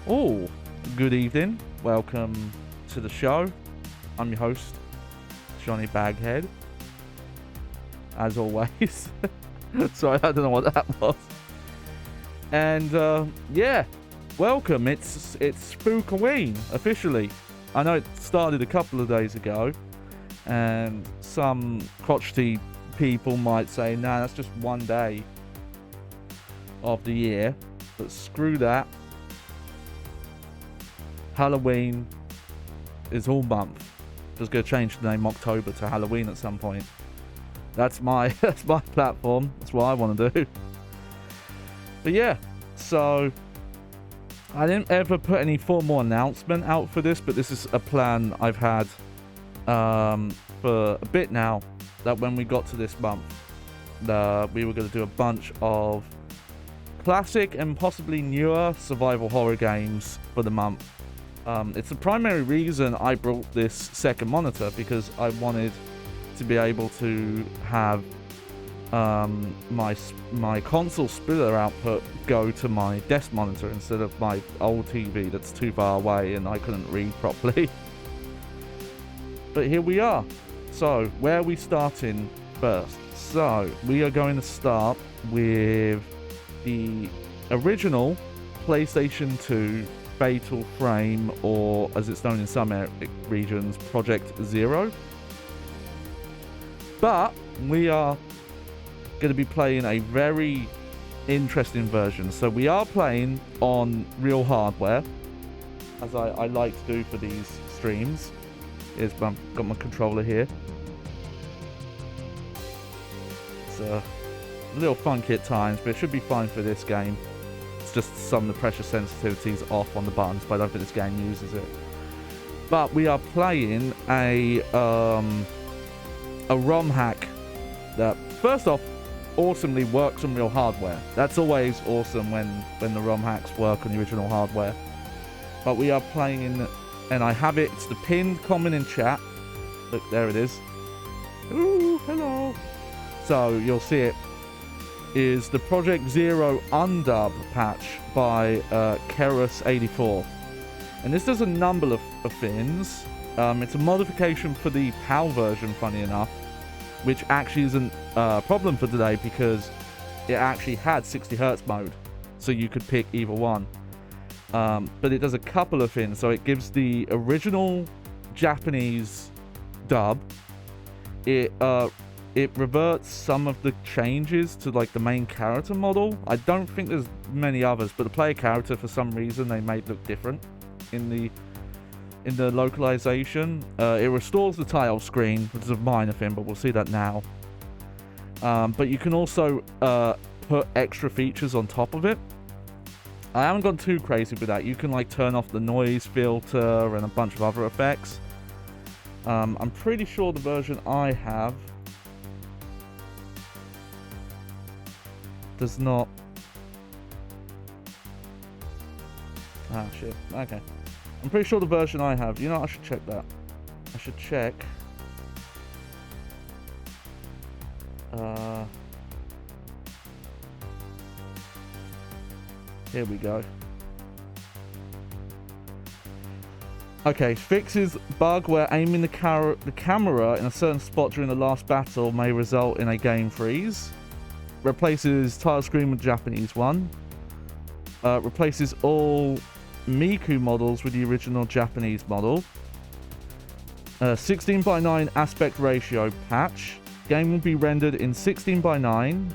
Oh, good evening. Welcome to the show. I'm your host, Johnny Baghead. As always. Sorry, I don't know what that was. And yeah, welcome. It's Spookaween officially. I know it started a couple of days ago, and some crotchety people might say, "Nah, that's just one day of the year." But screw that. Halloween is all month. Just gonna change the name October to Halloween at some point. That's my platform. That's what I want to do. But yeah, so I didn't ever put any formal announcement out for this, but this is a plan I've had for a bit now. That when we got to this month, we were going to do a bunch of classic and possibly newer survival horror games for the month. It's the primary reason I brought this second monitor, because I wanted to be able to have my console splitter output go to my desk monitor instead of my old TV that's too far away and I couldn't read properly. But here we are. So, where are we starting first? So, we are going to start with the original PlayStation 2 Fatal Frame, or as it's known in some regions, Project Zero. But we are going to be playing a very interesting version. So we are playing on real hardware, as I like to do for these streams. Got my controller here. It's a little funky at times, but it should be fine for this game. It's just some of the pressure sensitivities off on the buttons, but I don't think this game uses it. But we are playing a ROM hack that, first off, awesomely works on real hardware. That's always awesome when the ROM hacks work on the original hardware. But we are playing in, and I have it, it's the pinned comment in chat. Look, there it is. Ooh, hello. So you'll see it is the Project Zero Undub patch by Keras84. And this does a number of things. It's a modification for the PAL version, funny enough, which actually isn't a problem for today because it actually had 60Hz mode, so you could pick either one. But it does a couple of things. So it gives the original Japanese dub. It reverts some of the changes to like the main character model. I don't think there's many others, but the player character, for some reason, they made look different in the localization. It restores the tile screen, which is a minor thing, but we'll see that now. But you can also put extra features on top of it. I haven't gone too crazy with that. You can like turn off the noise filter and a bunch of other effects. I'm pretty sure the version I have does not. Ah, shit. Okay. I'm pretty sure the version I have. You know, I should check that. I should check. Here we go. Okay, fixes bug where aiming the camera in a certain spot during the last battle may result in a game freeze. Replaces tile screen with Japanese one. Replaces all Miku models with the original Japanese model. 16:9 aspect ratio patch. Game will be rendered in 16:9.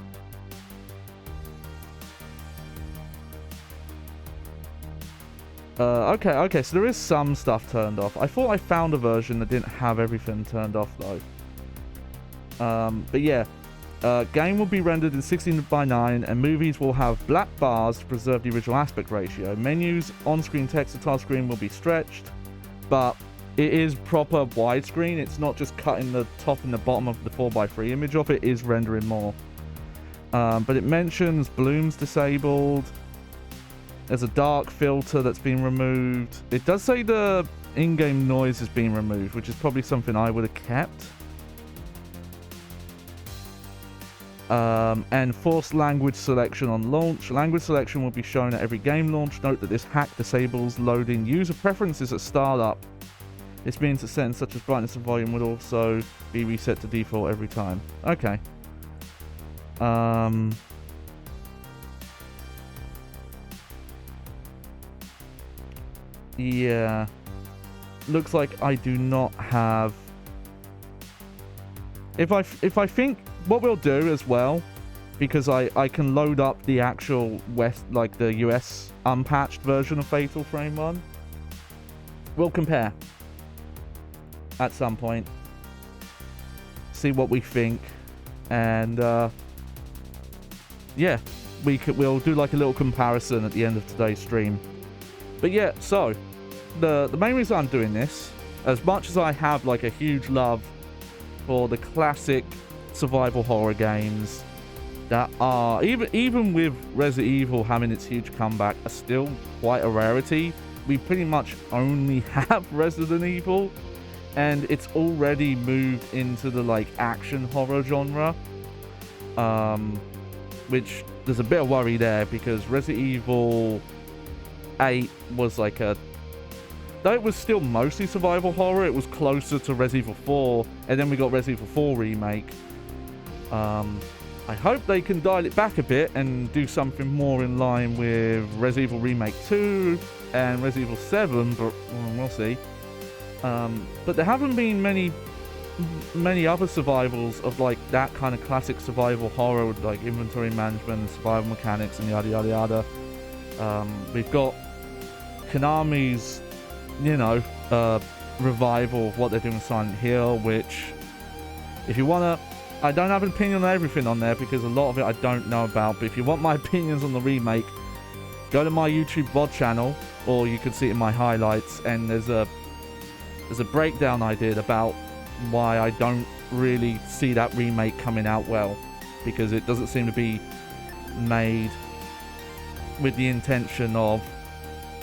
Okay, so there is some stuff turned off. I thought I found a version that didn't have everything turned off though. But yeah. Game will be rendered in 16:9, and movies will have black bars to preserve the original aspect ratio. Menus, on-screen text, and tile screen will be stretched, but it is proper widescreen. It's not just cutting the top and the bottom of the 4:3 image off. It is rendering more. But it mentions blooms disabled. There's a dark filter that's been removed. It does say the in-game noise has been removed, which is probably something I would have kept. And forced language selection on launch. Language selection will be shown at every game launch. Note that this hack disables loading user preferences at startup. This means that settings such as brightness and volume would also be reset to default every time. Okay. Yeah. Looks like I do not have... If I think what we'll do as well, because I can load up the actual the US unpatched version of Fatal Frame 1. We'll compare at some point. See what we think. And yeah, we'll do like a little comparison at the end of today's stream. But yeah, so the main reason I'm doing this, as much as I have like a huge love for the classic survival horror games that are, even with Resident Evil having its huge comeback, are still quite a rarity. We pretty much only have Resident Evil, and it's already moved into the like action horror genre, which there's a bit of worry there, because Resident Evil 8 was like though it was still mostly survival horror, it was closer to Resident Evil 4, and then we got Resident Evil 4 Remake. I hope they can dial it back a bit and do something more in line with Resident Evil Remake 2 and Resident Evil 7, but we'll see. But there haven't been many other survivals of like that kind of classic survival horror with like inventory management, survival mechanics, and yada yada yada. We've got Konami's, revival of what they're doing with Silent Hill, which, if you wanna, I don't have an opinion on everything on there because a lot of it I don't know about, but if you want my opinions on the remake, go to my YouTube VOD channel, or you can see it in my highlights, and there's a breakdown I did about why I don't really see that remake coming out well, because it doesn't seem to be made with the intention of...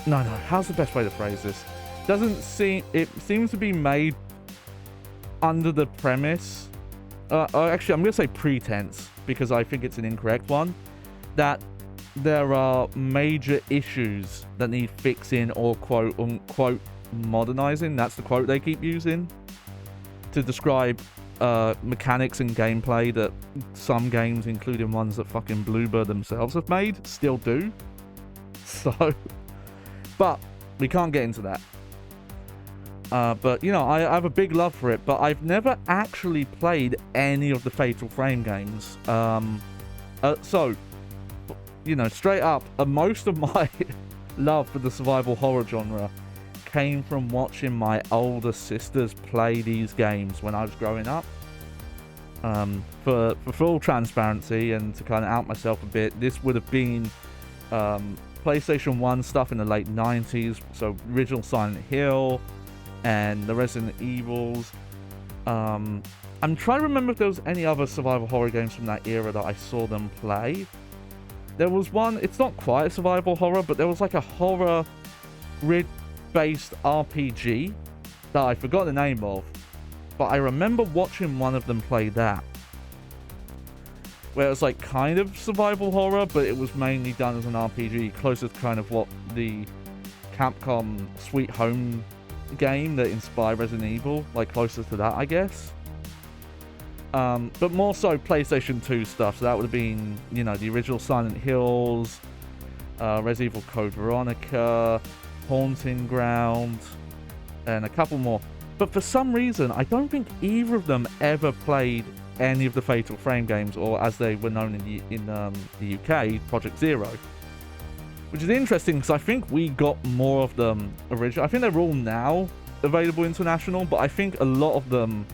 No, how's the best way to phrase this? It seems to be made under the premise... actually, I'm going to say pretense, because I think it's an incorrect one, that there are major issues that need fixing or quote-unquote modernizing. That's the quote they keep using to describe mechanics and gameplay that some games, including ones that fucking Bloober themselves have made, still do. So, but we can't get into that. But, I have a big love for it, but I've never actually played any of the Fatal Frame games. So, straight up, most of my love for the survival horror genre came from watching my older sisters play these games when I was growing up. For full transparency and to kind of out myself a bit, this would have been PlayStation 1 stuff in the late 90s, so original Silent Hill and the Resident Evils. I'm trying to remember if there was any other survival horror games from that era that I saw them play. There was one, it's not quite a survival horror, but there was like a horror grid-based RPG that I forgot the name of, but I remember watching one of them play that, where it was like kind of survival horror, but it was mainly done as an RPG, closer to kind of what the Capcom Sweet Home game that inspired Resident Evil, like closer to that, I guess. But more so PlayStation 2 stuff, so that would have been, the original Silent Hills, Resident Evil Code Veronica, Haunting Ground, and a couple more. But for some reason, I don't think either of them ever played any of the Fatal Frame games, or as they were known in the UK, Project Zero. Which is interesting, because I think we got more of them originally. I think they're all now available international, but I think a lot of them...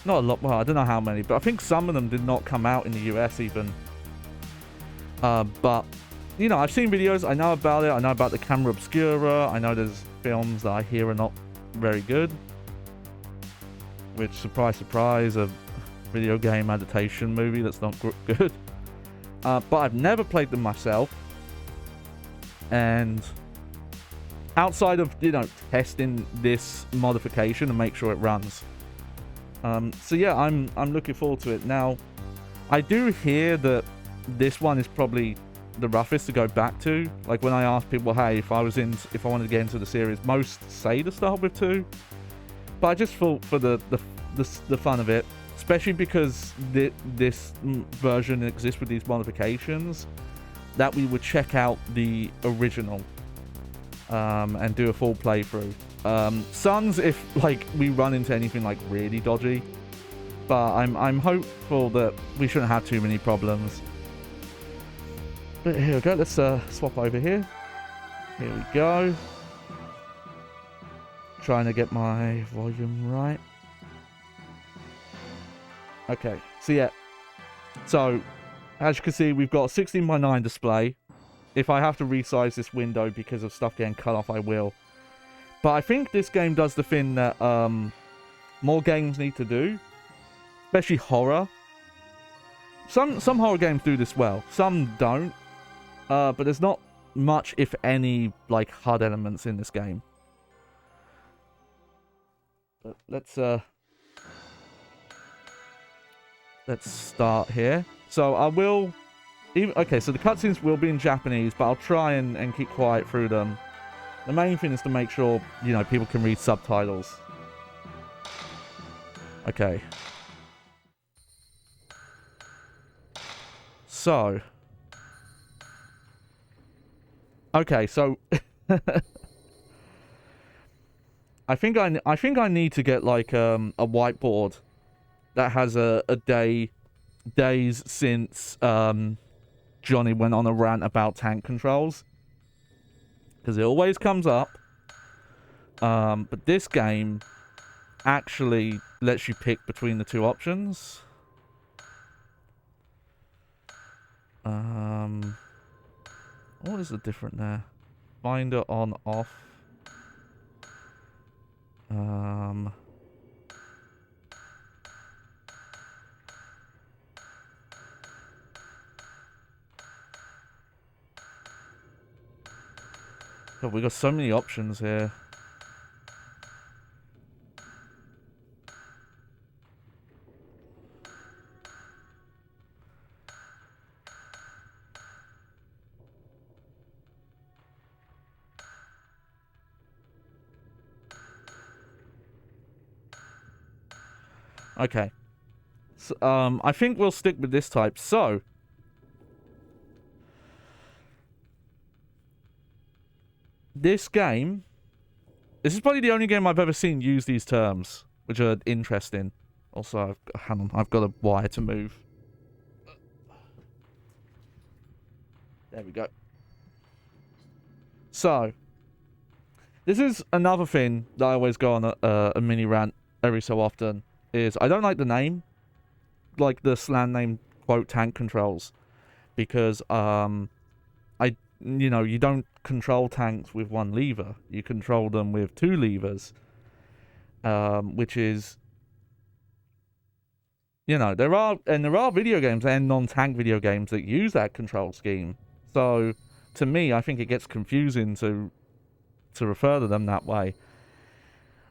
Not a lot, well, I don't know how many, but I think some of them did not come out in the US even. But, I've seen videos, I know about it, I know about the Camera Obscura, I know there's films that I hear are not very good. Which, surprise, surprise, a video game adaptation movie that's not good. But I've never played them myself. And outside of, testing this modification and make sure it runs. So yeah, I'm looking forward to it. Now, I do hear that this one is probably the roughest to go back to. Like when I ask people, hey, if I wanted to get into the series, most say to start with 2. But I just thought for the fun of it, especially because this version exists with these modifications, that we would check out the original and do a full playthrough. Suns if like we run into anything like really dodgy, but I'm hopeful that we shouldn't have too many problems. But here we go. Let's swap over here. Here we go. Trying to get my volume right. Okay, so yeah. So, as you can see, we've got a 16:9 display. If I have to resize this window because of stuff getting cut off, I will. But I think this game does the thing that more games need to do. Especially horror. Some horror games do this well. Some don't. But there's not much, if any, like HUD elements in this game. But let's start here. So I will... Okay, so the cutscenes will be in Japanese, but I'll try and keep quiet through them. The main thing is to make sure, you know, people can read subtitles. Okay. So... Okay, so... I think I need to get like a whiteboard that has a days since Johnny went on a rant about tank controls, because it always comes up. But this game actually lets you pick between the 2 options. What is the difference there? Finder on off. God, we got so many options here. Okay. So, I think we'll stick with this type. So, this game, this is probably the only game I've ever seen use these terms, which are interesting. Also, hang on, I've got a wire to move. There we go. So, this is another thing that I always go on a mini rant every so often. Is I don't like the name, like the slang name, quote, tank controls, because you know, you don't control tanks with 1 lever, you control them with 2 levers, which is, you know, there are video games and non-tank video games that use that control scheme. So to me, I think it gets confusing to refer to them that way.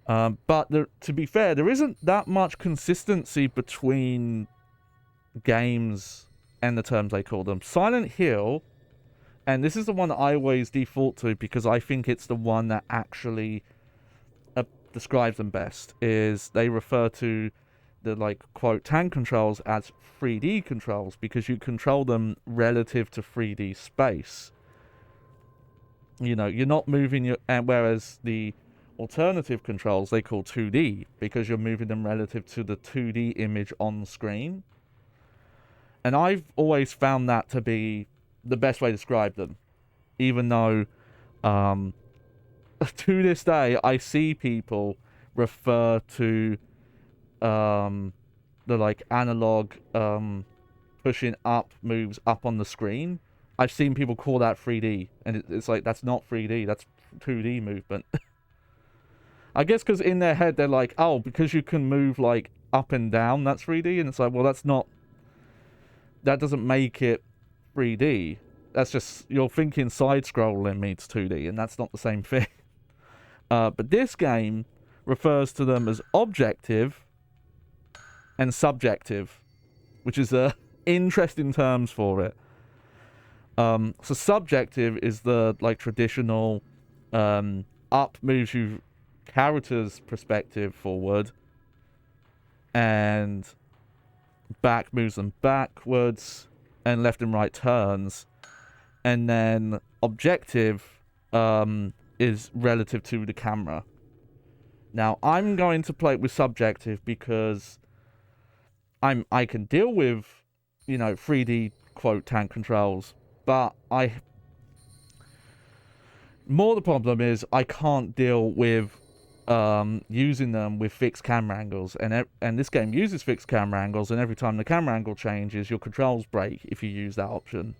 But to be fair, there isn't that much consistency between games and the terms they call them. Silent Hill, and this is the one that I always default to because I think it's the one that actually describes them best, is they refer to the, like, quote, tank controls as 3D controls because you control them relative to 3D space. You know, you're not moving your... And whereas the alternative controls they call 2D because you're moving them relative to the 2D image on screen. And I've always found that to be the best way to describe them, even though to this day I see people refer to the, like, analog pushing up moves up on the screen. I've seen people call that 3D, and it's like, that's not 3D, that's 2D movement. I guess because in their head they're like, oh, because you can move, like, up and down, that's 3D. And it's like, well, that's not... That doesn't make it 3D. That's just... You're thinking side-scrolling means 2D, and that's not the same thing. But this game refers to them as objective and subjective, which is a interesting terms for it. So subjective is the like traditional up moves you character's perspective forward, and back moves them backwards, and left and right turns. And then objective is relative to the camera. Now I'm going to play it with subjective because I can deal with, you know, 3D quote tank controls, but the problem is I can't deal with using them with fixed camera angles, and this game uses fixed camera angles, and every time the camera angle changes, your controls break if you use that option.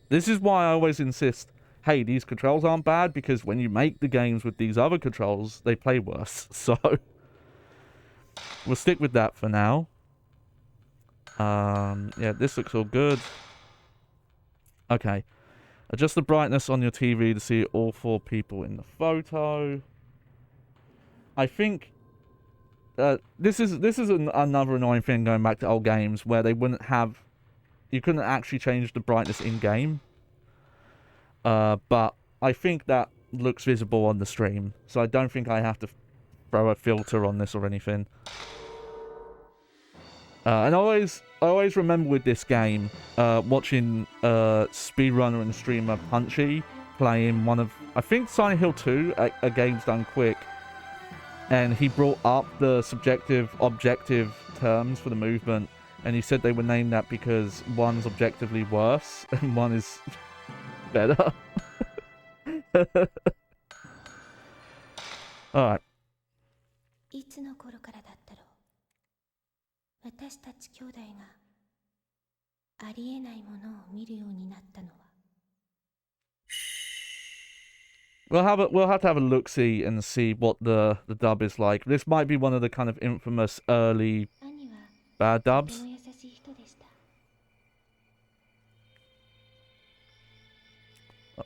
This is why I always insist, hey, these controls aren't bad, because when you make the games with these other controls, they play worse. So we'll stick with that for now. Yeah, this looks all good. Okay. Adjust the brightness on your TV to see all 4 people in the photo. I think this is another annoying thing going back to old games where they wouldn't have, you couldn't actually change the brightness in game. But I think that looks visible on the stream, so I don't think I have to throw a filter on this or anything. And I always remember with this game, watching speedrunner and streamer Punchy playing one of, I think Silent Hill 2, a game's done quick, and he brought up the subjective, objective terms for the movement, and he said they were named that because one's objectively worse and one is better. Alright. いつの頃からだったろう。私たち兄弟がありえないものを見るようになったのは。We'll have to have a look-see and see what the dub is like. This might be one of the kind of infamous early bad dubs.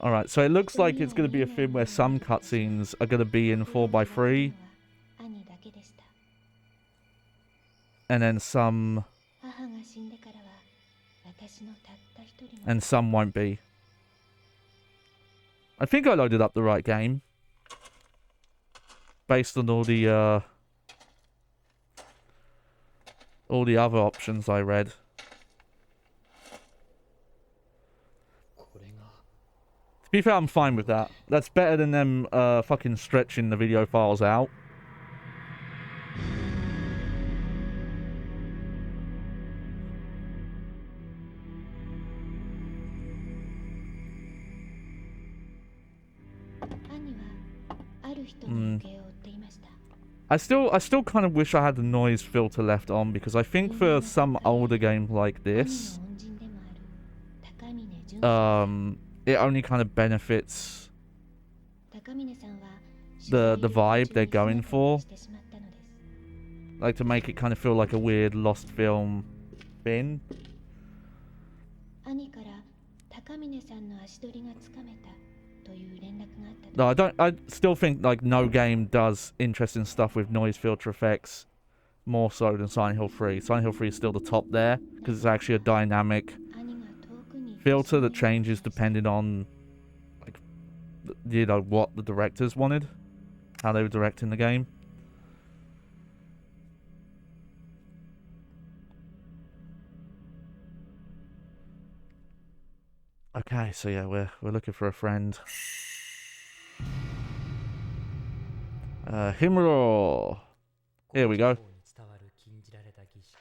Alright, so it looks like it's going to be a thing where some cutscenes are going to be in 4:3. And then some... And some won't be. I think I loaded up the right game. Based on all the other options I read. To be fair, I'm fine with that. That's better than them fucking stretching the video files out. I still kind of wish I had the noise filter left on, because I think for some older games like this, it only kind of benefits the vibe they're going for. Like to make it kind of feel like a weird lost film bin. No, I still think like no game does interesting stuff with noise filter effects more so than Silent Hill 3. Silent Hill 3 is still the top there because it's actually a dynamic filter that changes depending on, like, you know, what the directors wanted, how they were directing the game. Okay, so yeah, we're looking for a friend. Himuro. Here we go.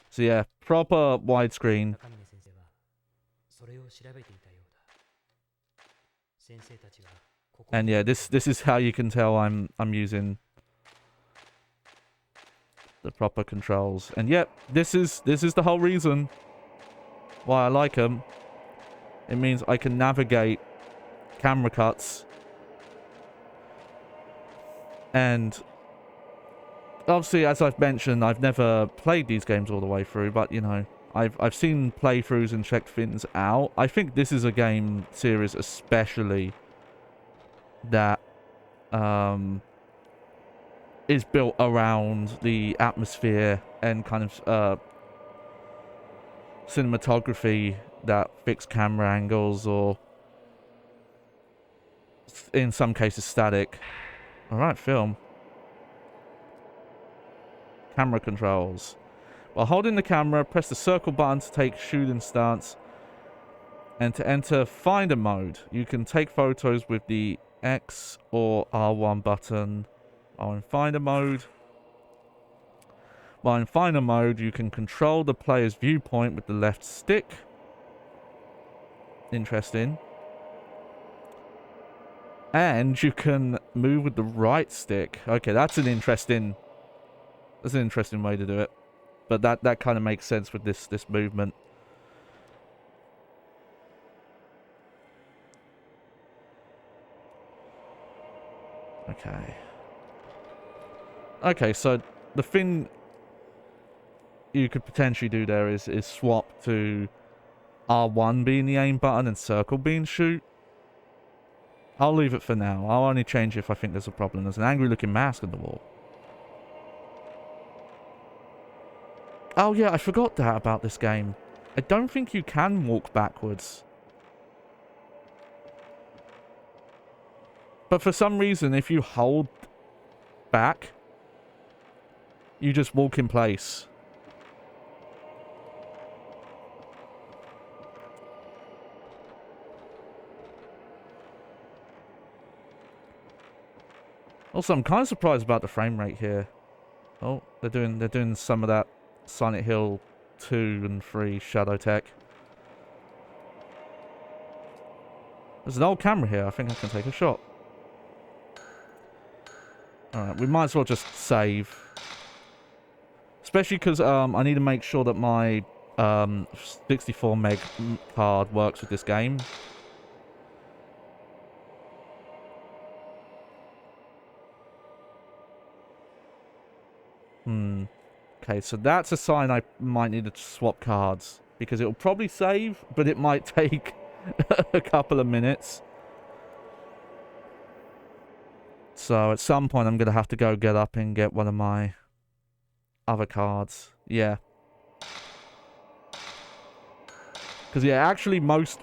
So yeah, proper widescreen. And yeah, this is how you can tell I'm using the proper controls. And yep, this is the whole reason why I like them. It means I can navigate camera cuts. And obviously, as I've mentioned, I've never played these games all the way through, but you know, I've seen playthroughs and checked things out. I think this is a game series especially that is built around the atmosphere and kind of cinematography that fixed camera angles, or in some cases static. Alright, film. Camera controls. While holding the camera, press the circle button to take shooting stance. And to enter Finder mode, you can take photos with the X or R1 button. While in Finder mode, you can control the player's viewpoint with the left stick. Interesting. And you can move with the right stick. Okay, that's an interesting way to do it. But that kind of makes sense with this movement. Okay. Okay, so the thing you could potentially do there is swap to R1 being the aim button and circle being shoot. I'll leave it for now. I'll only change it if I think there's a problem. There's an angry looking mask on the wall. Oh yeah, I forgot that about this game. I don't think you can walk backwards. But for some reason, if you hold back, you just walk in place. Also, I'm kind of surprised about the frame rate here. Oh, they're doing some of that Silent Hill 2 and 3 shadow tech. There's an old camera here. I think I can take a shot. Alright, we might as well just save. Especially because I need to make sure that my 64 meg card works with this game. Okay, so that's a sign I might need to swap cards. Because it'll probably save, but it might take a couple of minutes. So at some point I'm going to have to go get up and get one of my other cards. Yeah. Because yeah, actually most...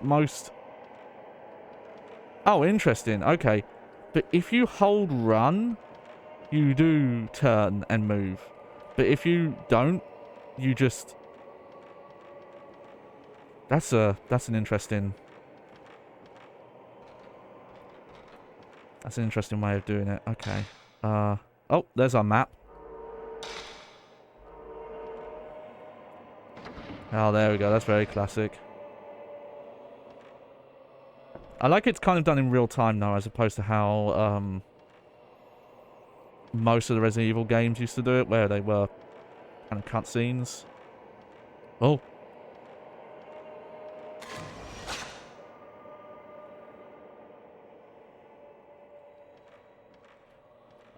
Oh, interesting. Okay. But if you hold run, you do turn and move. But if you don't, you just... That's an interesting... That's an interesting way of doing it. Okay. Oh, there's our map. Oh, there we go. That's very classic. I like it's kind of done in real time now, as opposed to how most of the Resident Evil games used to do it, where they were kind of cutscenes. Oh.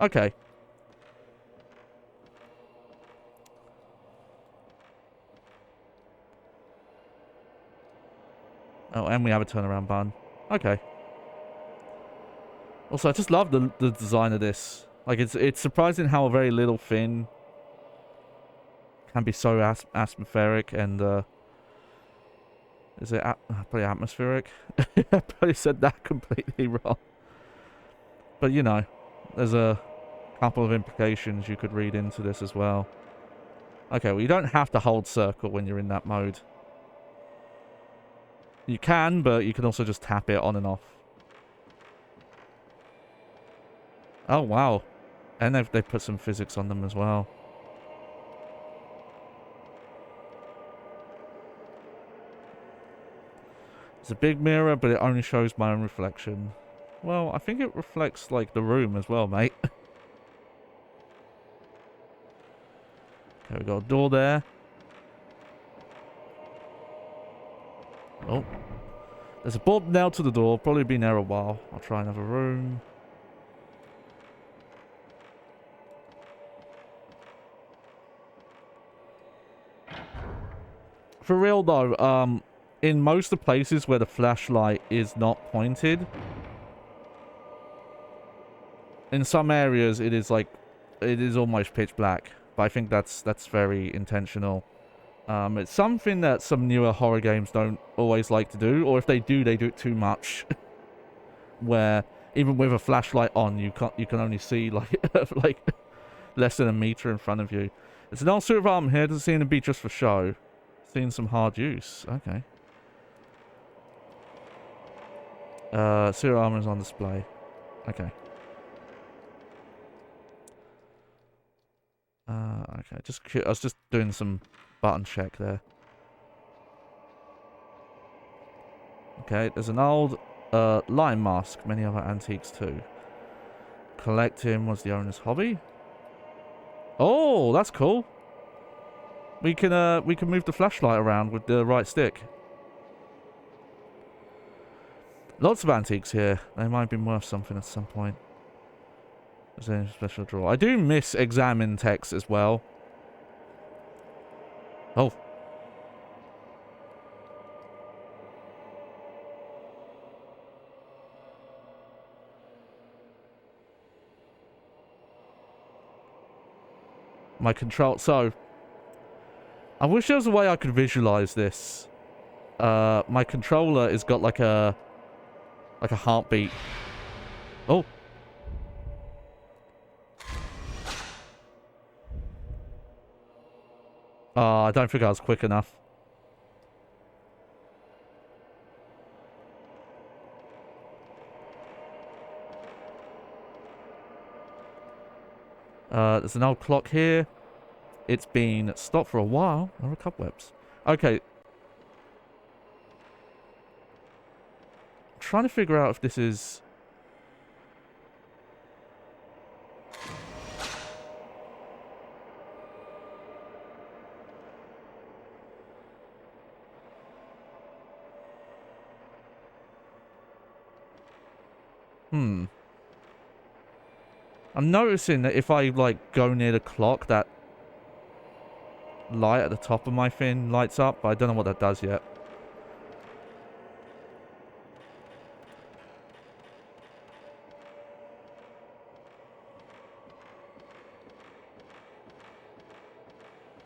Okay. Oh, and we have a turnaround button. Okay. Also, I just love the design of this. Like, it's surprising how a very little thing can be so atmospheric and, is it probably atmospheric? I probably said that completely wrong. But, you know, there's a couple of implications you could read into this as well. Okay, well, you don't have to hold circle when you're in that mode. You can, but you can also just tap it on and off. Oh, wow. And they've put some physics on them as well. It's a big mirror, but it only shows my own reflection. Well, I think it reflects, like, the room as well, mate. Okay, we got a door there. Oh. There's a board nailed to the door. Probably been there a while. I'll try another room. For real, though, in most of the places where the flashlight is not pointed, in some areas it is, like, it is almost pitch black. But I think that's very intentional. It's something that some newer horror games don't always like to do, or if they do it too much. Where even with a flashlight on, you can only see like like less than a meter in front of you. It's an old suit of armor here. Doesn't seem to be just for show. Seen some hard use. Okay. Suit of armor is on display. Okay. Okay. I was just doing some button check there. Okay. There's an old lion mask. Many other antiques too. Collecting was the owner's hobby. Oh, that's cool. We can move the flashlight around with the right stick. Lots of antiques here. They might have been worth something at some point. Is there any special draw? I do miss examine text as well. Oh. My control. So, I wish there was a way I could visualize this. My controller has got like a heartbeat. Oh. I don't think I was quick enough. There's an old clock here. It's been stopped for a while. There are cobwebs. Okay. I'm trying to figure out if this is... I'm noticing that if I, like, go near the clock, that light at the top of my thing lights up, but I don't know what that does yet.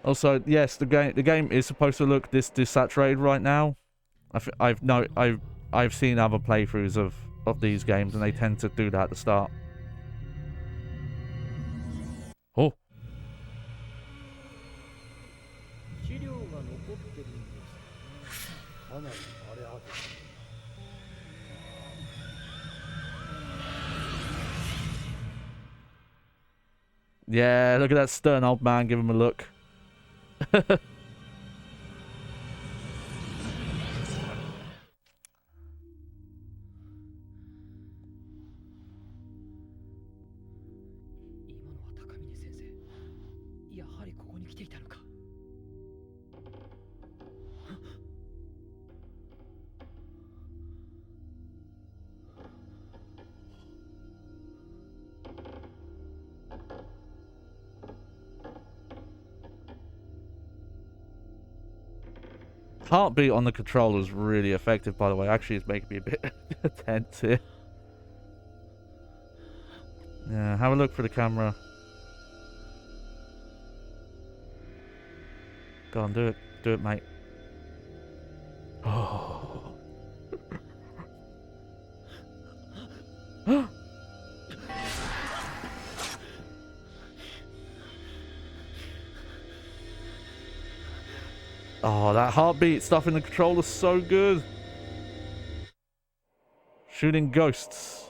Also, yes, the game is supposed to look this desaturated right now. I've seen other playthroughs of these games, and they tend to do that at the start. Oh. Yeah, look at that stern old man. Give him a look. Heartbeat on the controller is really effective, by the way. Actually, it's making me a bit tense here. Yeah, have a look for the camera. Go on, do it. Do it, mate. Oh. Oh, that heartbeat stuff in the controller is so good. Shooting ghosts.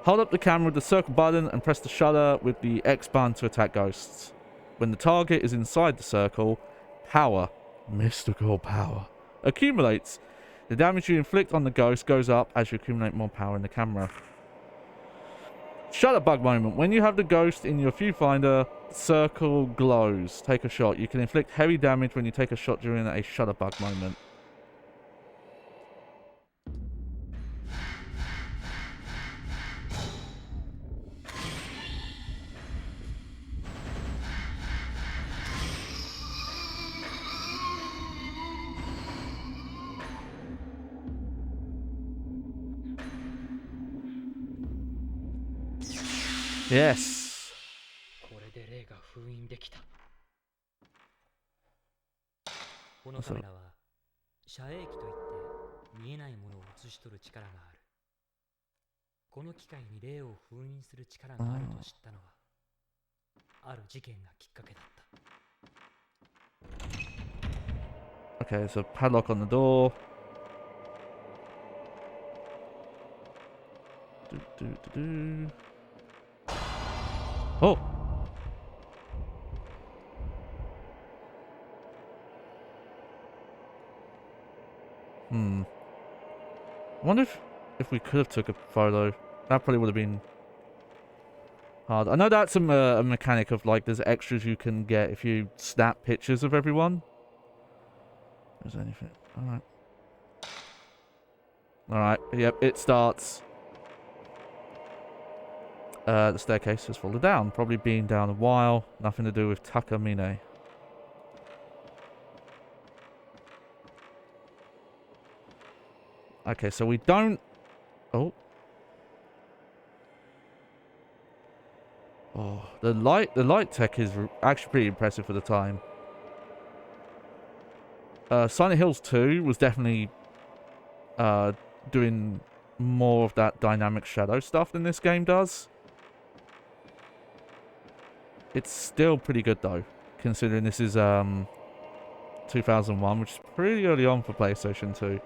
Hold up the camera with the circle button and press the shutter with the X button to attack ghosts. When the target is inside the circle, power, mystical power, accumulates. The damage you inflict on the ghost goes up as you accumulate more power in the camera. Shutterbug moment. When you have the ghost in your viewfinder, the circle glows. Take a shot. You can inflict heavy damage when you take a shot during a shutterbug moment. Yes. What's up? カメラは遮影機といって見えないものを映し取る力がある。この機械に霊を封印する力があると知ったのはある事件がきっかけだった。 Okay, so padlock on the door. Oh! I wonder if we could have took a photo. That probably would have been hard. I know that's a mechanic of, like, there's extras you can get if you snap pictures of everyone. Is there anything? Alright. Alright, yep, it starts. The staircase has fallen down. Probably been down a while. Nothing to do with Takamine. Okay, so we don't... Oh. Oh, the light tech is actually pretty impressive for the time. Silent Hills 2 was definitely doing more of that dynamic shadow stuff than this game does. It's still pretty good though, considering this is 2001, which is pretty early on for PlayStation 2.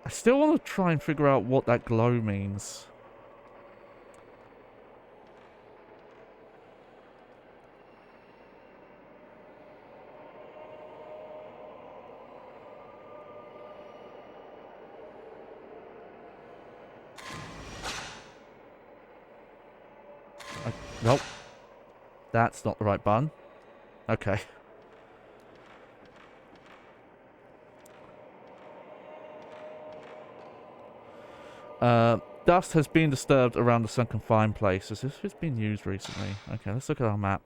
I still want to try and figure out what that glow means. Nope. That's not the right button. Okay. Dust has been disturbed around the sunken fireplace. As if it's been used recently. Okay, let's look at our map.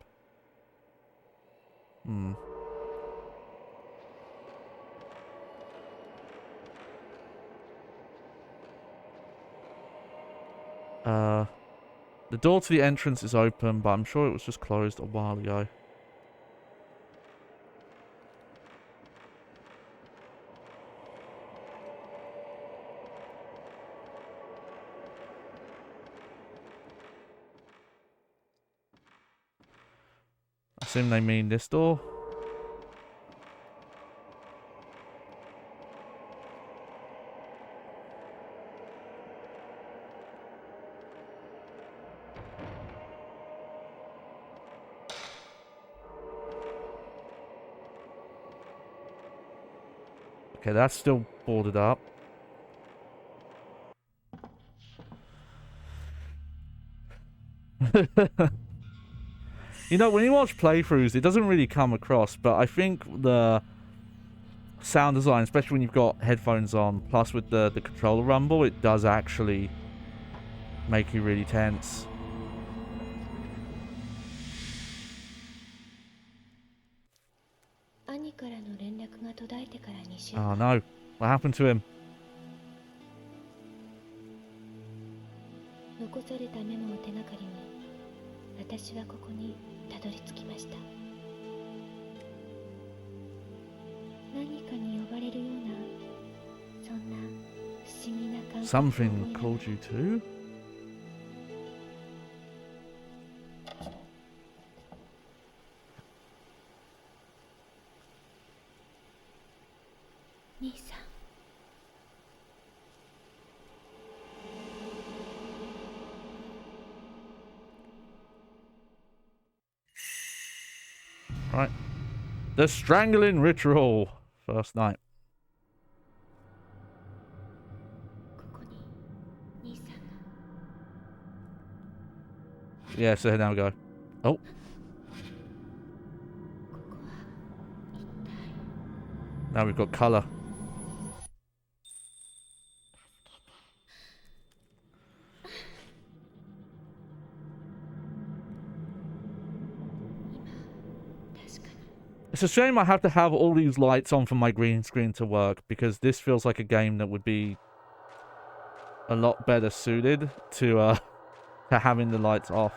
The door to the entrance is open, but I'm sure it was just closed a while ago. I assume they mean this door. Okay, that's still boarded up. You know, when you watch playthroughs, it doesn't really come across, but I think the sound design, especially when you've got headphones on, plus with the controller rumble, it does actually make you really tense. Oh no, what happened to him? 残されたメモを手がかりに、私はここにたどり着きました。何かに呼ばれるような、そんな不思議な感覚を思い Something called you too? 兄さん。Right. The strangling ritual. First night. ここに兄さんが。 Yeah, so now we go. Oh. ここは一体。 Now we've got colour. It's a shame I have to have all these lights on for my green screen to work, because this feels like a game that would be a lot better suited to having the lights off.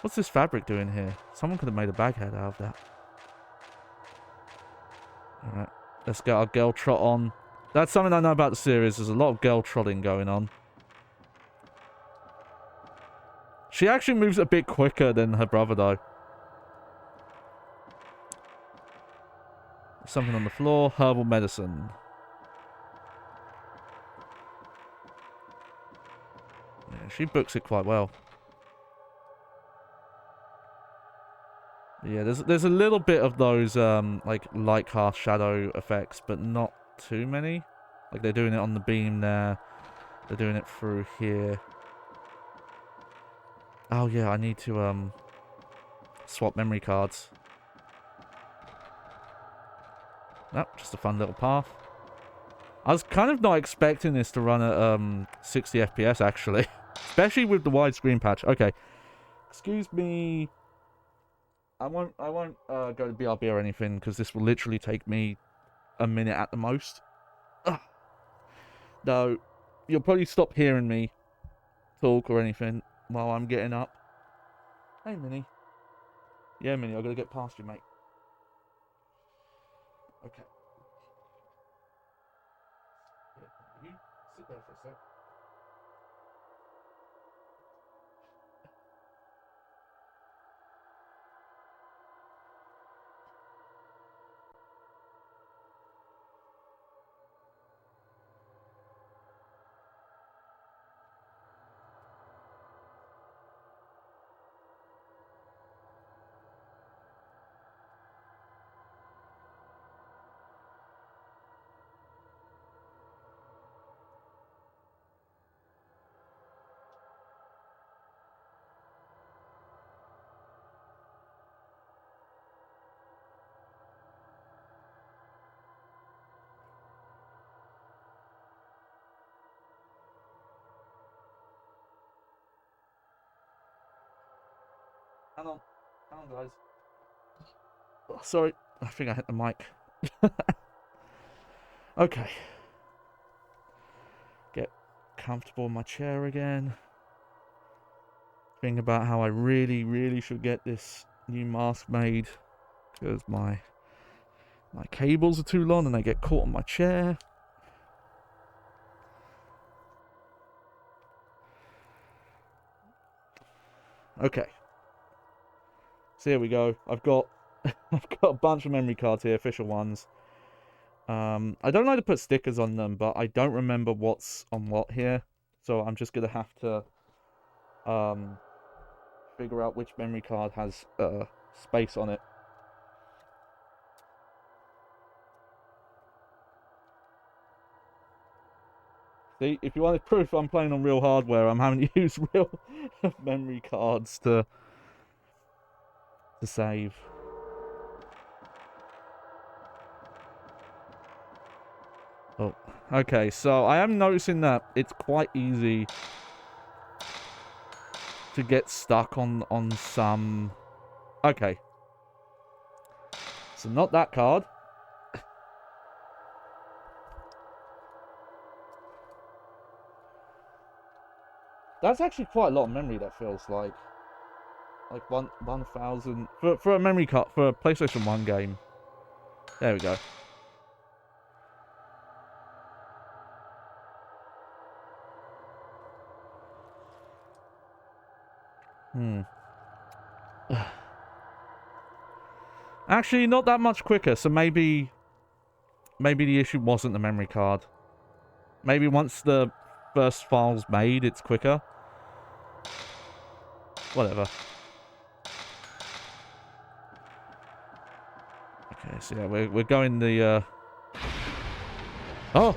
What's this fabric doing here? Someone could have made a bag head out of that. Alright. Let's get our girl trot on. That's something I know about the series. There's a lot of girl trotting going on. She actually moves a bit quicker than her brother, though. Something on the floor. Herbal medicine. Yeah, she books it quite well. Yeah, there's a little bit of those, like, light cast shadow effects, but not too many. Like, they're doing it on the beam there. They're doing it through here. Oh, yeah, I need to, swap memory cards. Nope, just a fun little path. I was kind of not expecting this to run at, 60 FPS, actually. Especially with the widescreen patch. Okay. Excuse me. I won't go to BRB or anything, because this will literally take me a minute at the most. Ugh. No, you'll probably stop hearing me talk or anything while I'm getting up. Hey, Minnie. Yeah, Minnie, I've got to get past you, mate. Okay. Yeah, you sit there for a sec. Hang on, guys. Oh, sorry, I think I hit the mic. Okay. Get comfortable in my chair again. Think about how I really should get this new mask made, because my cables are too long and they get caught on my chair. Okay. So here we go. I've got a bunch of memory cards here, official ones. I don't like to put stickers on them, but I don't remember what's on what here. So I'm just gonna have to figure out which memory card has space on it. See, if you wanted proof I'm playing on real hardware, I'm having to use real memory cards to save. Oh, okay, so I am noticing that it's quite easy to get stuck on some... Okay. So not that card. That's actually quite a lot of memory, that feels like. Like 1,000... For a memory card, for a PlayStation 1 game. There we go. Actually, not that much quicker, so maybe the issue wasn't the memory card. Maybe once the first file's made, it's quicker. Whatever. Okay, so yeah, we're going the Oh!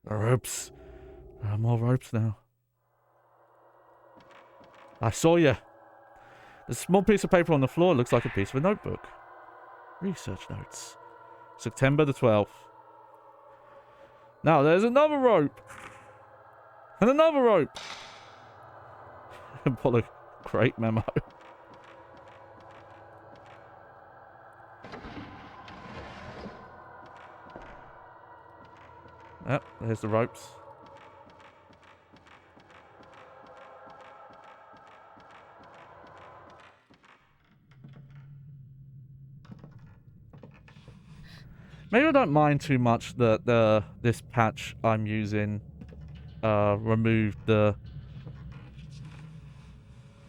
Ropes. There are more ropes now. I saw you. The small piece of paper on the floor looks like a piece of a notebook. Research notes. September the 12th. Now there's another rope. And another rope. What a great memo. Yep, there's the ropes. Maybe I don't mind too much that this patch I'm using removed the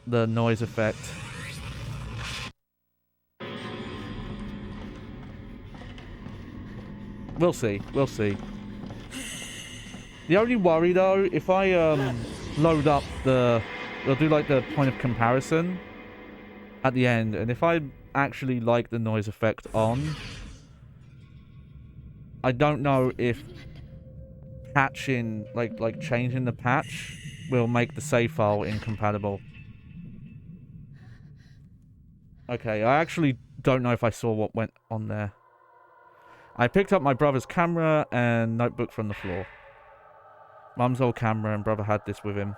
noise effect. We'll see. We'll see. The only worry though, if I load up I'll do like the point of comparison at the end, and if I actually like the noise effect on, I don't know if patching like changing the patch will make the save file incompatible. Okay, I actually don't know if I saw what went on there. I picked up my brother's camera and notebook from the floor. Mum's old camera, and brother had this with him.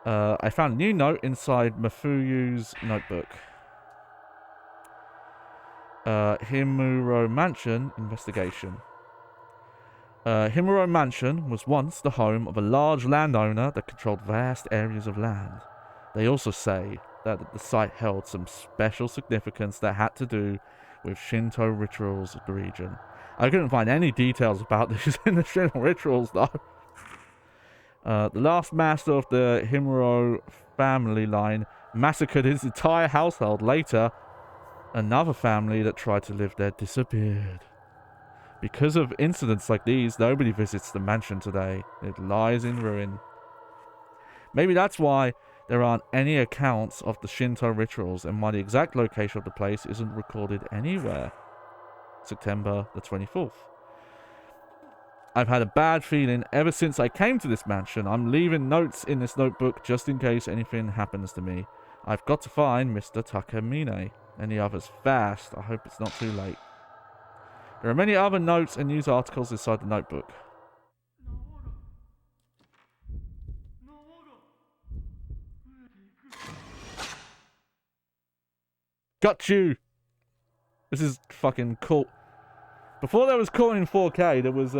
I found a new note inside Mafuyu's notebook. Himuro Mansion investigation. Himuro Mansion was once the home of a large landowner that controlled vast areas of land. They also say that the site held some special significance that had to do with Shinto rituals of the region. I couldn't find any details about this in the Shinto rituals, though. The last master of the Himuro family line massacred his entire household. Later, another family that tried to live there disappeared. Because of incidents like these, nobody visits the mansion today. It lies in ruin. Maybe that's why there aren't any accounts of the Shinto rituals, and why the exact location of the place isn't recorded anywhere. September the 24th. I've had a bad feeling ever since I came to this mansion. I'm leaving notes in this notebook just in case anything happens to me. I've got to find Mr. Takamine and the others fast. I hope it's not too late. There are many other notes and news articles inside the notebook. Got you! This is fucking cool. Before there was caught in 4K, there was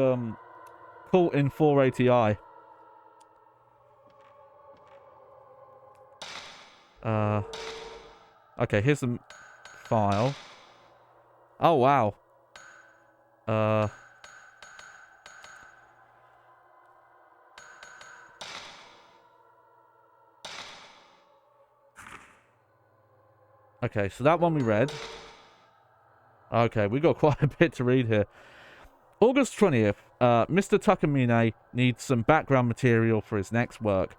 caught in 480i. Okay, here's the file. Oh wow. Okay, so that one we read. Okay, we got quite a bit to read here. August 20th, Mr. Takamine needs some background material for his next work.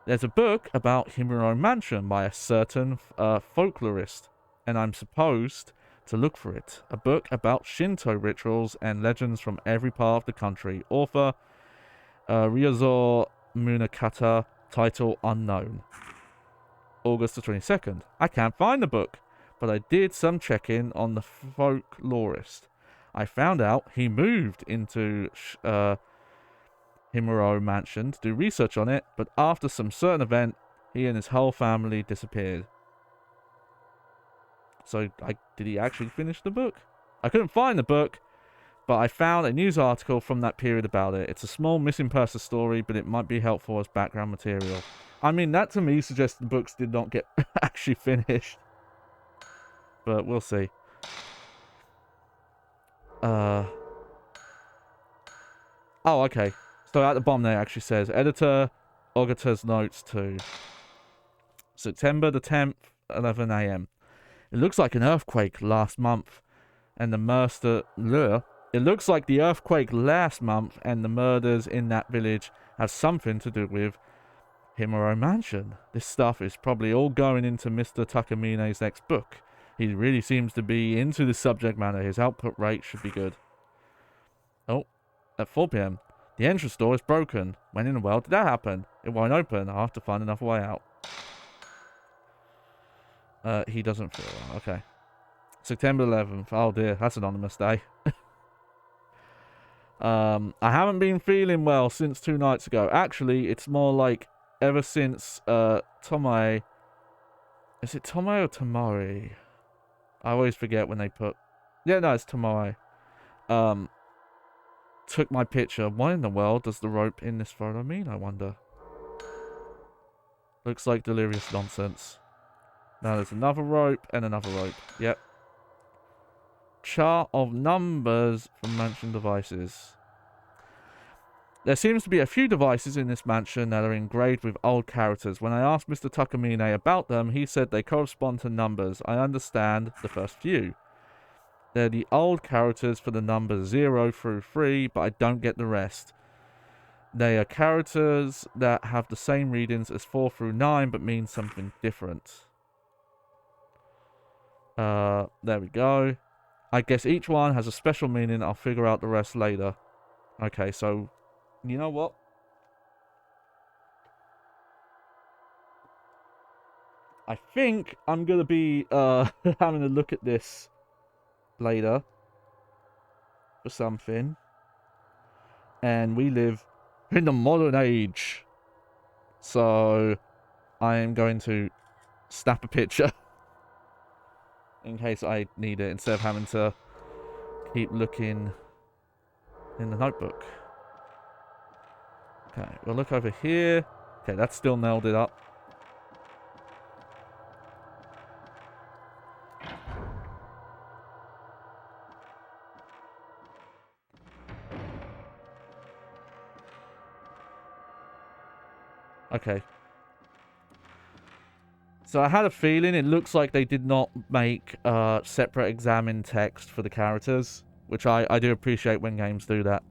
There's a book about Himuro Mansion by a certain folklorist, and I'm supposed to look for it. A book about Shinto rituals and legends from every part of the country. Author, Ryozo Munakata, title unknown. August the 22nd. I can't find the book, but I did some checking on the folklorist. I found out he moved into Himuro Mansion to do research on it, but after some certain event, he and his whole family disappeared. So, did he actually finish the book? I couldn't find the book, but I found a news article from that period about it. It's a small missing person story, but it might be helpful as background material. I mean, that to me suggests the books did not get actually finished. But we'll see. Oh, okay. So at the bottom there actually says, Editor, Ogata's notes to September the 10th, 11 a.m. It looks like an earthquake last month, and the It looks like the earthquake last month and the murders in that village have something to do with Himuro Mansion. This stuff is probably all going into Mr. Takamine's next book. He really seems to be into the subject matter. His output rate should be good. Oh, at 4 p.m. The entrance door is broken. When in the world did that happen? It won't open. I'll have to find another way out. He doesn't feel well. Okay. September 11th. Oh dear, that's an anonymous day. I haven't been feeling well since 2 nights ago. Actually, it's more like ever since Tomoe. Is it Tomoe or Tomori? I always forget when they put. Yeah, no, it's Tomoe. took my picture. What in the world does the rope in this photo mean, I wonder? Looks like delirious nonsense. Now there's another rope and another rope. Yep. Chart of numbers from mansion devices. There seems to be a few devices in this mansion that are engraved with old characters. When I asked Mr. Takamine about them, he said they correspond to numbers. I understand the first few. They're the old characters for the numbers 0 through 3, but I don't get the rest. They are characters that have the same readings as 4 through 9, but mean something different. There we go. I guess each one has a special meaning. I'll figure out the rest later. Okay, so, you know what? I think I'm going to be having a look at this later for something. And we live in the modern age. So, I am going to snap a picture in case I need it instead of having to keep looking in the notebook. Okay, we'll look over here. Okay, that's still nailed it up. Okay. So I had a feeling it looks like they did not make separate examine text for the characters, which I do appreciate when games do that.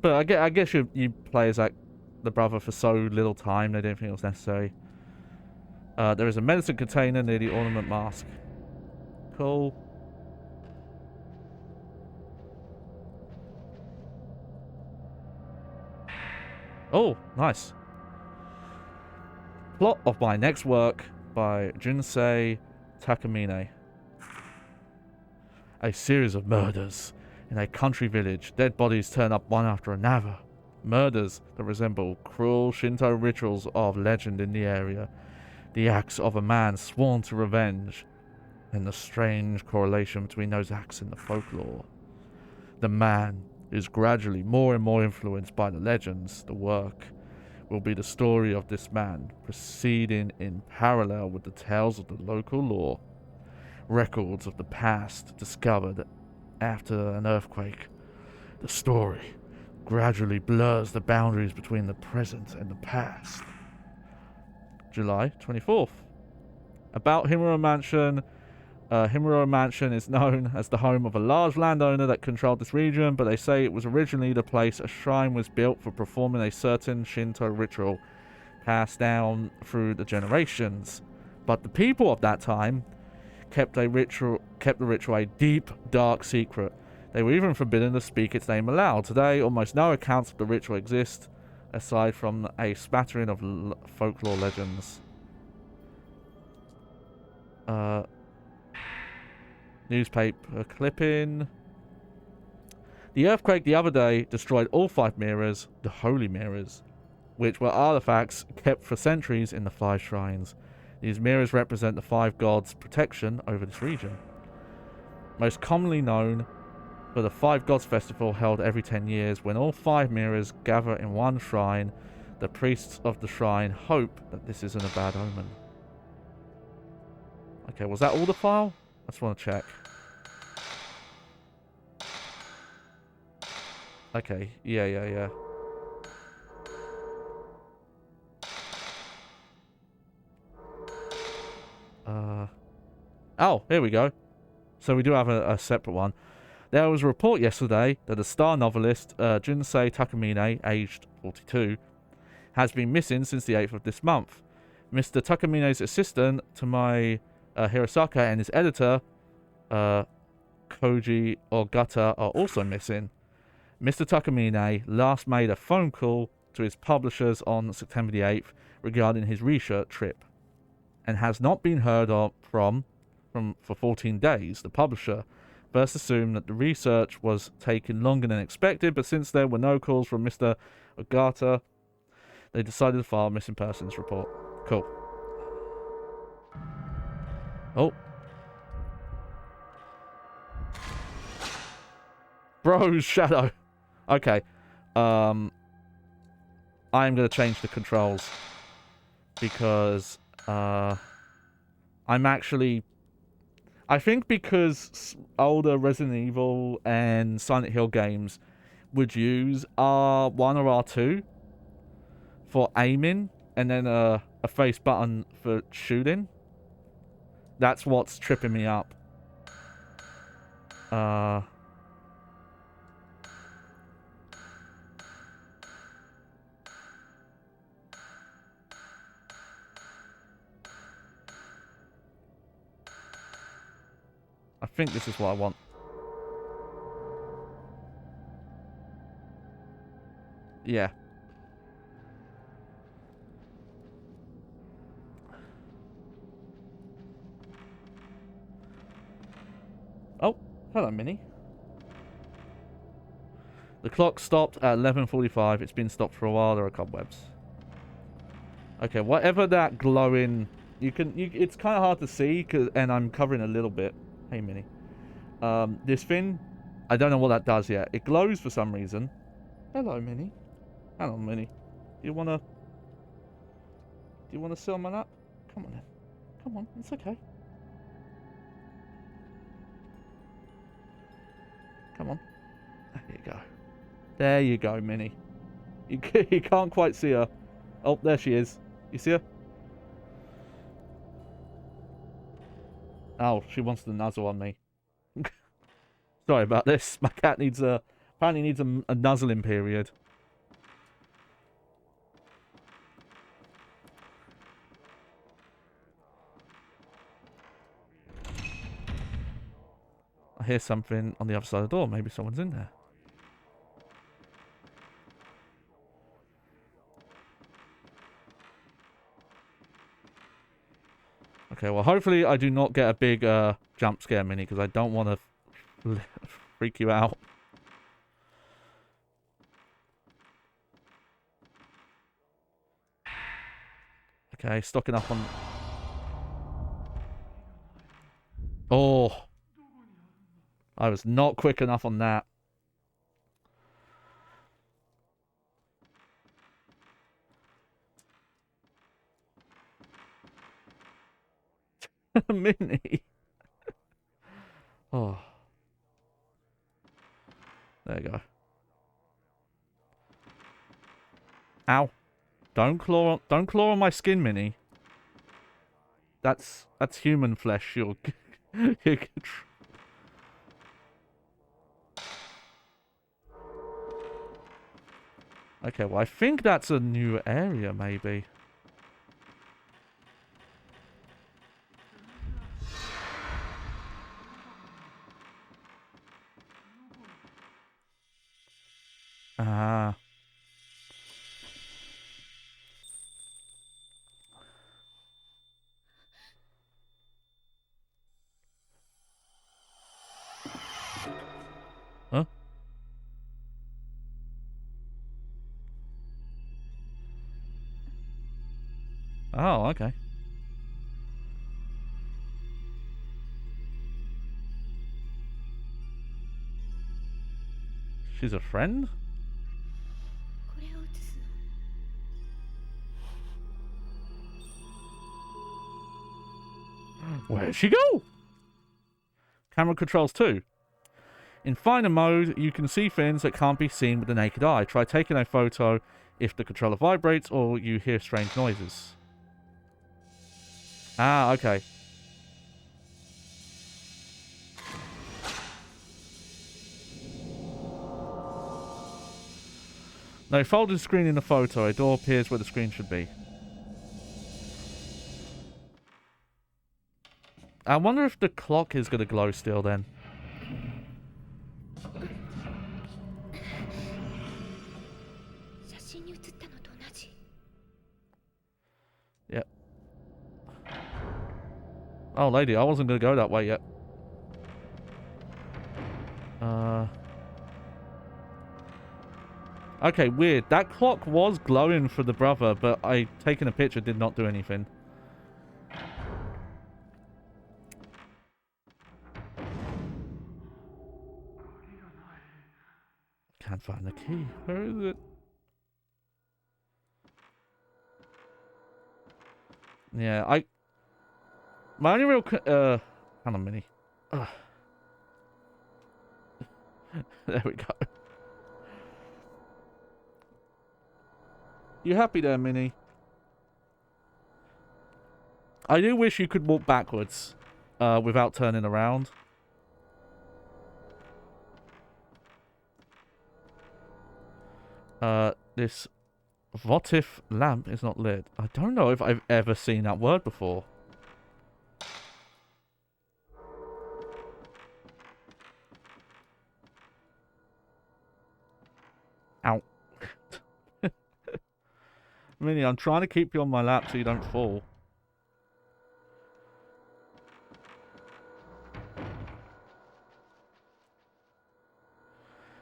But I guess you play as like the brother for so little time, they didn't think it was necessary. There is a medicine container near the ornament mask. Cool. Oh, nice. Plot of my next work by Junsei Takamine. A series of murders in a country village. Dead bodies turn up one after another. Murders that resemble cruel Shinto rituals of legend in the area. The acts of a man sworn to revenge, and the strange correlation between those acts and the folklore. The man is gradually more and more influenced by the legends. The work will be the story of this man, proceeding in parallel with the tales of the local lore. Records of the past discovered after an earthquake. The story gradually blurs the boundaries between the present and the past. July 24th. About Himuro Mansion. Himuro Mansion is known as the home of a large landowner that controlled this region, but they say it was originally the place a shrine was built for performing a certain Shinto ritual passed down through the generations. But the people of that time kept the ritual a deep, dark secret. They were even forbidden to speak its name aloud. Today, almost no accounts of the ritual exist, aside from a smattering of folklore legends. Newspaper clipping. The earthquake the other day destroyed all 5 mirrors, the holy mirrors, which were artifacts kept for centuries in the 5 shrines. These mirrors represent the 5 gods' protection over this region. Most commonly known for the 5 gods festival held every 10 years, when all 5 mirrors gather in one shrine. The priests of the shrine hope that this isn't a bad omen. Okay, was that all the file? I just want to check. Okay, yeah. Oh, here we go. So we do have a separate one. There was a report yesterday that the star novelist, Junsei Takamine, aged 42, has been missing since the 8th of this month. Mr. Takamine's assistant, Tamai Hirosaka, and his editor, Koji Ogata, are also missing. Mr. Takamine last made a phone call to his publishers on September the 8th regarding his research trip, and has not been heard of from for 14 days. The publisher first assumed that the research was taking longer than expected, but since there were no calls from Mr. Ogata, they decided to file a missing persons report. Cool. Oh. Bro's shadow. Okay. I'm going to change the controls. Because, I'm actually... I think because older Resident Evil and Silent Hill games would use R1 or R2 for aiming, and then a face button for shooting. That's what's tripping me up. I think this is what I want. Yeah. Oh, hello, Minnie. The clock stopped at 11:45. It's been stopped for a while. There are cobwebs. Okay, whatever that glowing... it's kind of hard to see, and I'm covering a little bit. Hey, Minnie. This thing, I don't know what that does yet. It glows for some reason. Hello, Minnie. Hello, Minnie. Do you wanna sit on my lap? Come on then. Come on, it's okay. Come on. There you go. There you go, Minnie. You can't quite see her. Oh, there she is. You see her? Oh, she wants to nuzzle on me. Sorry about this. My cat needs apparently needs a nuzzling period. I hear something on the other side of the door. Maybe someone's in there. Okay, well, hopefully I do not get a big jump scare, Minnie, because I don't want to freak you out. Okay, stocking up on... Oh! I was not quick enough on that. Minnie! Oh. There you go. Ow. Don't claw on my skin, Minnie. That's human flesh. You're... Okay, well, I think that's a new area, maybe. Ah. Huh? Oh, okay. She's a friend? これを映すの。 Where'd she go? Camera controls too. In finer mode, you can see things that can't be seen with the naked eye. Try taking a photo if the controller vibrates or you hear strange noises. Ah, okay. No, folded screen in the photo. A door appears where the screen should be. I wonder if the clock is going to glow still then. Yep. Oh, lady, I wasn't going to go that way yet. Okay, weird. That clock was glowing for the brother, but I taking a picture did not do anything. Can't can't find the key. Where is it? Yeah, my only real... hang on a minute. Ugh. There we go. You happy there, Minnie? I do wish you could walk backwards without turning around. This votive lamp is not lit. I don't know if I've ever seen that word before. Ow. Minnie, I'm trying to keep you on my lap so you don't fall.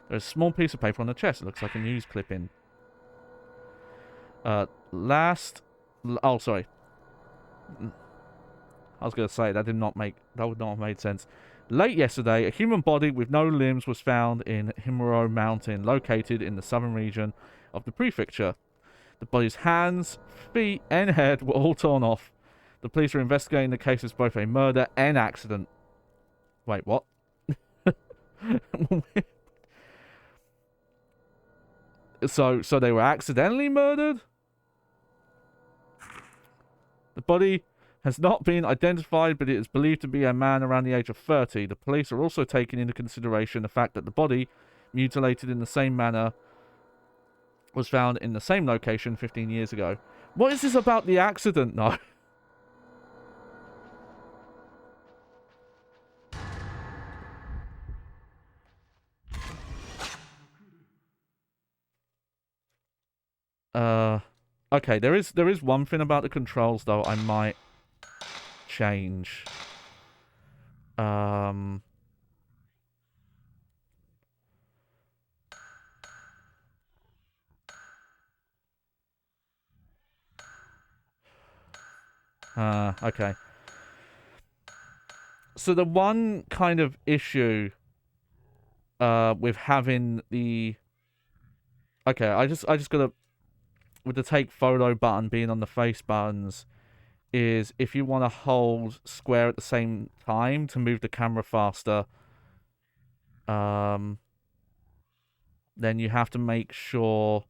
There's a small piece of paper on the chest. It looks like a news clipping. Oh, sorry. I was going to say, that would not have made sense. Late yesterday, a human body with no limbs was found in Himuro Mountain, located in the southern region of the prefecture. The body's hands, feet, and head were all torn off. The police are investigating the case as both a murder and accident. Wait, what? So they were accidentally murdered? The body has not been identified, but it is believed to be a man around the age of 30. The police are also taking into consideration the fact that the body, mutilated in the same manner, was found in the same location 15 years ago. What is this about the accident, though? Okay, there is one thing about the controls, though, I might change. Okay. So the one kind of issue with having the... Okay, I just gotta... With the take photo button being on the face buttons, is if you want to hold square at the same time to move the camera faster, then you have to make sure...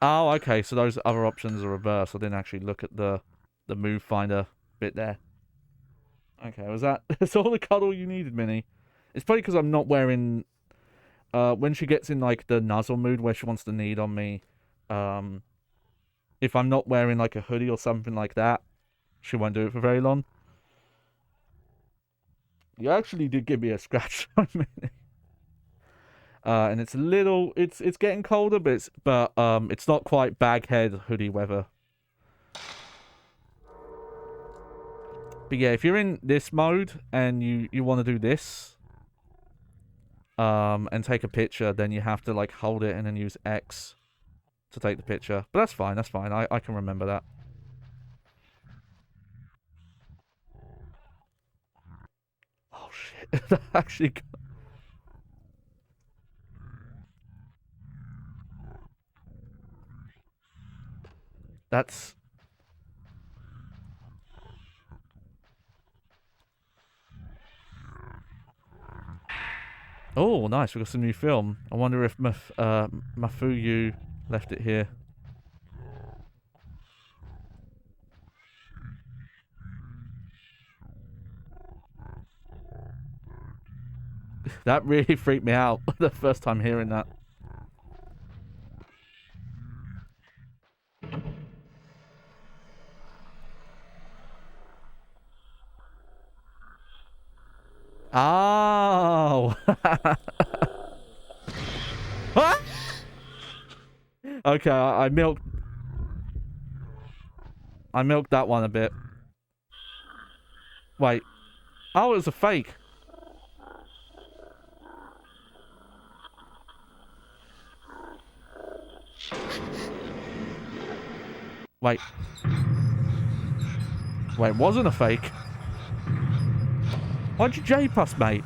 Oh, okay, so those other options are reversed. I didn't actually look at the move finder bit there. Okay, was that... That's all the cuddle you needed, Minnie? It's probably because I'm not wearing... when she gets in, like, the nuzzle mood where she wants to knead on me, if I'm not wearing, like, a hoodie or something like that, she won't do it for very long. You actually did give me a scratch on Minnie. And it's a little... It's getting colder, but it's not quite baghead hoodie weather. But yeah, if you're in this mode and you want to do this, and take a picture, then you have to, like, hold it and then use X to take the picture. But that's fine, that's fine. I can remember that. Oh, shit. That actually... That's... Oh, nice. We got some new film. I wonder if Mafuyu left it here. That really freaked me out the first time hearing that. Oh! What? Okay, I milked that one a bit. Wait. Oh, it was a fake. Wait. Wait, it wasn't a fake. Why'd you jape us, mate?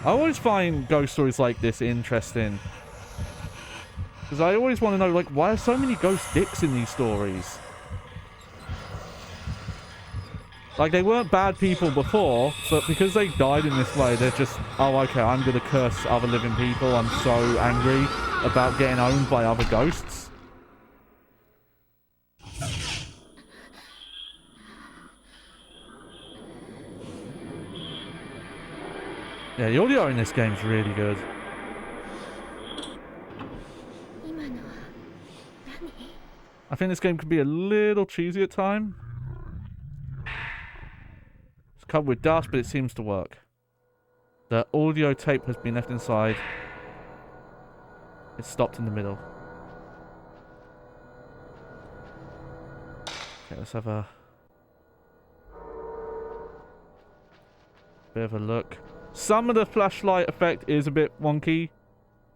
I always find ghost stories like this interesting. Because I always want to know, like, why are so many ghost dicks in these stories? Like, they weren't bad people before, but because they died in this way, they're just, oh, okay, I'm going to curse other living people. I'm so angry about getting owned by other ghosts. Yeah, the audio in this game's really good. I think this game could be a little cheesy at times. It's covered with dust, but it seems to work. The audio tape has been left inside. It's stopped in the middle. Okay, let's have a bit of a look. Some of the flashlight effect is a bit wonky.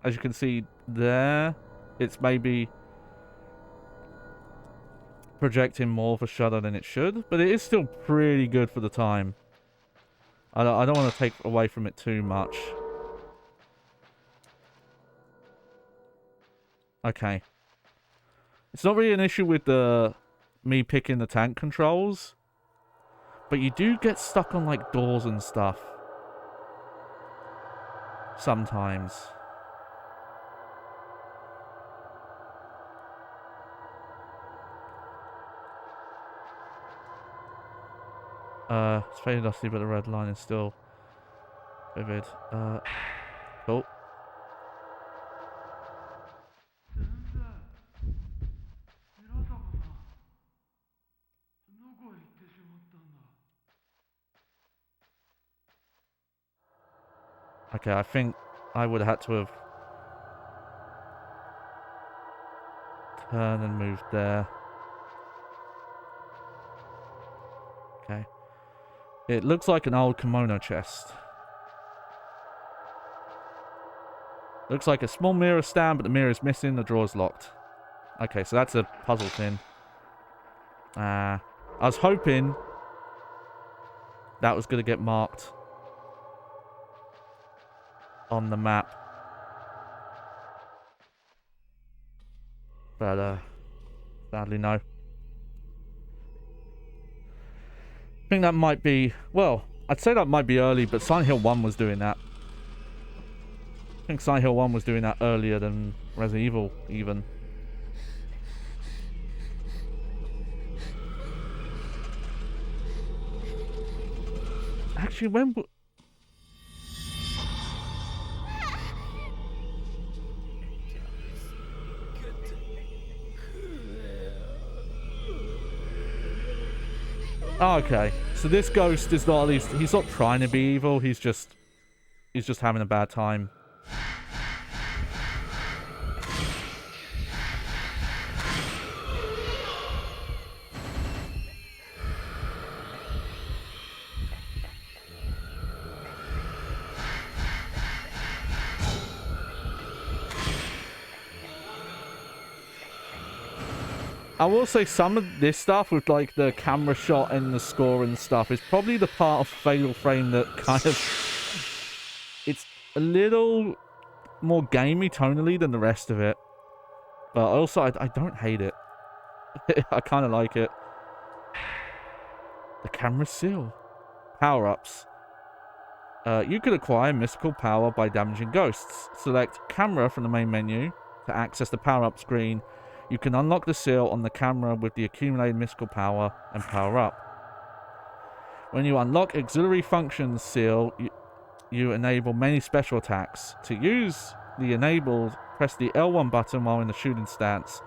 As you can see there, it's maybe projecting more of a shadow than it should, but it is still pretty good for the time. I don't want to take away from it too much. Okay. It's not really an issue with me picking the tank controls, but you do get stuck on like doors and stuff. Sometimes. It's faded dusty, but the red line is still vivid. Cool. Okay, I think I would have had to have turned and moved there. Okay. It looks like an old kimono chest. Looks like a small mirror stand, but the mirror is missing, the drawer's locked. Okay, so that's a puzzle thing. I was hoping that was going to get marked on the map. But, sadly no. I think that might be, well, I'd say that might be early, but Silent Hill 1 was doing that. I think Silent Hill 1 was doing that earlier than Resident Evil, even. Actually, when... Oh, okay. So this ghost is not, at least, he's not trying to be evil, he's just having a bad time. I will say some of this stuff with like the camera shot and the score and stuff is probably the part of Fatal Frame that kind of, it's a little more gamey tonally than the rest of it. But also I don't hate it. I kind of like it. The camera seal. Power-ups. You could acquire mystical power by damaging ghosts. Select camera from the main menu to access the power-up screen. You can unlock the seal on the camera with the accumulated mystical power and power up. When you unlock auxiliary functions seal, you enable many special attacks. To use the enabled, press the L1 button while in the shooting stance.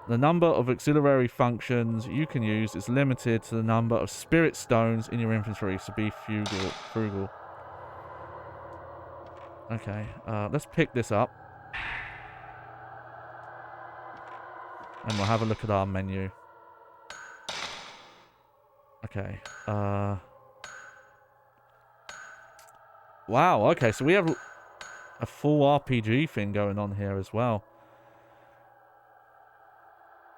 The number of auxiliary functions you can use is limited to the number of spirit stones in your inventory, so be frugal. Okay, let's pick this up. And we'll have a look at our menu. Okay. Wow, okay, so we have a full RPG thing going on here as well.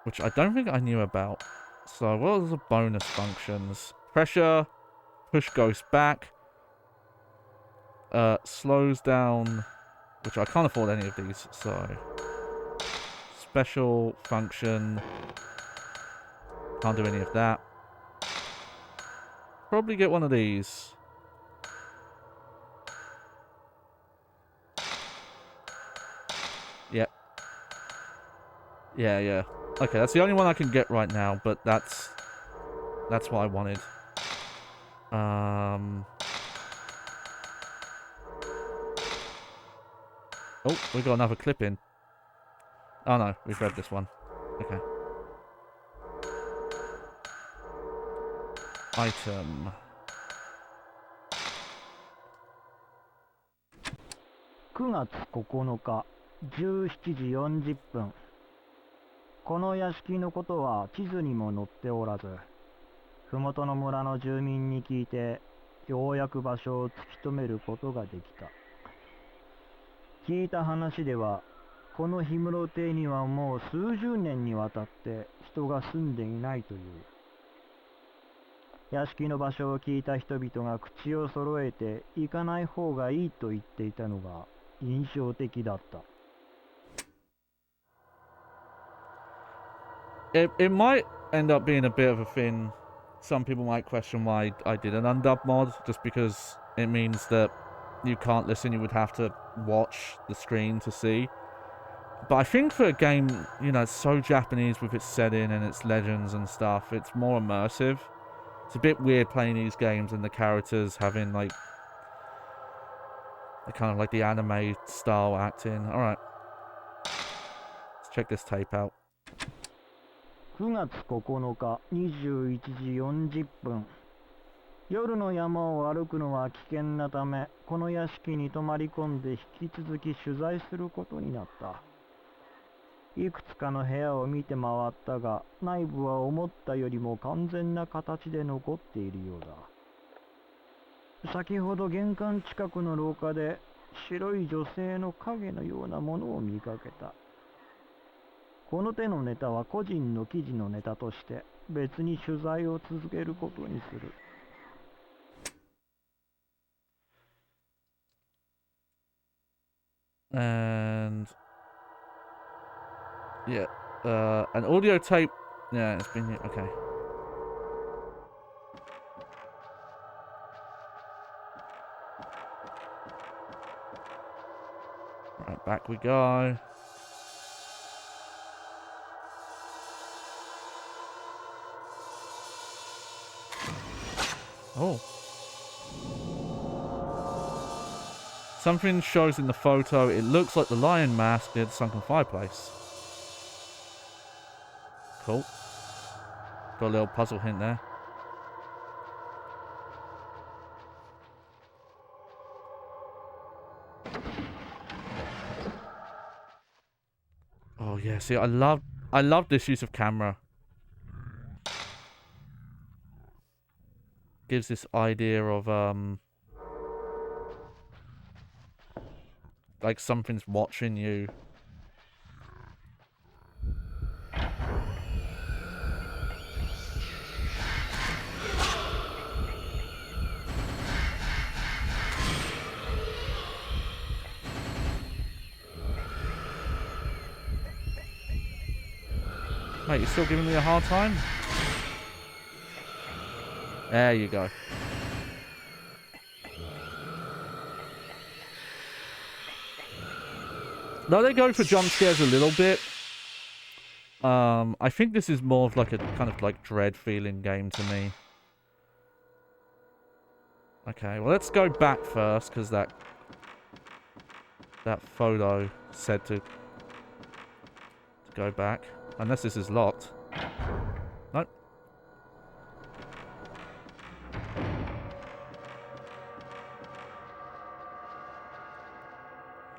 Which I don't think I knew about. So, what are the bonus functions? Pressure, push ghost back, slows down, which I can't afford any of these, so special function, can't do any of that. Probably get one of these. Yep. Yeah. Okay, that's the only one I can get right now, but that's what I wanted. Oh, we got another clip in. Oh no, we've read this one. Okay. Item. 9月9日17時40分。この屋敷のことは地図にも載っておらず、麓の村の住民に聞いて、ようやく場所を突き止めることができた。聞いた話では、この氷室邸にはもう数十年にわたって人が住んでいないという。屋敷の場所を聞いた人々が口を揃えて行かない方がいいと言っていたのが印象的だった。It might end up being a bit of a thing. Some people might question why I did an undub mod, just because it means that you can't listen, you would have to watch the screen to see. But I think for a game, you know, it's so Japanese with its setting and its legends and stuff, it's more immersive. It's a bit weird playing these games and the characters having, like, the kind of like the anime style acting. Alright. Let's check this tape out. 9月9日21時40分。夜の山を歩くのは危険なため、この屋敷に泊まり込んで引き続き取材することになった。いくつかの部屋を見て回ったが、内部は思ったよりも完全な形で残っているようだ。先ほど玄関近くの廊下で白い女性の影のようなものを見かけた。この手のネタは個人の記事のネタとして別に取材を続けることにする。And yeah, an audio tape. Yeah, it's been okay. Right, back we go. Oh. Something shows in the photo. It looks like the lion mask near the sunken fireplace. Cool. Got a little puzzle hint there. Oh yeah, see, I love this use of camera. Gives this idea of like something's watching you. Mate, you still giving me a hard time? There you go. Though they go for jump scares a little bit, I think this is more of like a kind of like dread feeling game to me. Okay, well let's go back first because that photo said to go back. Unless this is locked. Nope.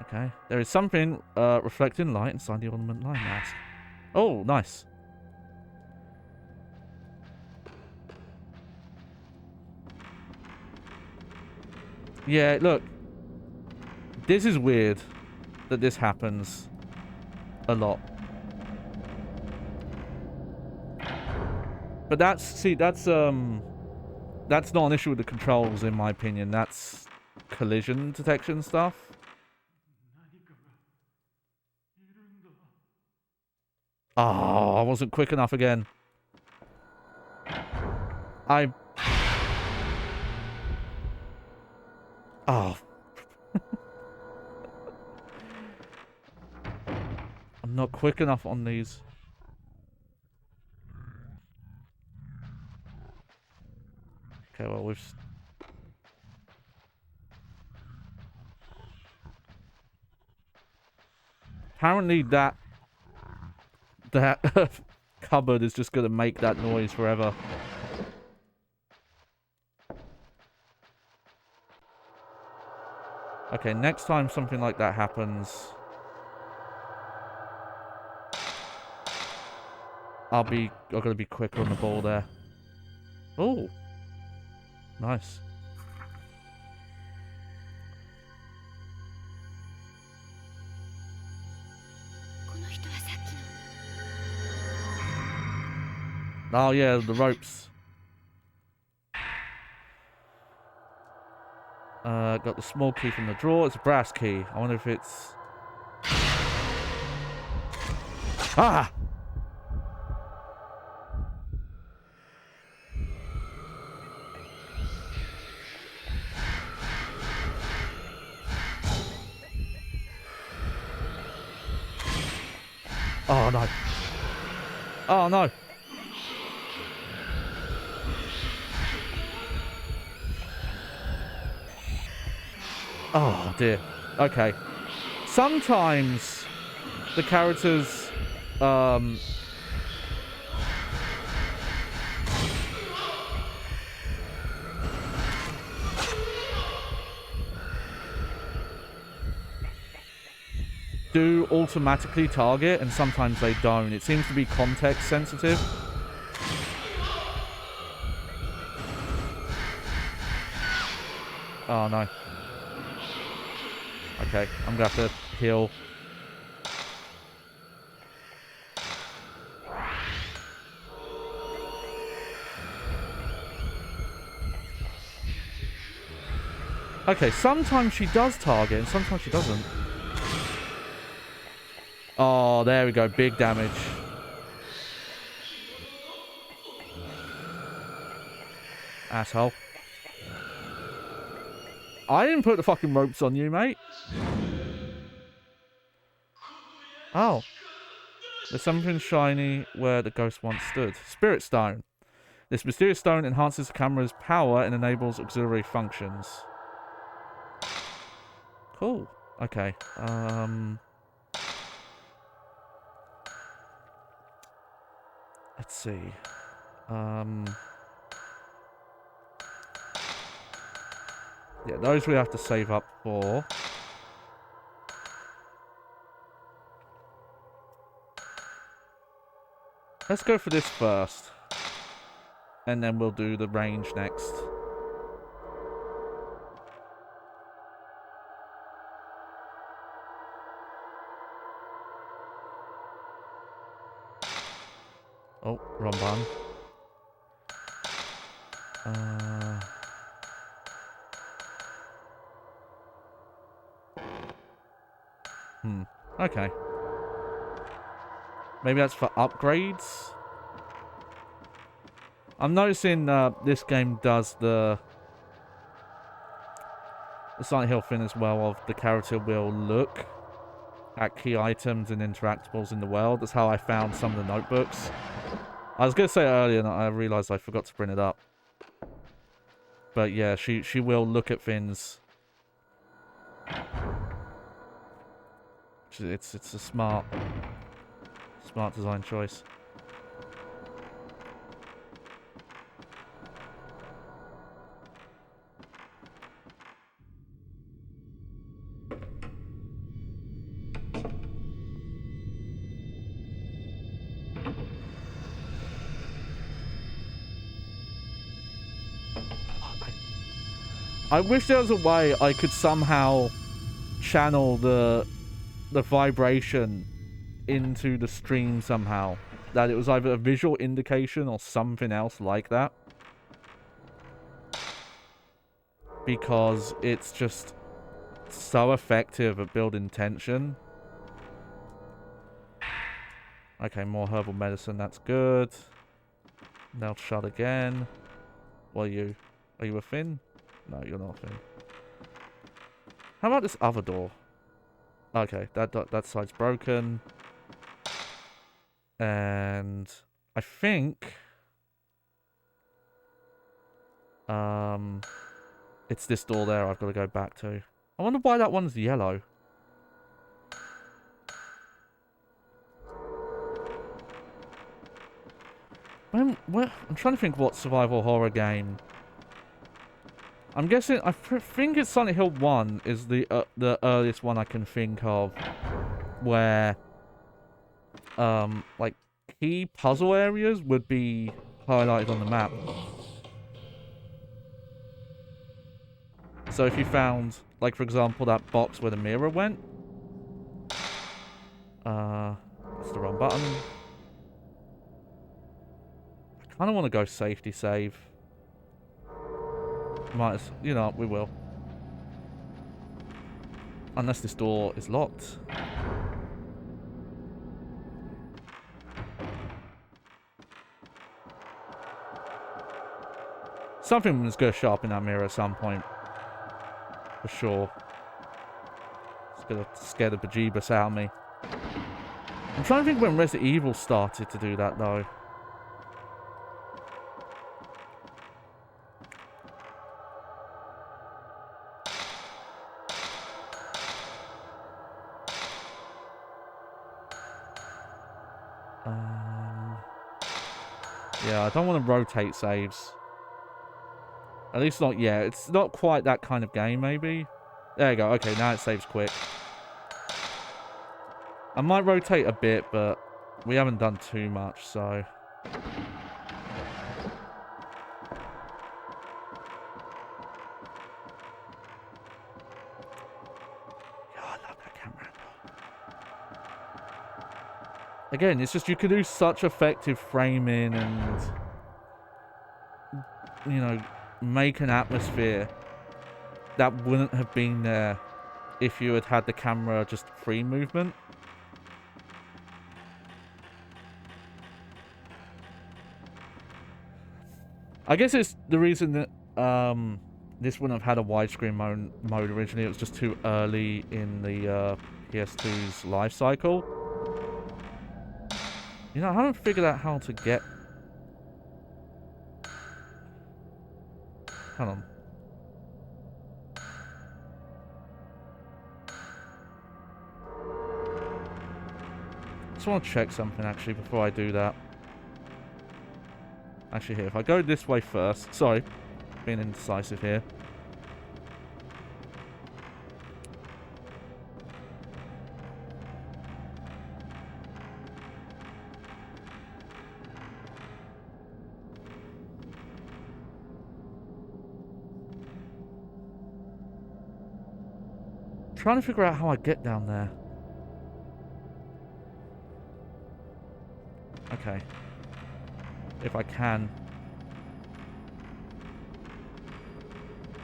Okay. There is something reflecting light inside the ornament lion mask. Oh, nice. Yeah, look. This is weird that this happens a lot. But that's not an issue with the controls, in my opinion. That's collision detection stuff. Oh, I wasn't quick enough again. Oh. I'm not quick enough on these. Okay, well, we've... Apparently that cupboard is just going to make that noise forever. Okay, next time something like that happens, I've got to be quicker on the ball there. Oh, nice. Oh yeah, the ropes. Got the small key from the drawer. It's a brass key. I wonder if it's... Ah! Oh no. Oh no. Oh dear. Okay. Sometimes the characters do automatically target and sometimes they don't. It seems to be context sensitive. Oh no. Okay, I'm gonna have to heal. Okay, sometimes she does target and sometimes she doesn't. Oh, there we go. Big damage. Asshole. I didn't put the fucking ropes on you, mate. Oh. There's something shiny where the ghost once stood. Spirit Stone. This mysterious stone enhances the camera's power and enables auxiliary functions. Cool. Okay. Let's see. Yeah, those we have to save up for. Let's go for this first. And then we'll do the range next. Oh, wrong button. Okay. Maybe that's for upgrades? I'm noticing this game does the Silent Hill thing as well of the character will look at key items and interactables in the world. That's how I found some of the notebooks. I was going to say earlier and I realized I forgot to print it up. But yeah, she will look at things. It's a smart design choice. I wish there was a way I could somehow channel the vibration into the stream somehow. That it was either a visual indication or something else like that. because it's just so effective at building tension. Okay, more herbal medicine. That's good. Now shut again. What are you? Are you a Finn? No, you're not a Finn. How about this other door? Okay, that side's broken. And I think it's this door there I've got to go back to. I wonder why that one's yellow. I'm trying to think what survival horror game. I'm guessing, I think it's Silent Hill 1 is the earliest one I can think of where, like, key puzzle areas would be highlighted on the map. So if you found, like, for example, that box where the mirror went. That's the wrong button. I kind of want to go safety save. Might as, you know, we will. Unless this door is locked. Something is going to show up in that mirror at some point. For sure. It's going to scare the bejeebus out of me. I'm trying to think when Resident Evil started to do that, though. Yeah, I don't want to rotate saves. At least not yet. It's not quite that kind of game, maybe. There you go. Okay, now it saves quick. I might rotate a bit, but we haven't done too much, so... God, I love that camera. Again, it's just you can do such effective framing and, you know, make an atmosphere that wouldn't have been there if you had had the camera just free movement. I guess it's the reason that this wouldn't have had a widescreen mode originally. It was just too early in the PS2's life cycle. You know, I haven't figured out how to get... Hold on. Just want to check something, actually, before I do that. Actually, here, if I go this way first... Sorry, being indecisive here. Trying to figure out how I get down there. Okay. If I can.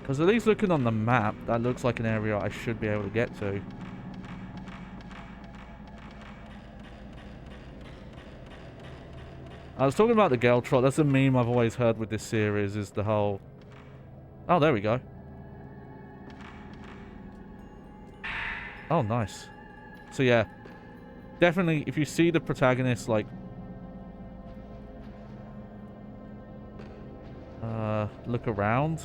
Because at least looking on the map, that looks like an area I should be able to get to. I was talking about the girl trot. That's a meme I've always heard with this series, is the whole... Oh, there we go. Oh, nice. So yeah, definitely if you see the protagonist, like, look around.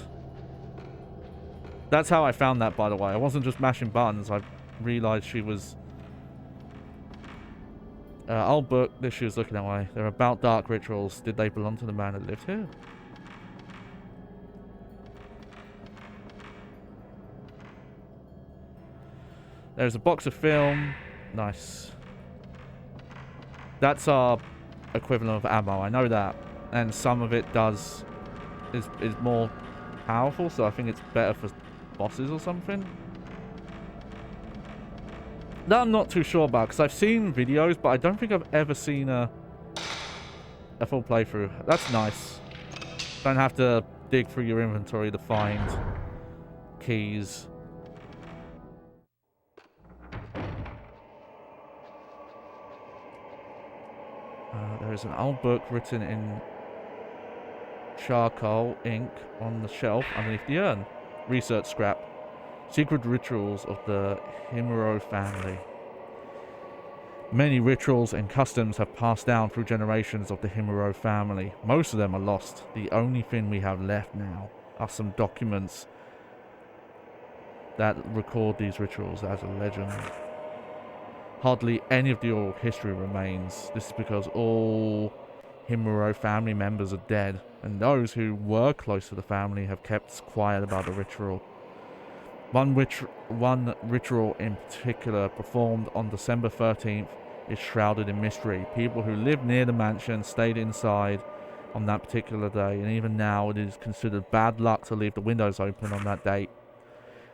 That's how I found that, by the way. I wasn't just mashing buttons. I realized she was... old book that she was looking at way. They're about dark rituals. Did they belong to the man that lived here? There's a box of film. Nice. That's our equivalent of ammo. I know that. And some of it is more powerful, so I think it's better for bosses or something. That I'm not too sure about, because I've seen videos, but I don't think I've ever seen a full playthrough. That's nice. Don't have to dig through your inventory to find keys. There is an old book written in charcoal ink on the shelf underneath the urn. Research scrap. Secret rituals of the Himuro family. Many rituals and customs have passed down through generations of the Himuro family. Most of them are lost. The only thing we have left now are some documents that record these rituals as a legend. Hardly any of the oral history remains. This is because all Himuro family members are dead, and those who were close to the family have kept quiet about the ritual. One ritual in particular, performed on December 13th, is shrouded in mystery. People who lived near the mansion stayed inside on that particular day, and even now it is considered bad luck to leave the windows open on that date.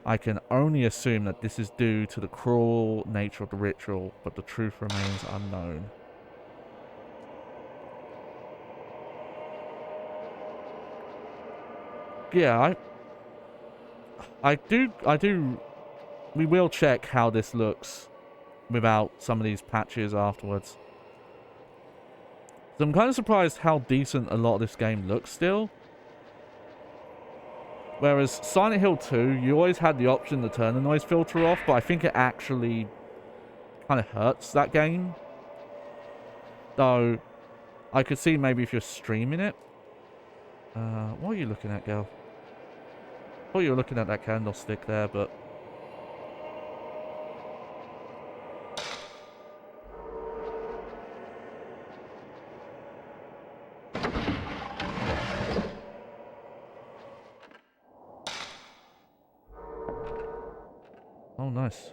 I can only assume that this is due to the cruel nature of the ritual, but the truth remains unknown. Yeah, I do. We will check how this looks without some of these patches afterwards. So I'm kind of surprised how decent a lot of this game looks still. Whereas Silent Hill 2, you always had the option to turn the noise filter off, but I think it actually kind of hurts that game. Though, I could see maybe if you're streaming it. What are you looking at, girl? I thought you were looking at that candlestick there, but... Oh, nice.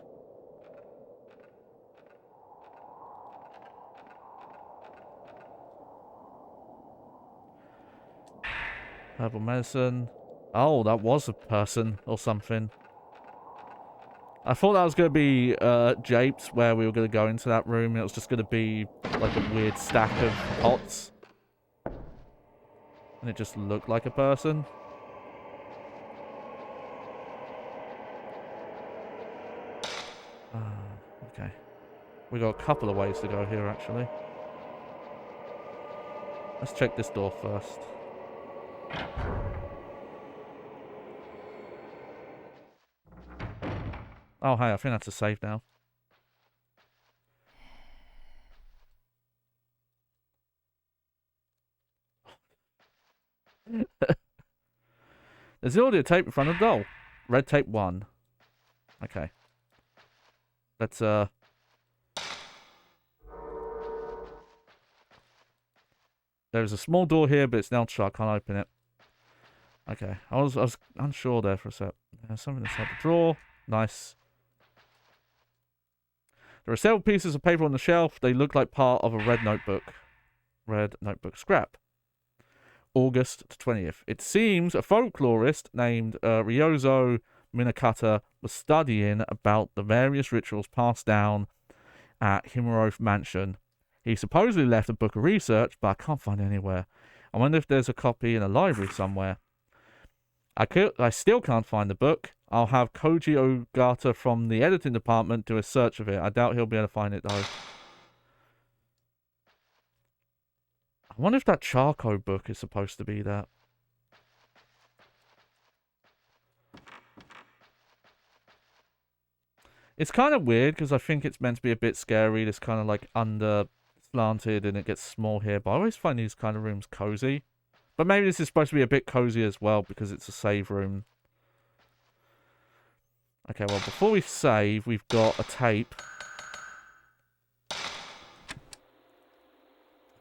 Herbal medicine. Oh, that was a person or something. I thought that was going to be Japes, where we were going to go into that room, and it was just going to be like a weird stack of pots. And it just looked like a person. Okay. We got a couple of ways to go here, actually. Let's check this door first. Oh, hey, I think that's a save now. There's the audio tape in front of the doll. Red tape 1. Okay. Let's, There's a small door here, but it's now shut. I can't open it. Okay. I was unsure there for a sec. There's something inside the drawer. Nice. There are several pieces of paper on the shelf. They look like part of a red notebook. Red notebook scrap. August 20th. It seems a folklorist named Ryozo Minakata was studying about the various rituals passed down at Himuro Mansion. He supposedly left a book of research, but I can't find it anywhere. I wonder if there's a copy in a library somewhere. I still can't find the book. I'll have Koji Ogata from the editing department do a search of it. I doubt he'll be able to find it, though. I wonder if that charcoal book is supposed to be that. It's kind of weird, because I think it's meant to be a bit scary. This kind of like under slanted, and it gets small here. But I always find these kind of rooms cozy. But maybe this is supposed to be a bit cozy as well, because it's a save room. Okay, well, before we save, we've got a tape.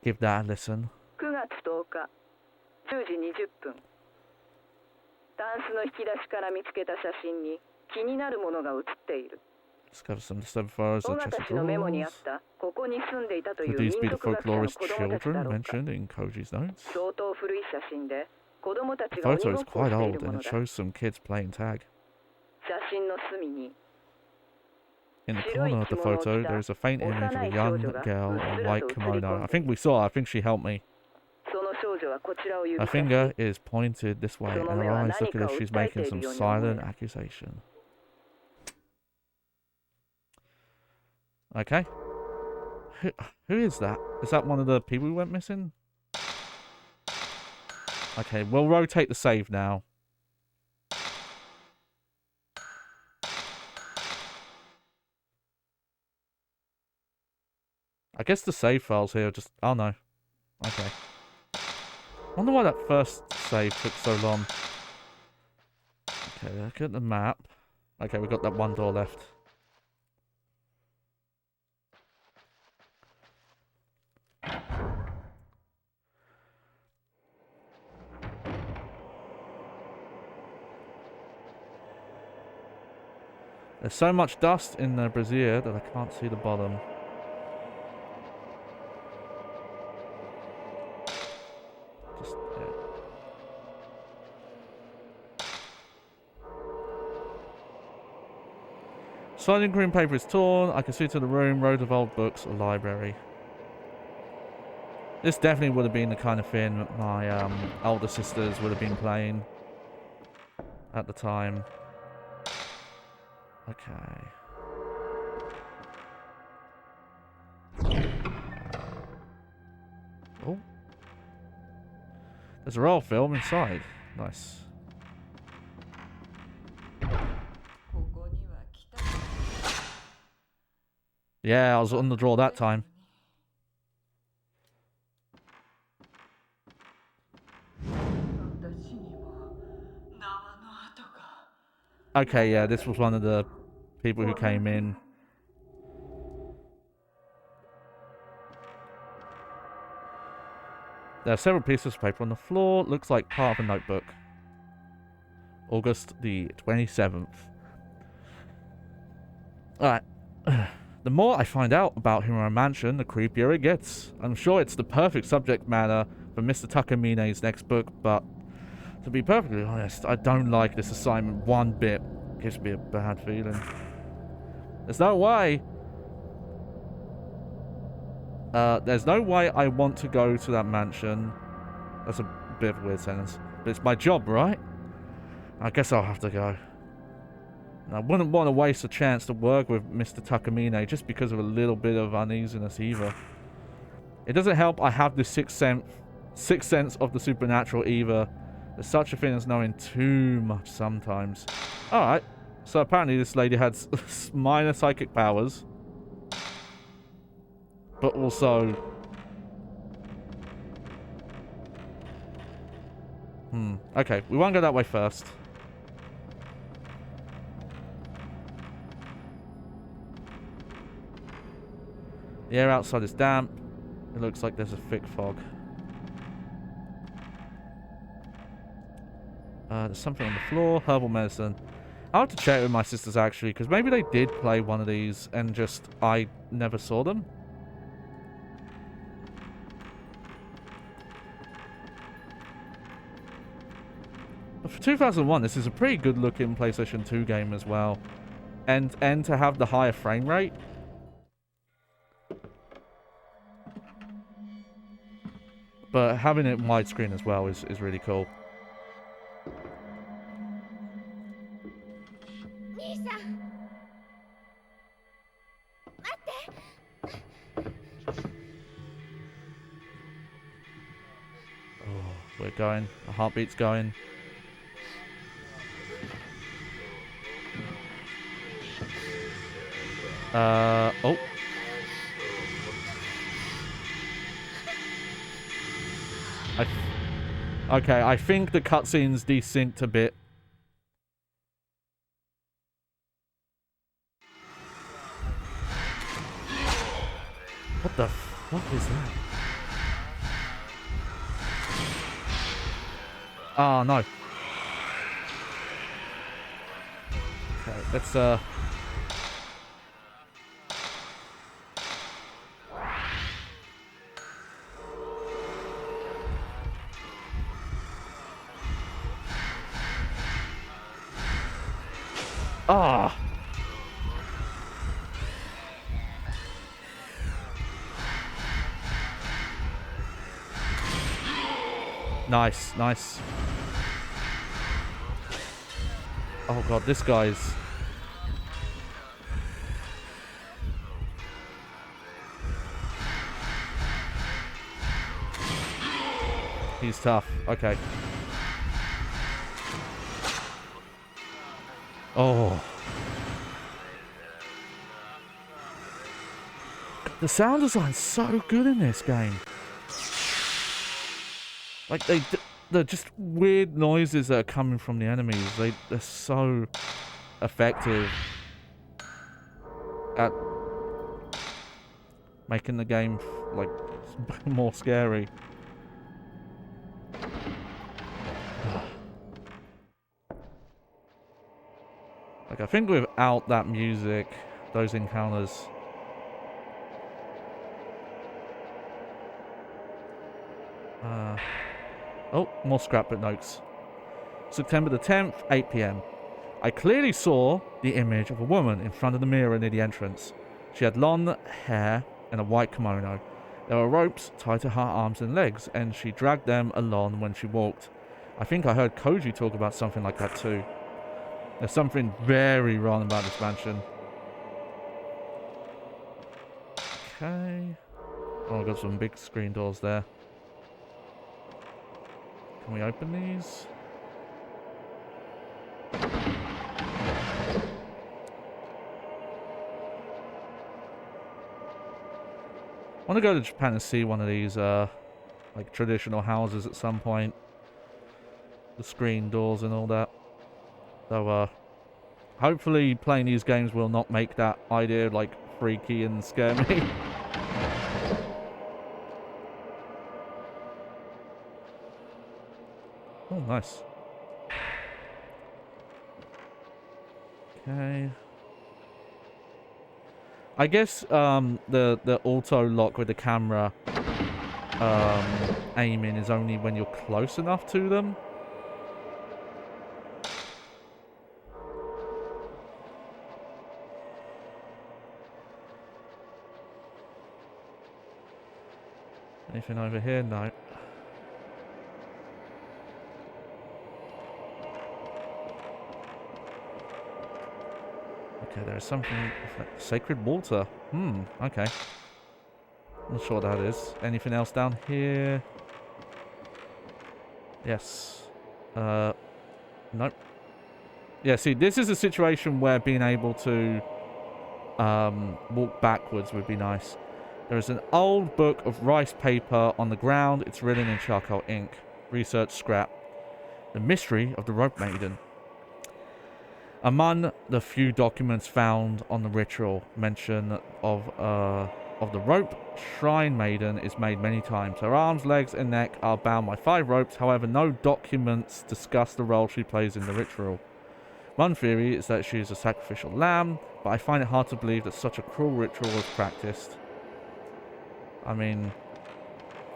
Give that a listen. 9月10日10時20分タンスの引き出しから見つけた写真に気になるものが写っている。 Discover some disturbing photos of 尾 chest 形 of 氏のメモにあっ drawers. たここに住んでいたとい Could う these 民 be the 族学者の folklorist 子供たちだ children ろうか。 mentioned in Koji's notes? 相当古い写真で子供たち The が鬼 photo ご is っこを quite してい old るも and の it だ。 shows some kids playing tag. 写真の隅に In the corner of the photo, there is a faint image of a young girl in a white kimono. I think we saw her. I think she helped me. その少女女はこちらを指 Her さし finger is pointed this way, and her その目は eyes look 何 as か if を she's 訴えて making いる some ように思え silent る accusation. Okay. Who is that? Is that one of the people who went missing? Okay, we'll rotate the save now. I guess the save files here are just... Oh, no. Okay. Wonder why that first save took so long. Okay, look at the map. Okay, we've got that one door left. There's so much dust in the brazier that I can't see the bottom. Just, yeah. Sliding green paper is torn. I can see to the room, rows of old books, a library. This definitely would have been the kind of thing my older sisters would have been playing at the time. Okay. Oh. There's a roll film inside. Nice. Yeah, I was on the draw that time. Okay, yeah, this was one of the people who came in. There are several pieces of paper on the floor. Looks like part of a notebook. August the 27th. Alright. The more I find out about Himura Mansion, the creepier it gets. I'm sure it's the perfect subject matter for Mr. Takamine's next book, but to be perfectly honest, I don't like this assignment one bit. It gives me a bad feeling. There's no way I want to go to that mansion. That's a bit of a weird sentence. But it's my job, right? I guess I'll have to go. And I wouldn't want to waste a chance to work with Mr. Takamine just because of a little bit of uneasiness either. It doesn't help I have this sixth sense of the supernatural either. There's such a thing as knowing too much sometimes. Alright. So apparently this lady had minor psychic powers. But also... Okay, we won't go that way first. The air outside is damp. It looks like there's a thick fog. There's something on the floor. Herbal medicine. I'll have to check with my sisters actually, because maybe they did play one of these and just I never saw them. But for 2001, this is a pretty good looking PlayStation 2 game as well. And to have the higher frame rate. But having it widescreen as well is really cool. Oh, we're going. The heartbeat's going. Oh. Okay, I think the cutscene's desynced a bit. What the fuck is that? Oh, no. Okay, let's, Ah! Nice, nice. Oh god, this guy's... He's tough. Okay. Oh. The sound design's so good in this game. Like, they're just weird noises that are coming from the enemies. They're so effective at making the game, like, more scary. Like, I think without that music, those encounters... oh, more scrapbook notes. September the 10th, 8 PM. I clearly saw the image of a woman in front of the mirror near the entrance. She had long hair and a white kimono. There were ropes tied to her arms and legs, and she dragged them along when she walked. I think I heard Koji talk about something like that too. There's something very wrong about this mansion. Okay. Oh, I've got some big screen doors there. Can we open these? I want to go to Japan and see one of these, like, traditional houses at some point. The screen doors and all that. So, hopefully playing these games will not make that idea, like, freaky and scare me. Oh, nice. Okay. I guess, the auto lock with the camera, aiming is only when you're close enough to them. Anything over here? No. Okay, there's something... Sacred water. Okay. Not sure what that is. Anything else down here? Yes. Nope. Yeah, see, this is a situation where being able to walk backwards would be nice. There is an old book of rice paper on the ground. It's written in charcoal ink. Research scrap. The mystery of the rope maiden. Among the few documents found on the ritual, mention of the rope shrine maiden is made many times. Her arms, legs, and neck are bound by 5 ropes. However, no documents discuss the role she plays in the ritual. One theory is that she is a sacrificial lamb, but I find it hard to believe that such a cruel ritual was practiced. I mean,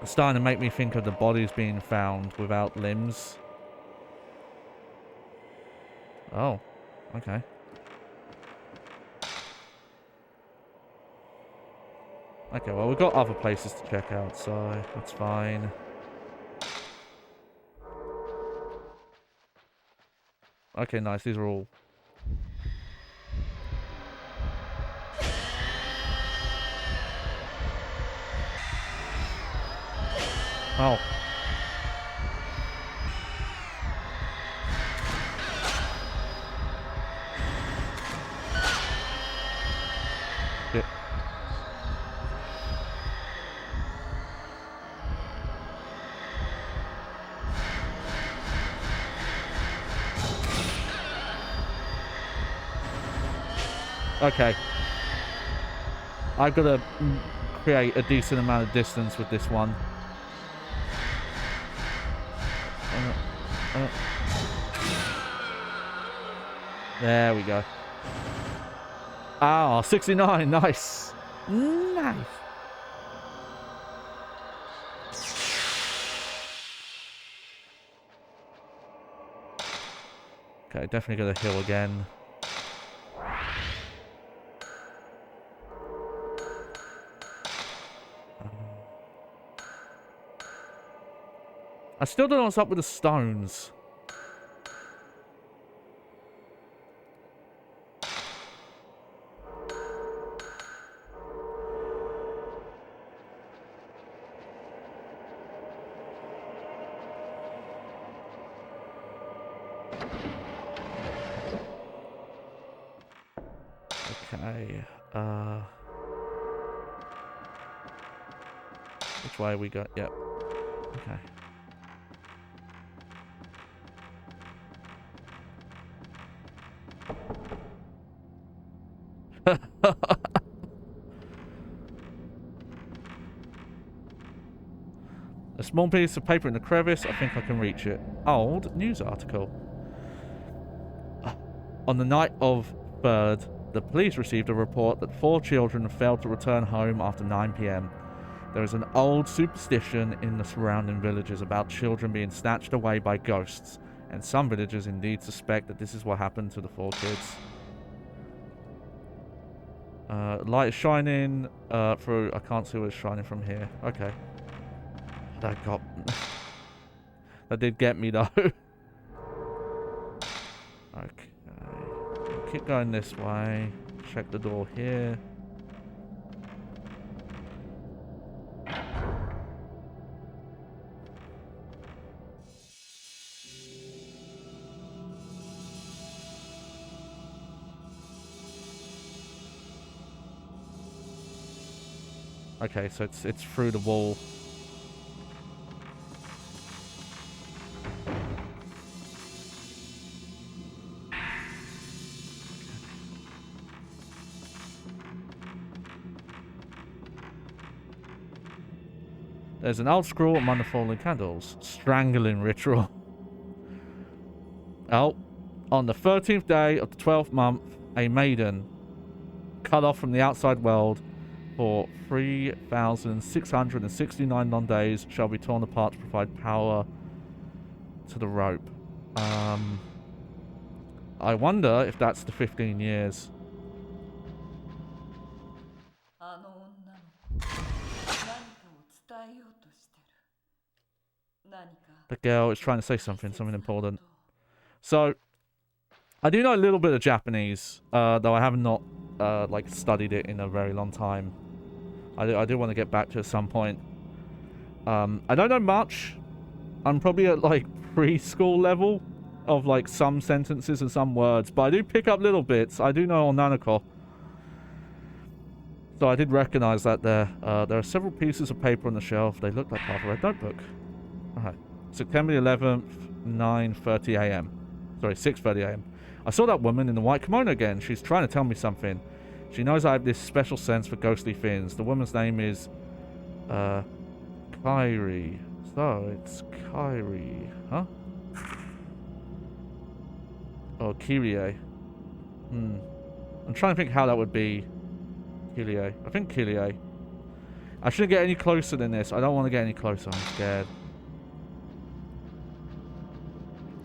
it's starting to make me think of the bodies being found without limbs. Oh, okay. Okay, well, we've got other places to check out, so that's fine. Okay, nice. These are all... Oh. Shit. Okay. I've got to create a decent amount of distance with this one. There we go. Ah, 69. Nice. Nice. Okay, definitely got to heal again. I still don't know what's up with the stones. Okay, which way we go? Yep. Okay. A small piece of paper in the crevice. I think I can reach it. Old news article. On the night of 3rd, the police received a report that 4 children failed to return home after 9 p.m. There is an old superstition in the surrounding villages about children being snatched away by ghosts, and some villagers indeed suspect that this is what happened to the 4 kids. Light is shining through. I can't see what it's shining from here. Okay. That got... that did get me, though. Okay. I'll keep going this way. Check the door here. Okay, so it's through the wall. There's an old scroll among the fallen candles. Strangling ritual. Oh, on the 13th day of the 12th month, a maiden cut off from the outside world for 3,669 non-days shall be torn apart to provide power to the rope. I wonder if that's the 15 years. The girl is trying to say something important. So, I do know a little bit of Japanese, though I have not like studied it in a very long time. I do want to get back to it at some point. I don't know much. I'm probably at like preschool level of like some sentences and some words, but I do pick up little bits. I do know Onanako. So I did recognize that there. There are several pieces of paper on the shelf. They look like half a red notebook. Alright. September 11th, 9:30 a.m. Sorry, 6:30 a.m. I saw that woman in the white kimono again. She's trying to tell me something. She knows I have this special sense for ghostly things. The woman's name is Kairi. So it's Kairi, huh? Or Kyrie. I'm trying to think how that would be. Kyrie. I think Kyrie. I shouldn't get any closer than this. I don't want to get any closer. I'm scared.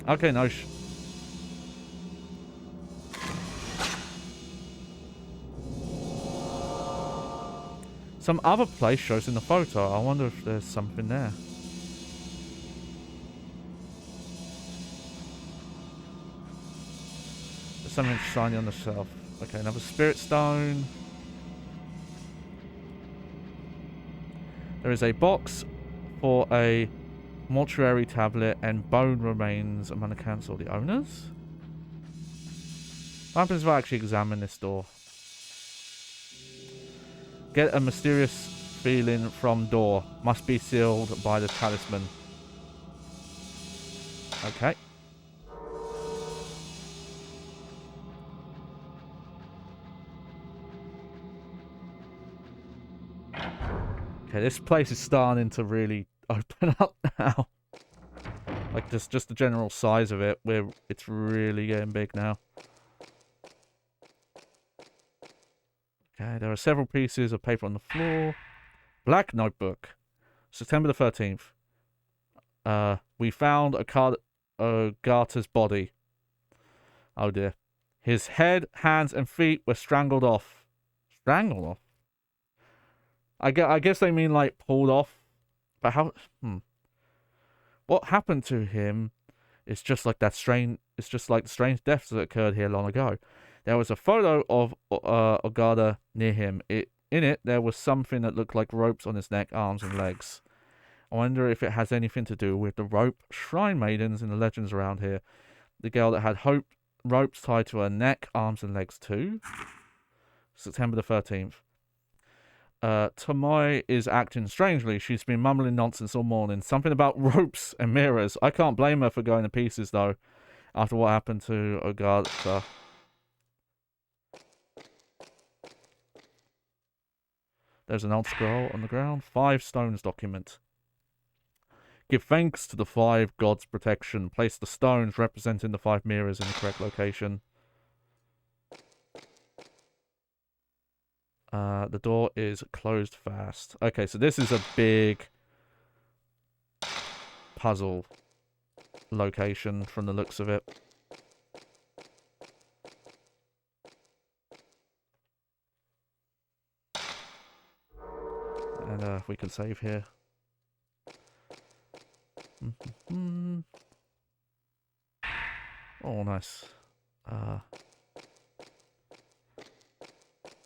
Okay, no. Some other place shows in the photo. I wonder if there's something there. There's something shiny on the shelf. Okay, another spirit stone. There is a box for a mortuary tablet and bone remains among the council. The owners? What happens if I actually examine this door? Get a mysterious feeling from door. Must be sealed by the talisman. Okay. Okay, this place is starting to really open up now. Like just the general size of it, where it's really getting big now. Okay, there are several pieces of paper on the floor. Black notebook. September the 13th. We found a Garter's body. Oh dear. His head, hands, and feet were strangled off. Strangled off? I guess they mean like pulled off. But how... what happened to him is just like that strange. It's just like the strange deaths that occurred here long ago. There was a photo of Ogata near him. In it, there was something that looked like ropes on his neck, arms, and legs. I wonder if it has anything to do with the rope shrine maidens in the legends around here. The girl that had ropes tied to her neck, arms, and legs too. September the 13th. Tomoe is acting strangely. She's been mumbling nonsense all morning. Something about ropes and mirrors. I can't blame her for going to pieces, though, after what happened to Ogata. There's an old scroll on the ground. 5 stones document. Give thanks to the 5 gods' protection. Place the stones representing the 5 mirrors in the correct location. The door is closed fast. Okay, so this is a big puzzle location from the looks of it. And we can save here. Oh, nice.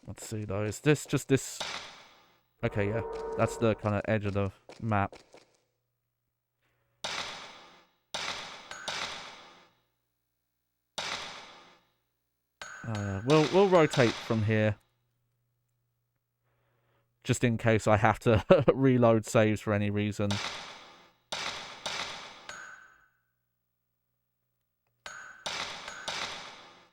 Let's see though, is this just this? Okay, yeah, that's the kind of edge of the map. We'll rotate from here, just in case I have to reload saves for any reason.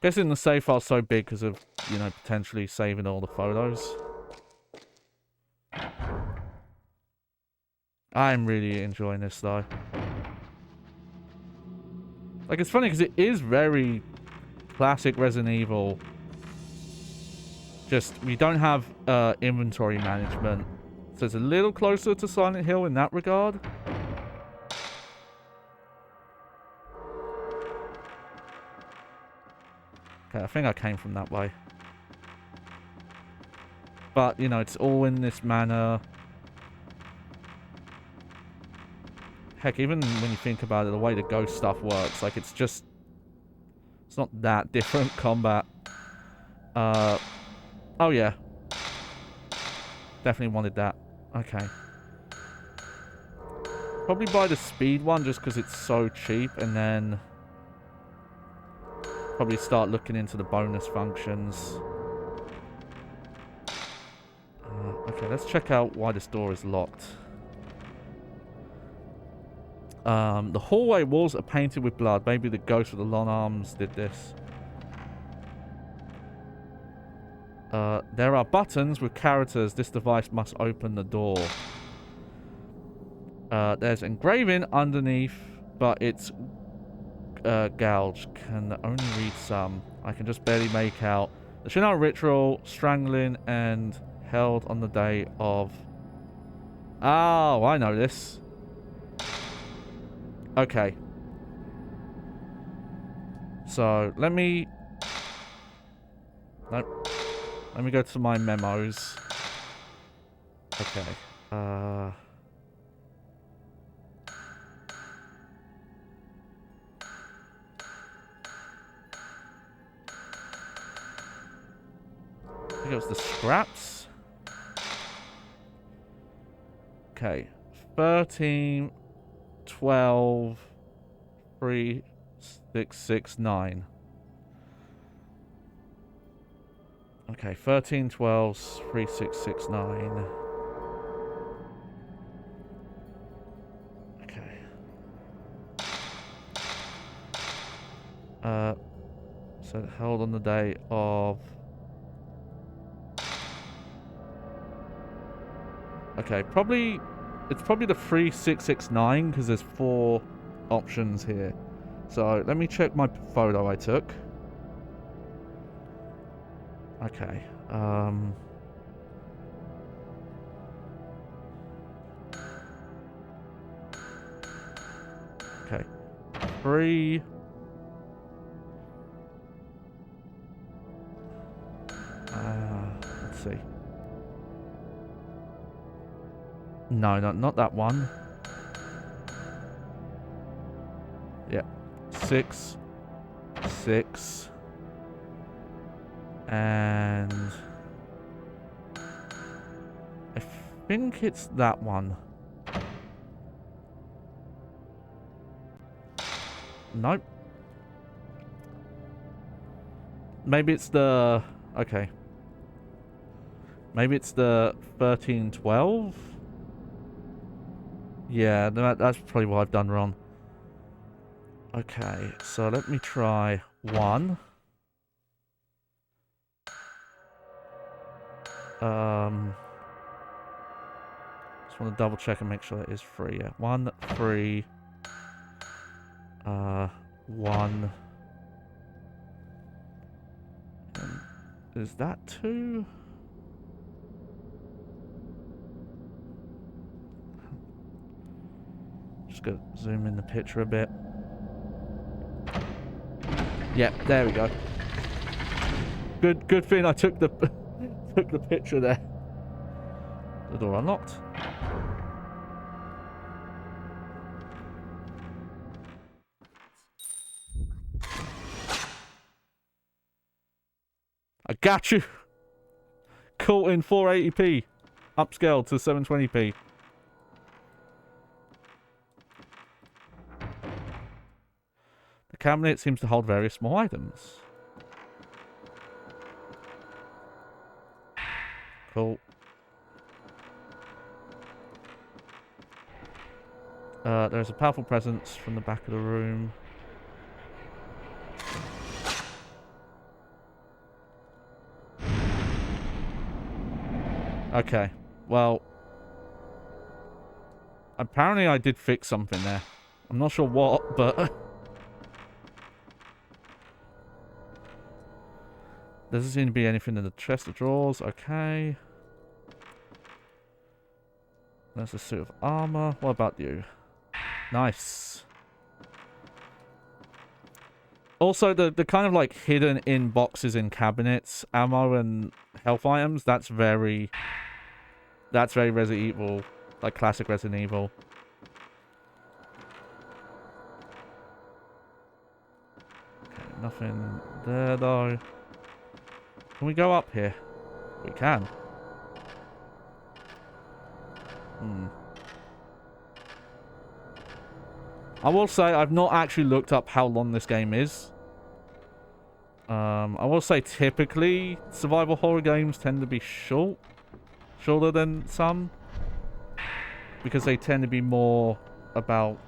Guessing the save file's so big because of, you know, potentially saving all the photos. I'm really enjoying this though. Like, it's funny because it is very classic Resident Evil. Just, we don't have inventory management. So it's a little closer to Silent Hill in that regard. Okay, I think I came from that way. But, you know, it's all in this manner. Heck, even when you think about it, the way the ghost stuff works, like, it's just... It's not that different combat. Oh, yeah. Definitely wanted that. Okay. Probably buy the speed one just because it's so cheap, and then... Probably start looking into the bonus functions. Okay, let's check out why this door is locked. The hallway walls are painted with blood. Maybe the ghost with the long arms did this. There are buttons with characters. This device must open the door. There's engraving underneath, but it's gouged. Can only read some. I can just barely make out. The Shinra ritual, strangling, and held on the day of... Oh, I know this. Okay. So, let me... Nope. Let me go to my memos. Okay. I think it was the scraps. Okay. 13, 12, 3, 6, 6, 9. Okay, 13, 12, 3, 6, 6, 9. Okay. So held on the day of... Okay, probably... It's probably the 3669 because there's 4 options here. So let me check my photo I took. Okay. Okay. 3. Let's see. No, not that one. Yeah. 6. 6. And I think it's that one. Nope. Maybe it's the... Okay. Maybe it's the 1312? Yeah, that's probably what I've done wrong. Okay, so let me try 1. Just want to double check and make sure it is 3. Yeah, 1, 3. 1. And is that 2? Just gonna zoom in the picture a bit. Yep, there we go. Good thing I took the took the picture there. The door unlocked. I got you. Caught in 480p, upscaled to 720p. The cabinet seems to hold various small items. Cool. There's a powerful presence from the back of the room. Okay, well, apparently I did fix something there. I'm not sure what, but doesn't seem to be anything in the chest of drawers. Okay. That's a suit of armor. What about you? Nice. Also, the kind of like hidden in boxes in cabinets, ammo and health items, that's very Resident Evil, like classic Resident Evil. Okay, nothing there though. Can we go up here? We can. I will say I've not actually looked up how long this game is. I will say typically survival horror games tend to be shorter than some, because they tend to be more about,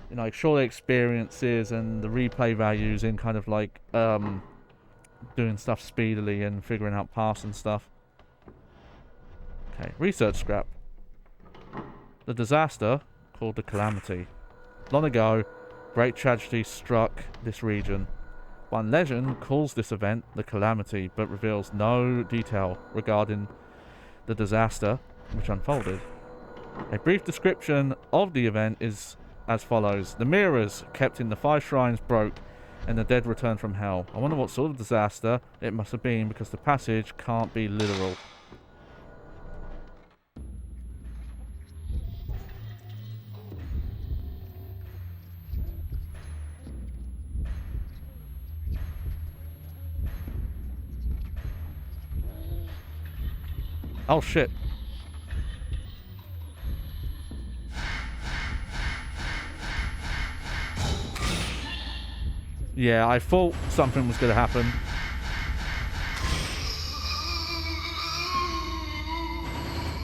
you know, like shorter experiences and the replay values in kind of like doing stuff speedily and figuring out paths and stuff. Okay, research scrap. The disaster, called the Calamity. Long ago, great tragedy struck this region. One legend calls this event the Calamity, but reveals no detail regarding the disaster which unfolded. A brief description of the event is as follows. The mirrors kept in the 5 shrines broke, and the dead returned from hell. I wonder what sort of disaster it must have been, because the passage can't be literal. Oh shit. Yeah, I thought something was going to happen.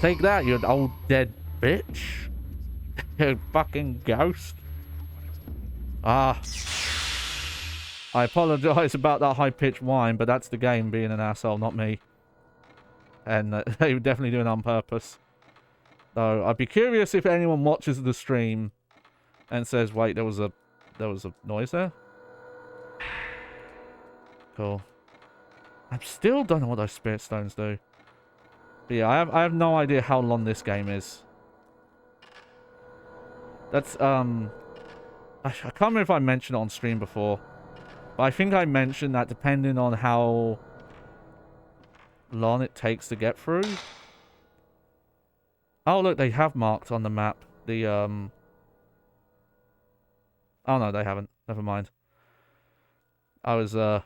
Take that, you old dead bitch. You fucking ghost. Ah. I apologize about that high-pitched whine, but that's the game being an asshole, not me. And they were definitely doing it on purpose. So I'd be curious if anyone watches the stream and says, wait, there was a noise there? Cool. I still don't know what those spirit stones do. But yeah, I have no idea how long this game is. That's I can't remember if I mentioned it on stream before. But I think I mentioned that depending on how long it takes to get through. Oh look, they have marked on the map the Oh no, they haven't. Never mind. I was it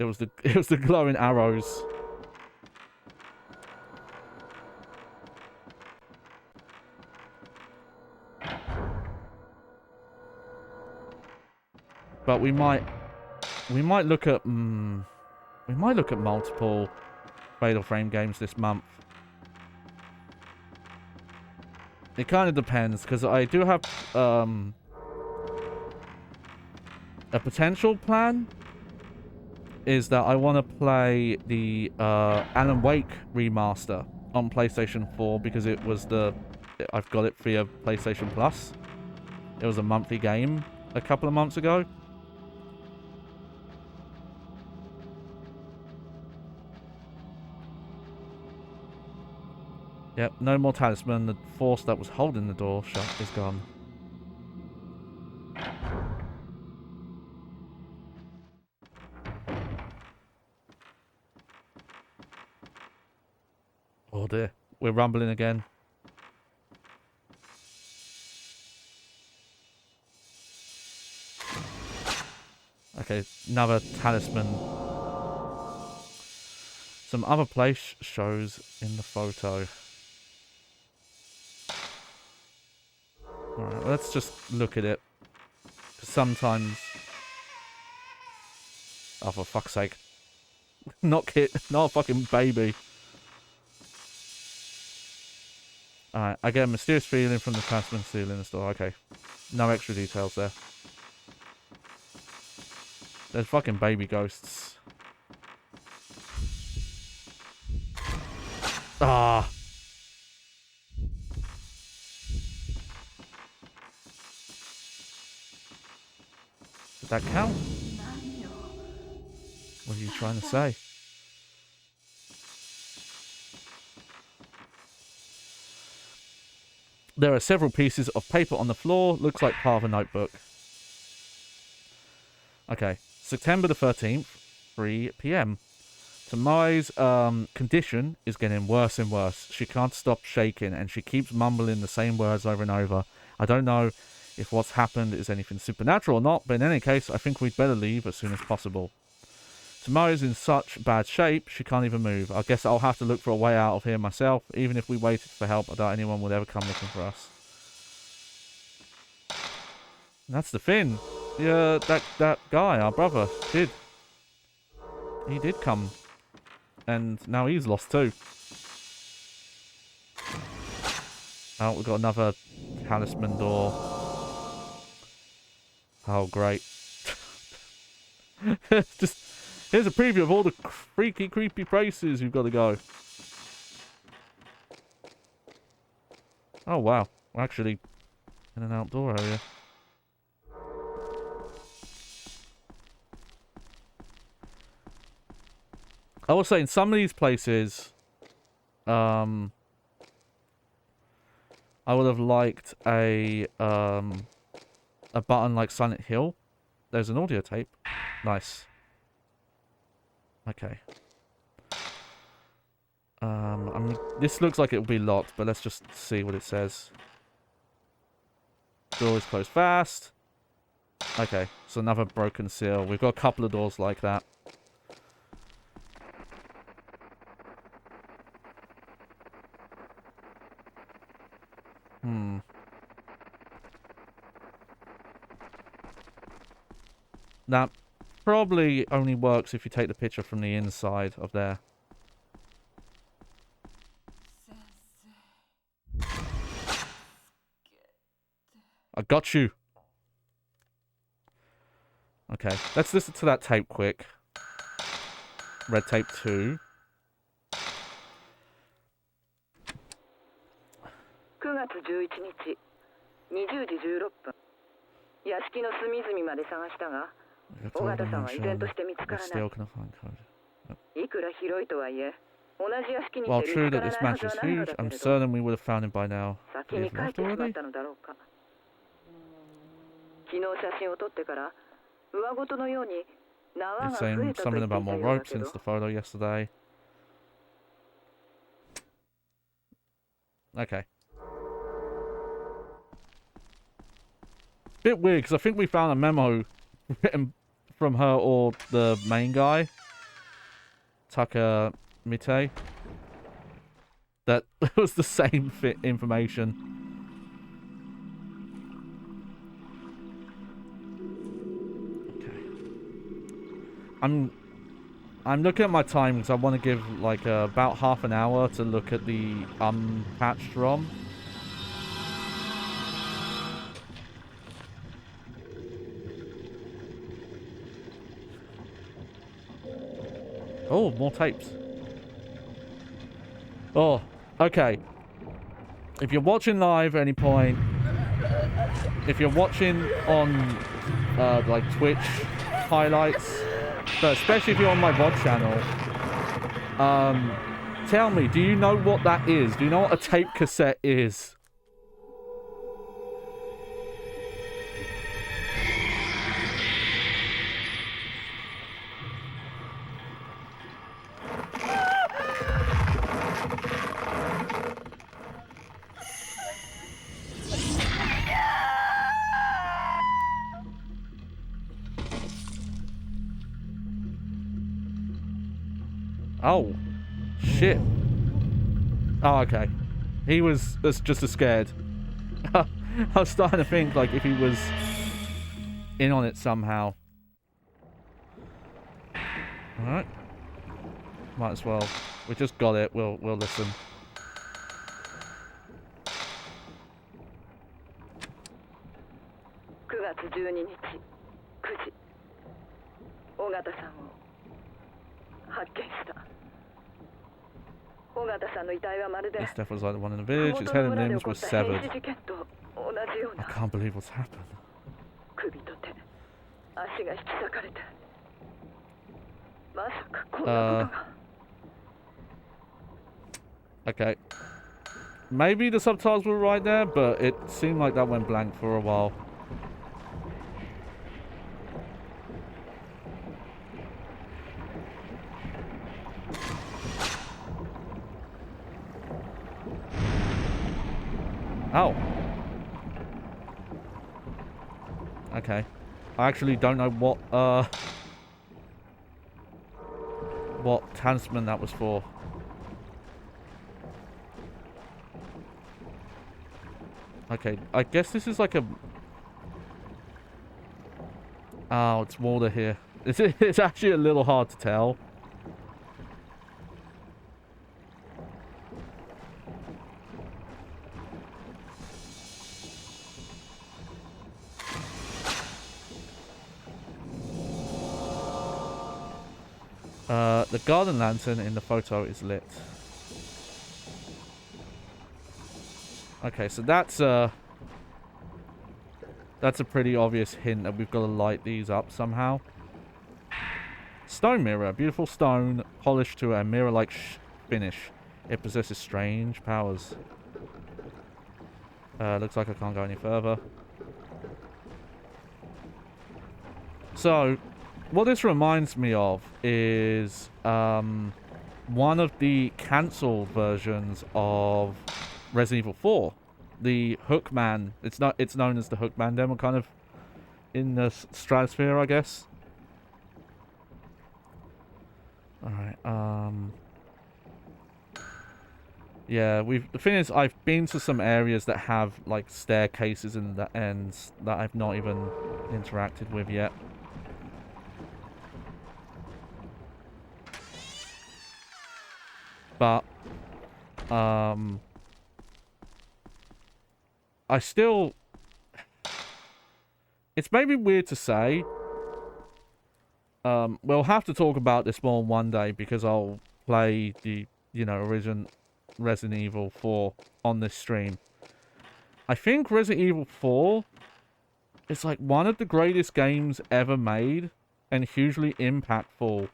was the glowing arrows. But we might look at multiple Fatal Frame games this month. It kind of depends, because I do have a potential plan is that I want to play the Alan Wake remaster on PlayStation 4 because I've got it via PlayStation Plus. It was a monthly game a couple of months ago. Yep, no more talisman. The force that was holding the door shut is gone. Oh dear, we're rumbling again. Okay, another talisman. Some other place shows in the photo. Alright, let's just look at it. Sometimes... Oh, for fuck's sake. Not a fucking baby. Alright, I get a mysterious feeling from the talisman seal in the store. Okay. No extra details there. There's fucking baby ghosts. Ah! Did that count? What are you trying to say? There are several pieces of paper on the floor. Looks like part of a notebook. Okay. September the 13th, 3 p.m. Tomorrow's condition is getting worse and worse. She can't stop shaking and she keeps mumbling the same words over and over. I don't know if what's happened is anything supernatural or not, but in any case, I think we'd better leave as soon as possible. Tomorrow's in such bad shape, she can't even move. I guess I'll have to look for a way out of here myself. Even if we waited for help, I doubt anyone would ever come looking for us. And that's the thing. Yeah, that guy, our brother, did. He did come. And now he's lost too. Oh, we've got another talisman door. Oh, great. Just... Here's a preview of all the freaky, creepy places you've got to go. Oh, wow. We're actually in an outdoor area. I was saying, some of these places, I would have liked a button like Silent Hill. There's an audio tape. Nice. Okay. I mean, this looks like it will be locked, but let's just see what it says. Door is closed fast. Okay, so another broken seal. We've got a couple of doors like that. That probably only works if you take the picture from the inside of there. I got you. Okay, let's listen to that tape quick. Red tape 2. 9月11日20時16分屋敷の隅々まで探したが尾形さんは依然として見つからないいくら広いとはいえ同じ屋敷にて見つからないはずはないのだけれど先に帰ってしまったのだろうか昨日写真を撮ってから上ごとのように縄が増えたと言っていたようだけど Okay. bit weird because I think we found a memo written from her or the main guy, Tucker Mite, that was the same information. Okay. I'm looking at my time because I want to give like about half an hour to look at the unpatched ROM. Oh, more tapes. Oh, okay. If you're watching live at any point, if you're watching on like Twitch highlights, but especially if you're on my VOD channel, tell me, do you know what that is? Do you know what a tape cassette is? Oh, shit. Oh, okay. He was just as scared. I was starting to think, like, if he was in on it somehow. Alright. Might as well. We just got it. We'll listen. This death was like the one in the village. His head and limbs were severed. I can't believe what's happened. Okay. Maybe the subtitles were right there, but it seemed like that went blank for a while. Oh. Okay. I actually don't know what talisman that was for. Okay, I guess this is like a... Oh, it's water here. It's actually a little hard to tell. The garden lantern in the photo is lit. Okay, so that's a pretty obvious hint that we've got to light these up somehow. Stone mirror. Beautiful stone, polished to a mirror-like finish. It possesses strange powers. Looks like I can't go any further. So, what this reminds me of is one of the cancelled versions of Resident Evil 4. The Hookman. It's known as the Hookman demo, kind of in the stratosphere, I guess. Alright, yeah, the thing is, I've been to some areas that have, like, staircases and the ends that I've not even interacted with yet. But, I still... It's maybe weird to say. We'll have to talk about this more one day because I'll play the, original Resident Evil 4 on this stream. I think Resident Evil 4 is like one of the greatest games ever made and hugely impactful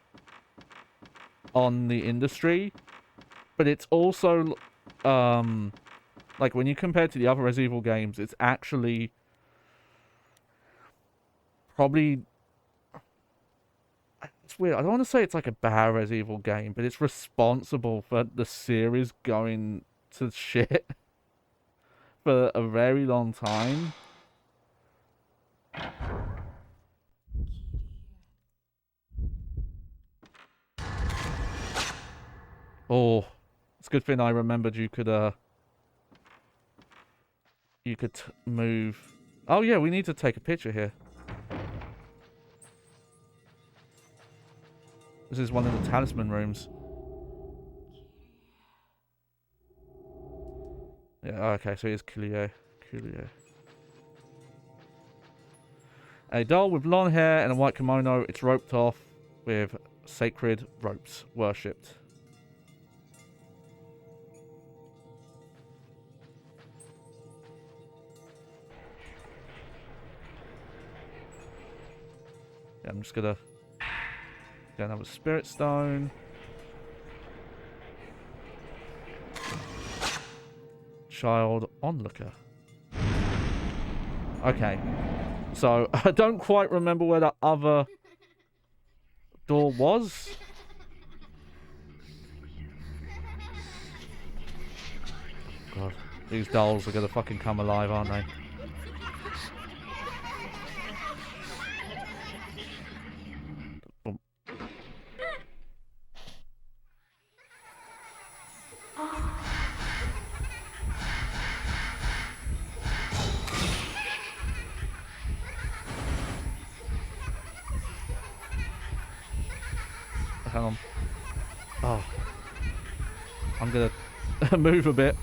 on the industry. But it's also, like when you compare it to the other Resident Evil games, it's actually probably... It's weird. I don't want to say it's like a bad Resident Evil game, but it's responsible for the series going to shit for a very long time. Oh, it's a good thing I remembered you could move. Oh yeah, we need to take a picture here. This is one of the talisman rooms. Yeah, okay, so here's Kilio. A doll with blonde hair and a white kimono. It's roped off with sacred ropes. Worshipped. Yeah, I'm just gonna get another spirit stone. Child onlooker. Okay. So, I don't quite remember where that other door was. God, these dolls are gonna fucking come alive, aren't they? Boom. Hang on. Oh. I'm gonna move a bit.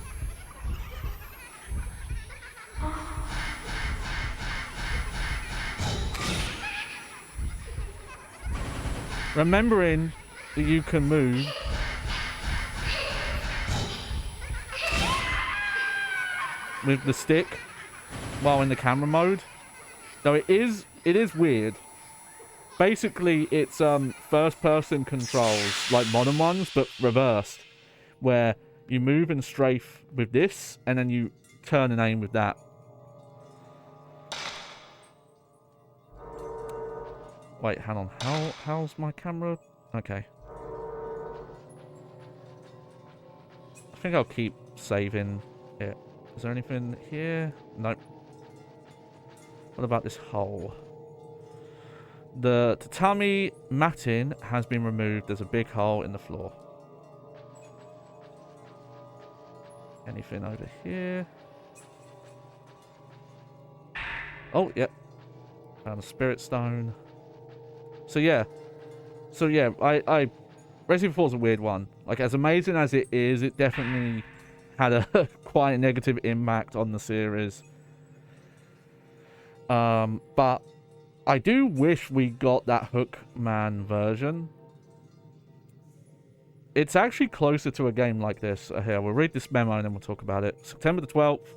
Remembering that you can move with the stick while in the camera mode. Though it is weird. Basically, it's first-person controls, like modern ones, but reversed. Where you move and strafe with this, and then you turn and aim with that. Wait, hang on. How's my camera? Okay. I think I'll keep saving it. Is there anything here? Nope. What about this hole? The tatami matting has been removed. There's a big hole in the floor. Anything over here? Oh, yep. Found a spirit stone. So yeah. I Resident Evil 4 is a weird one. Like, as amazing as it is, it definitely had a quite a negative impact on the series. But I do wish we got that Hookman version. It's actually closer to a game like this. Here, we'll read this memo and then we'll talk about it. September the 12th,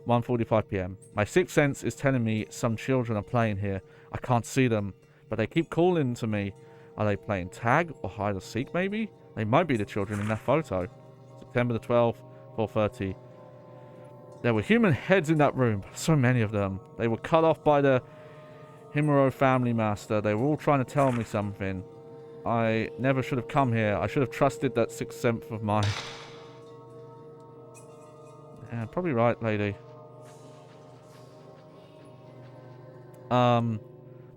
1:45 p.m. My sixth sense is telling me some children are playing here. I can't see them, but they keep calling to me. Are they playing tag or hide or seek maybe? They might be the children in that photo. September the 12th, 4:30. There were human heads in that room. So many of them. They were cut off by the Himuro family master. They were all trying to tell me something. I never should have come here. I should have trusted that sixth sense of mine. Yeah, probably right, lady.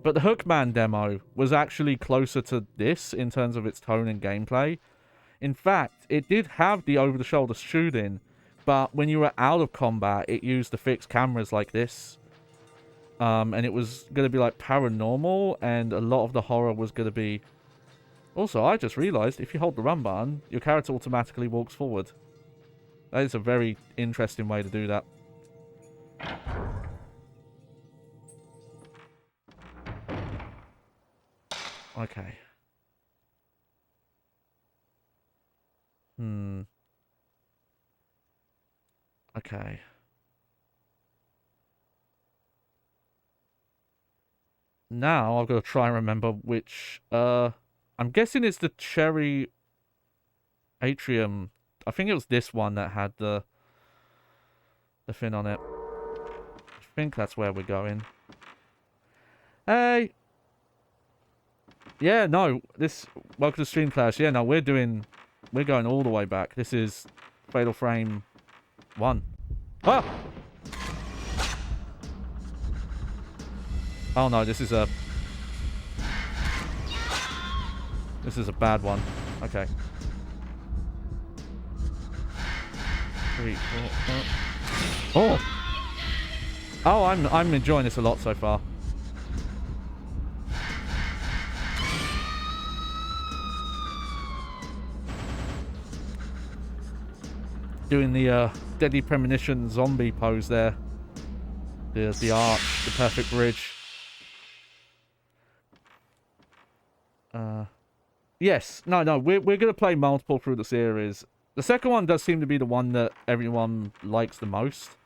But the Hookman demo was actually closer to this in terms of its tone and gameplay. In fact, it did have the over-the-shoulder shooting, but when you were out of combat, it used the fixed cameras like this. And it was going to be like paranormal, and a lot of the horror was going to be... Also, I just realized if you hold the run button, your character automatically walks forward. That is a very interesting way to do that. Okay. Okay. Now I've got to try and remember which, I'm guessing it's the Cherry Atrium. I think it was this one that had the thing on it. I think that's where we're going. Hey! Yeah, no, welcome to Stream Clash. Yeah, no, we're going all the way back. This is Fatal Frame 1. Ah! Oh no, this is a bad one. Okay. 3, 4, oh! Oh, I'm enjoying this a lot so far. Doing the Deadly Premonition zombie pose there. The arch, the perfect bridge. Yes, no, we're gonna play multiple through the series. The second one does seem to be the one that everyone likes the most.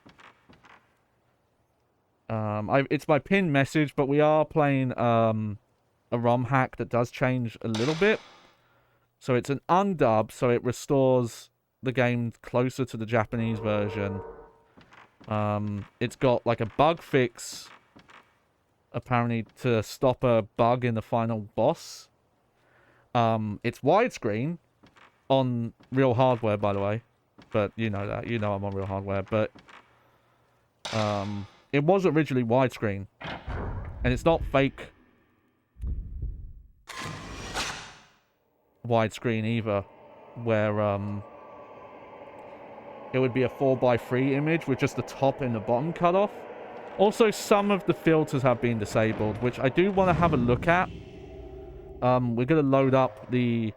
It's my pinned message, but we are playing a ROM hack that does change a little bit. So it's an undub, so it restores the game closer to the Japanese version. It's got like a bug fix, apparently, to stop a bug in the final boss. It's widescreen on real hardware, by the way. But you know that. You know I'm on real hardware. But it was originally widescreen. And it's not fake widescreen either, where it would be a 4:3 image with just the top and the bottom cut off. Also, some of the filters have been disabled, which I do want to have a look at. We're going to load up the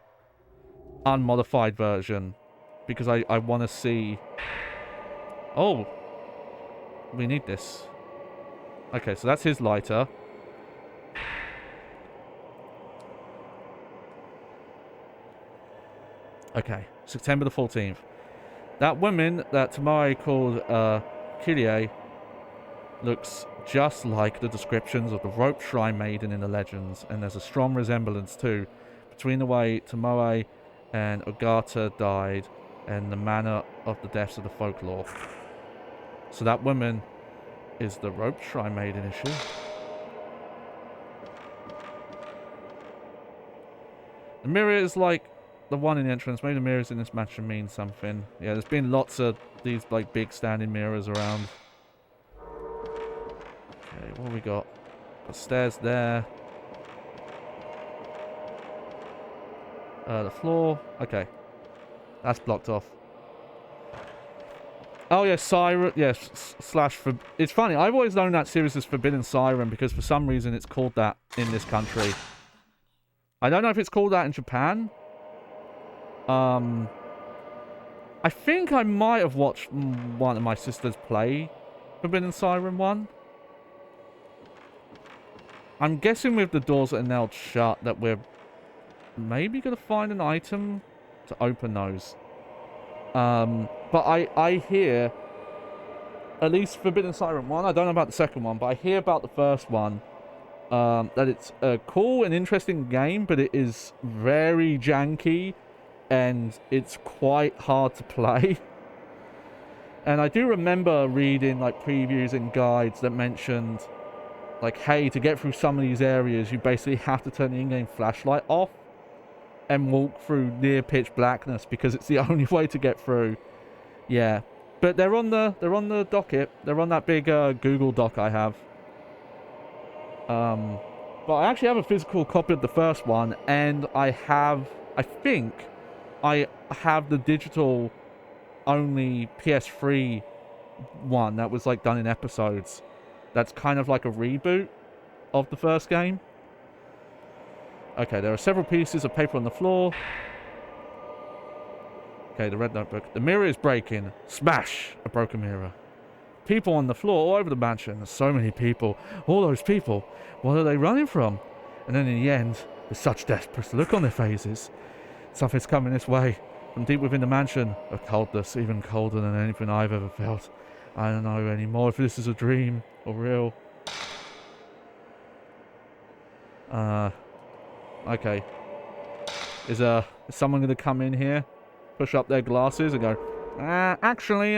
unmodified version because I want to see... Oh, we need this. Okay, so that's his lighter. Okay, September the 14th. That woman that Tamari called Kyrie looks just like the descriptions of the rope shrine maiden in the legends, and there's a strong resemblance too between the way Tamari and Ogata died and the manner of the deaths of the folklore. So that woman is the rope shrine maiden, is she? The mirror is like the one in the entrance. Maybe the mirrors in this mansion mean something. Yeah, there's been lots of these like big standing mirrors around. Okay, what have we got? Got stairs there. The floor. Okay. That's blocked off. Oh yeah, Siren. Yes, slash for. It's funny. I've always known that series as Forbidden Siren because for some reason it's called that in this country. I don't know if it's called that in Japan. I think I might have watched one of my sisters play Forbidden Siren 1. I'm guessing with the doors that are nailed shut that we're maybe going to find an item to open those. But I hear, at least Forbidden Siren 1, I don't know about the second one, but I hear about the first one, that it's a cool and interesting game, but it is very janky, and it's quite hard to play. And I do remember reading like previews and guides that mentioned, like, hey, to get through some of these areas, you basically have to turn the in-game flashlight off and walk through near pitch blackness because it's the only way to get through. Yeah, but they're on the docket. They're on that big Google Doc I have. But I actually have a physical copy of the first one, and I think I have the digital only PS3 one that was like done in episodes. That's kind of like a reboot of the first game. Okay, there are several pieces of paper on the floor. Okay, the red notebook. The mirror is breaking. Smash! A broken mirror. People on the floor all over the mansion. There's so many people. All those people. What are they running from? And then in the end, with such desperate look on their faces, something's coming this way. From deep within the mansion, a coldness even colder than anything I've ever felt. I don't know anymore if this is a dream or real. Okay. Is someone going to come in here, push up their glasses and go, actually,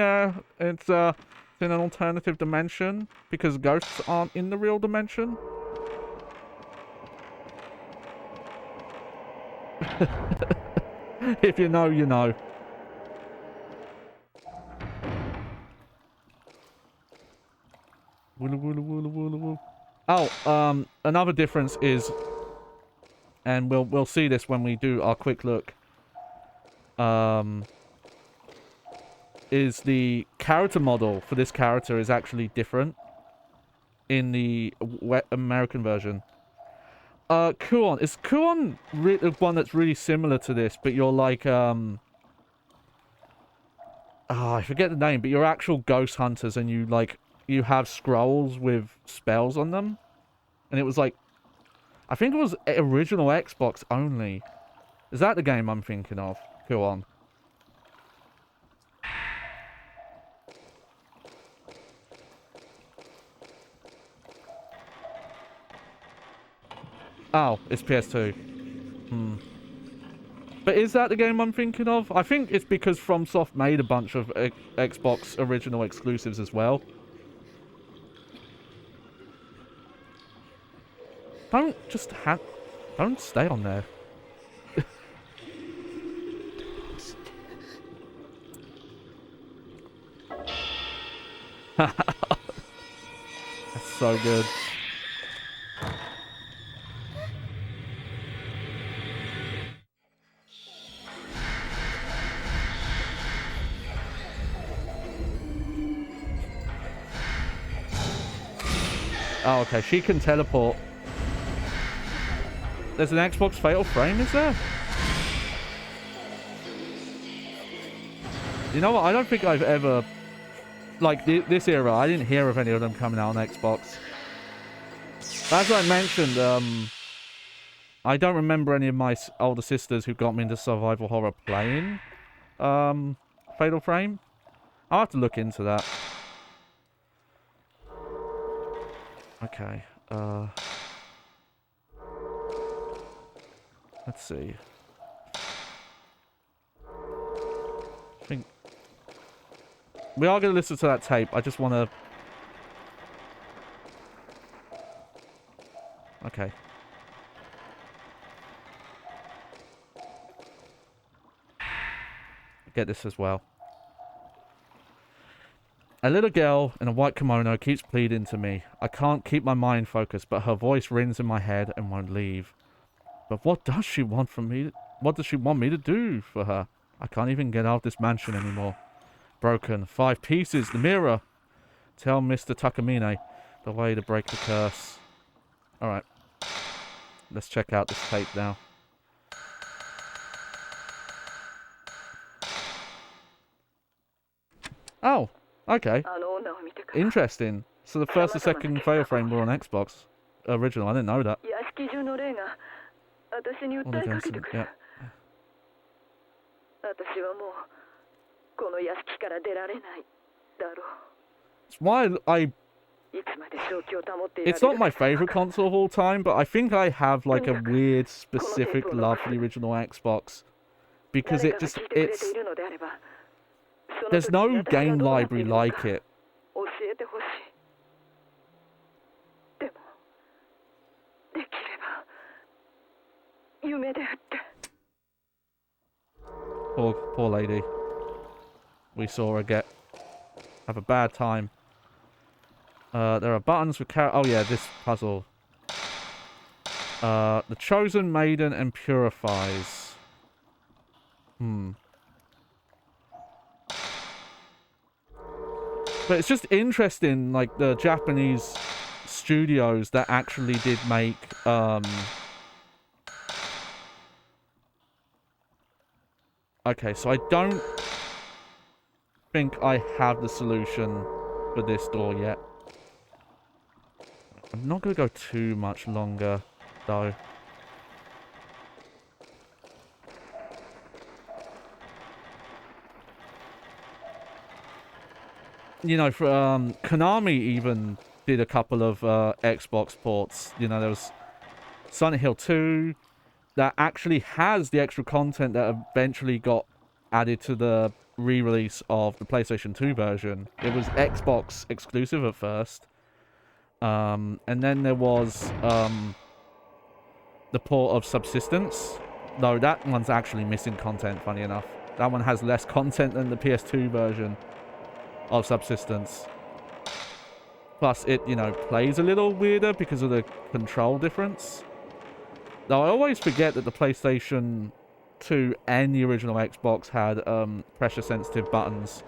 it's in an alternative dimension because ghosts aren't in the real dimension? If you know, you know. Oh, another difference is, and we'll see this when we do our quick look. Is the character model for this character is actually different in the American version. Kuon. Is Kuon the one that's really similar to this, but you're like, oh, I forget the name, but you're actual ghost hunters and you, like, you have scrolls with spells on them? And it was like, I think it was original Xbox only. Is that the game I'm thinking of? Kuon. Oh, it's PS2. But is that the game I'm thinking of? I think it's because FromSoft made a bunch of Xbox original exclusives as well. Don't stay on there. That's so good. Oh, okay. She can teleport. There's an Xbox Fatal Frame, is there? You know what? I don't think I've ever... Like, this era, I didn't hear of any of them coming out on Xbox. As I mentioned, I don't remember any of my older sisters who got me into survival horror playing Fatal Frame. I'll have to look into that. Okay, let's see. I think we are going to listen to that tape. I just want to... Okay. Get this as well. A little girl in a white kimono keeps pleading to me. I can't keep my mind focused, but her voice rings in my head and won't leave. But what does she want from me? What does she want me to do for her? I can't even get out of this mansion anymore. Broken. 5 pieces. The mirror. Tell Mr. Takamine the way to break the curse. Alright. Let's check out this tape now. Oh. Okay. Interesting. So the first and second Fatal Frame were on Xbox. Original. I didn't know that. Yeah. It's why I... It's not my favorite console of all time, but I think I have like a weird specific love for the original Xbox. Because it's... There's no game library like it. Poor lady. We saw her have a bad time. There are buttons for oh yeah, this puzzle. The chosen maiden and purifies. But it's just interesting, like, the Japanese studios that actually did make, Okay, so I don't think I have the solution for this door yet. I'm not going to go too much longer, though. You know, for Konami even did a couple of Xbox ports. You know, there was Silent Hill 2 that actually has the extra content that eventually got added to the re-release of the PlayStation 2 version. It was Xbox exclusive at first. And then there was the port of Subsistence. Though that one's actually missing content, funny enough. That one has less content than the PS2 version of Subsistence. Plus, it, you know, plays a little weirder because of the control difference. Now, I always forget that the PlayStation 2 and the original Xbox had pressure-sensitive buttons.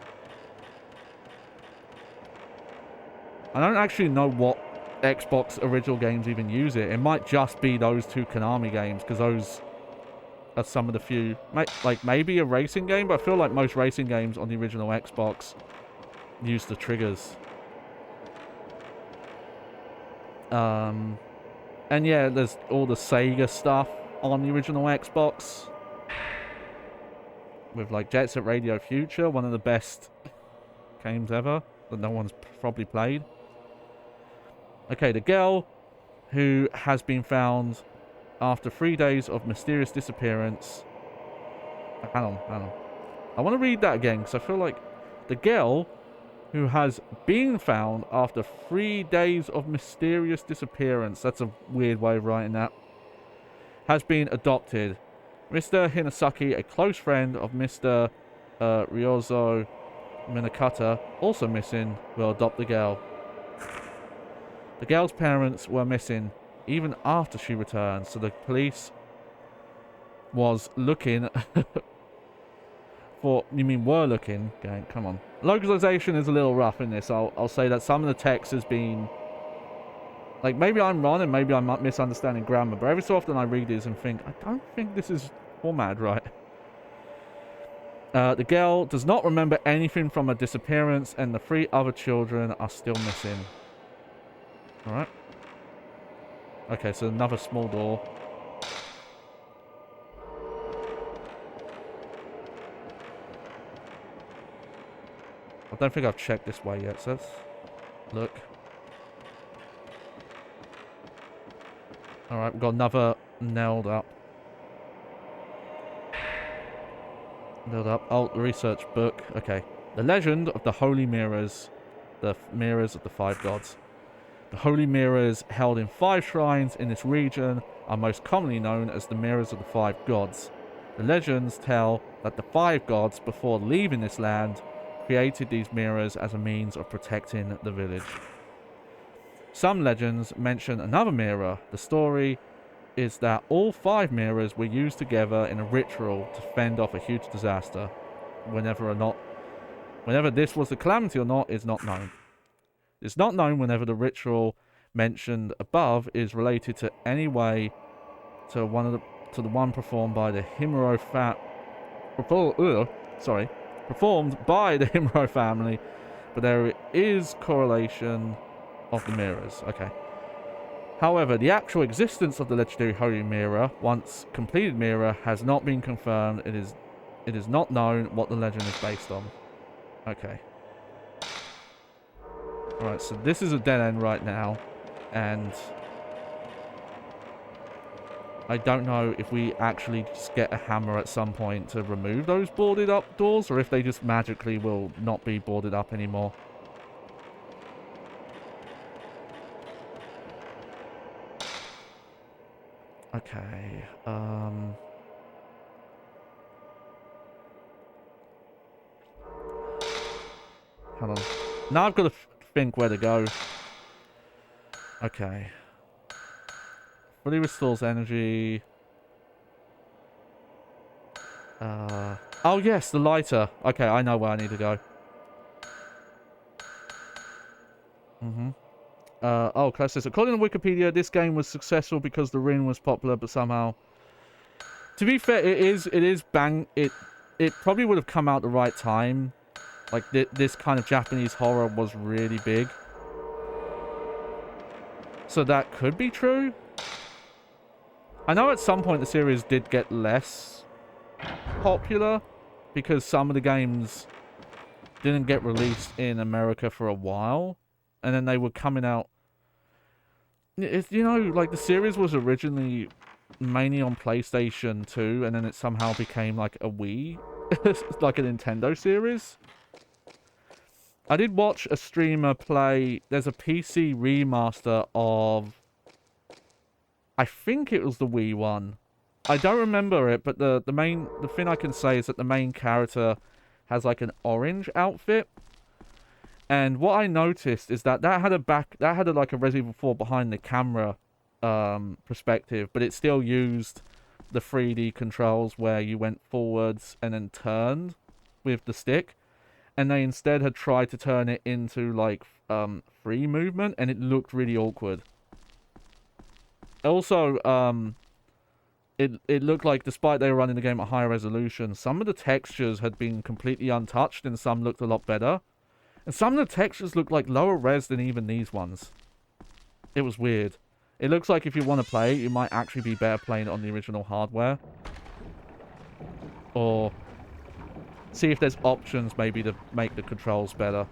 I don't actually know what Xbox original games even use it. It might just be those two Konami games, because those are some of the few... Like, maybe a racing game, but I feel like most racing games on the original Xbox use the triggers. And yeah, there's all the Sega stuff on the original Xbox. With, like, Jet Set Radio Future, one of the best games ever that no one's probably played. Okay, the girl who has been found after 3 days of mysterious disappearance. Hang on. I want to read that again, because I feel like the girl who has been found after 3 days of mysterious disappearance, that's a weird way of writing that, has been adopted. Mr. Hinasaki, a close friend of Mr. Ryozo Minakata, also missing, will adopt the girl. The girl's parents were missing even after she returned, so the police was looking for... You mean were looking? Okay, come on. Localization is a little rough in this. I'll say that some of the text has been... Like, maybe I'm wrong and maybe I'm misunderstanding grammar, but every so often I read these and think, I don't think this is formatted right. The girl does not remember anything from her disappearance, and the 3 other children are still missing. Alright. Okay, so another small door. I don't think I've checked this way yet, so let's look. Alright, we've got another nailed up. Oh, the research book. Okay. The legend of the Holy Mirrors. The mirrors of the 5 gods. The Holy Mirrors held in 5 shrines in this region are most commonly known as the Mirrors of the 5 gods. The legends tell that the 5 gods, before leaving this land, created these mirrors as a means of protecting the village. Some legends mention another mirror. The story is that all 5 mirrors were used together in a ritual to fend off a huge disaster. Whenever this was a calamity or not is not known. It's not known whenever the ritual mentioned above is related to any way to the one performed by the Himuro performed by the Himuro family, but there is correlation of the mirrors. Okay. However, the actual existence of the legendary Holy Mirror, once completed mirror, has not been confirmed. It is not known what the legend is based on. Okay. Alright, so this is a dead end right now, and I don't know if we actually just get a hammer at some point to remove those boarded up doors, or if they just magically will not be boarded up anymore. Okay, hold on. Now I've got to think where to go. Okay. Fully restores energy. Oh yes, the lighter. Okay, I know where I need to go. Oh, class says, according to Wikipedia, this game was successful because the ring was popular, but somehow... To be fair, it probably would have come out the right time. Like, this kind of Japanese horror was really big. So that could be true. I know at some point the series did get less popular because some of the games didn't get released in America for a while. And then they were coming out... You know, like, the series was originally mainly on PlayStation 2, and then it somehow became, like, a Wii. Like a Nintendo series. I did watch a streamer play... There's a PC remaster of... I think it was the Wii one. I don't remember it, but the thing I can say is that the main character has, like, an orange outfit. And what I noticed is that that had a like a Resident Evil 4 behind the camera perspective, but it still used the 3D controls where you went forwards and then turned with the stick. And they instead had tried to turn it into like free movement, and it looked really awkward. Also, it looked like, despite they were running the game at higher resolution, some of the textures had been completely untouched, and some looked a lot better. And some of the textures looked like lower res than even these ones. It was weird. It looks like if you want to play it, you might actually be better playing it on the original hardware. Or see if there's options maybe to make the controls better.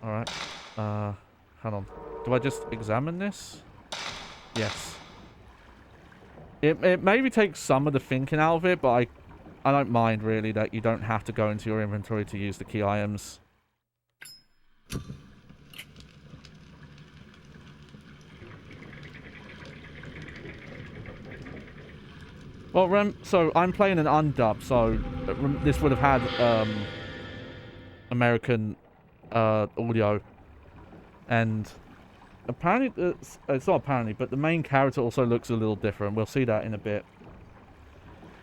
Alright. Hang on. Do I just examine this? Yes. It maybe takes some of the thinking out of it, but I don't mind really that you don't have to go into your inventory to use the key items. Well, so I'm playing an Undub, so this would have had American audio, and apparently it's not apparently, but the main character also looks a little different. We'll see that in a bit.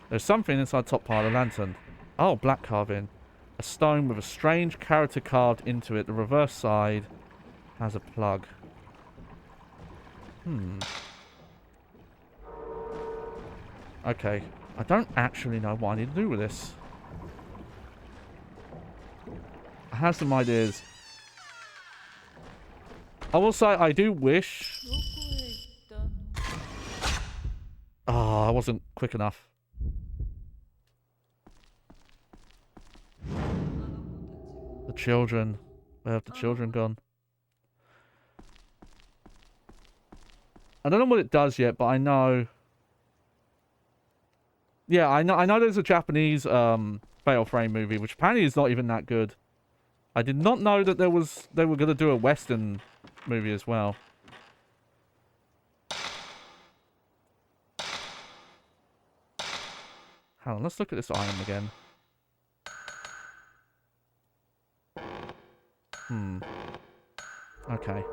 There's something inside the top part of the lantern. Oh, black carving. A stone with a strange character carved into it. The reverse side has a plug. Okay. I don't actually know what I need to do with this. I have some ideas. I will say I do wish... Oh, I wasn't quick enough. The children. Where have the children gone? I don't know what it does yet, but I know... Yeah, I know there's a Japanese Fatal Frame movie, which apparently is not even that good. I did not know that they were going to do a Western movie as well. Hang on, let's look at this item again. Okay.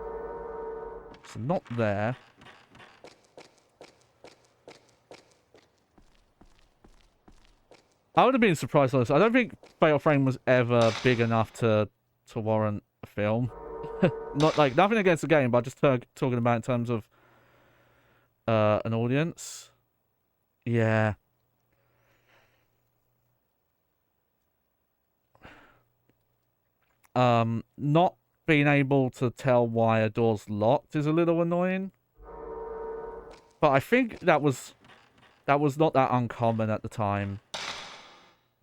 So not there. I would have been surprised on this. I don't think Fatal Frame was ever big enough to warrant a film. Not like nothing against the game, but just talking about in terms of an audience. Yeah. Not being able to tell why a door's locked is a little annoying. But I think that was not that uncommon at the time.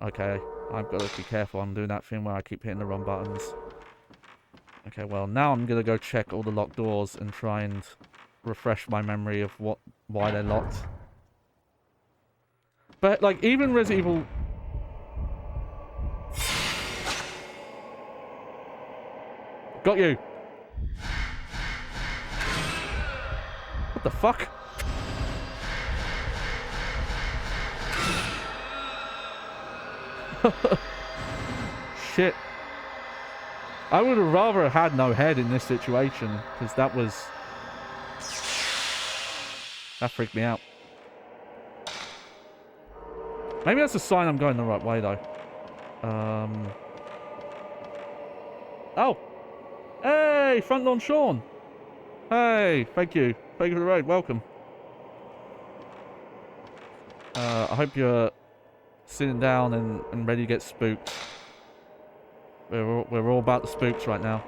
Okay, I've got to be careful. I'm doing that thing where I keep hitting the wrong buttons. Okay, well, now I'm going to go check all the locked doors and try and refresh my memory of why they're locked. But, like, even Resident Evil... Got you! What the fuck? Shit. I would have rather had no head in this situation, because that freaked me out. Maybe that's a sign I'm going the right way, though. Oh! Hey! Front lawn Sean! Hey! Thank you. Thank you for the raid. Welcome. I hope you're sitting down and ready to get spooked. We're all about the spooks right now.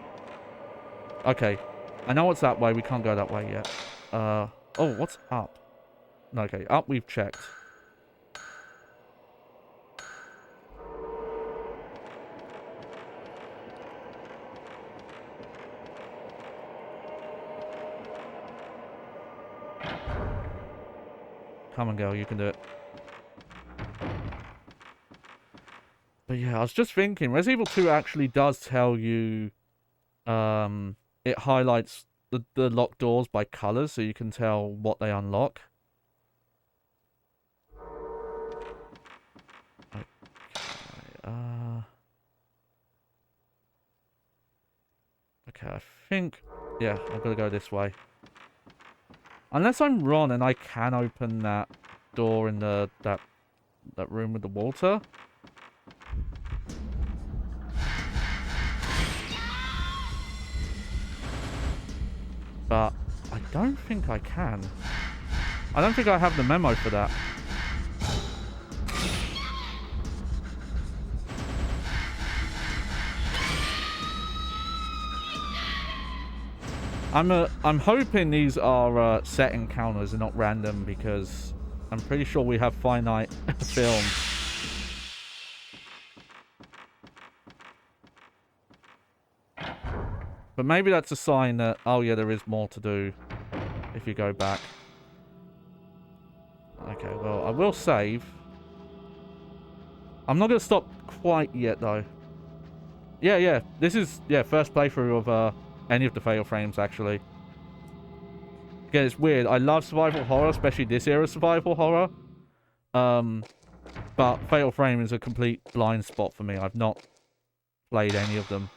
Okay. I know it's that way. We can't go that way yet. Oh, what's up? No, okay. Up we've checked. Come on, girl. You can do it. But yeah, I was just thinking, Resident Evil 2 actually does tell you, it highlights the locked doors by colours, so you can tell what they unlock. Okay, Okay, I think... Yeah, I'm gonna go this way. Unless I'm wrong and I can open that door in the that room with the water. But I don't think I can. I don't think I have the memo for that. I'm hoping these are set encounters and not random, because I'm pretty sure we have finite film. But maybe that's a sign that, oh yeah, there is more to do if you go back. Okay, well, I will save. I'm not going to stop quite yet, though. Yeah. This is, first playthrough of any of the Fatal Frames, actually. Again, it's weird. I love survival horror, especially this era survival horror. But Fatal Frame is a complete blind spot for me. I've not played any of them.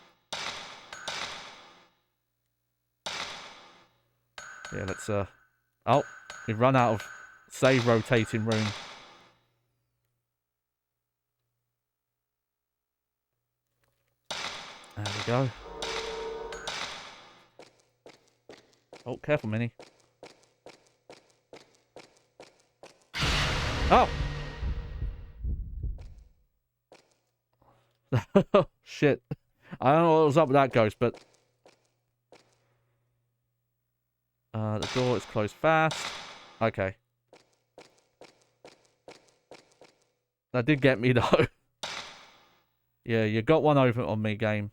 Yeah, let's, oh, we've run out of save rotating room. There we go. Oh, careful, Minnie. Oh! Shit. I don't know what was up with that ghost, but... the door is closed fast. Okay. That did get me, though. Yeah, you got one over on me, game.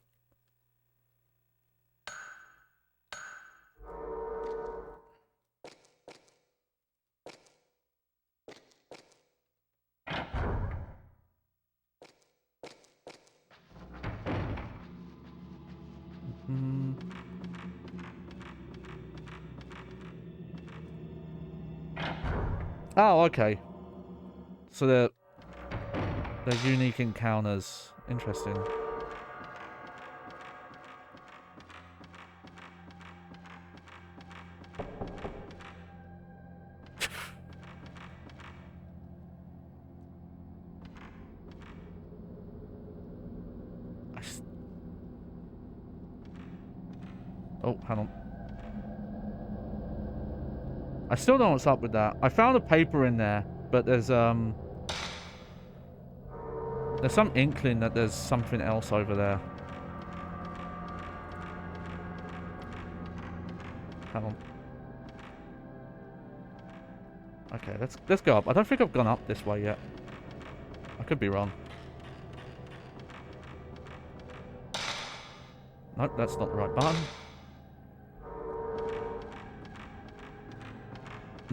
Oh, okay. So they're unique encounters. Interesting. Oh, hang on. I still don't know what's up with that. I found a paper in there, but there's some inkling that there's something else over there. Hang on. Okay, let's go up. I don't think I've gone up this way yet. I could be wrong. Nope, that's not the right button.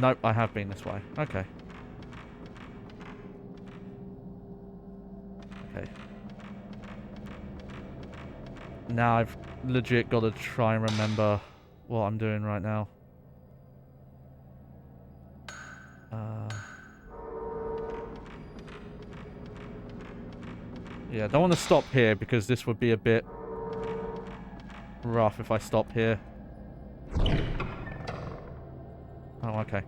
Nope, I have been this way. Okay. Okay. Now I've legit got to try and remember what I'm doing right now. Yeah, I don't want to stop here because this would be a bit rough if I stop here. Oh, okay.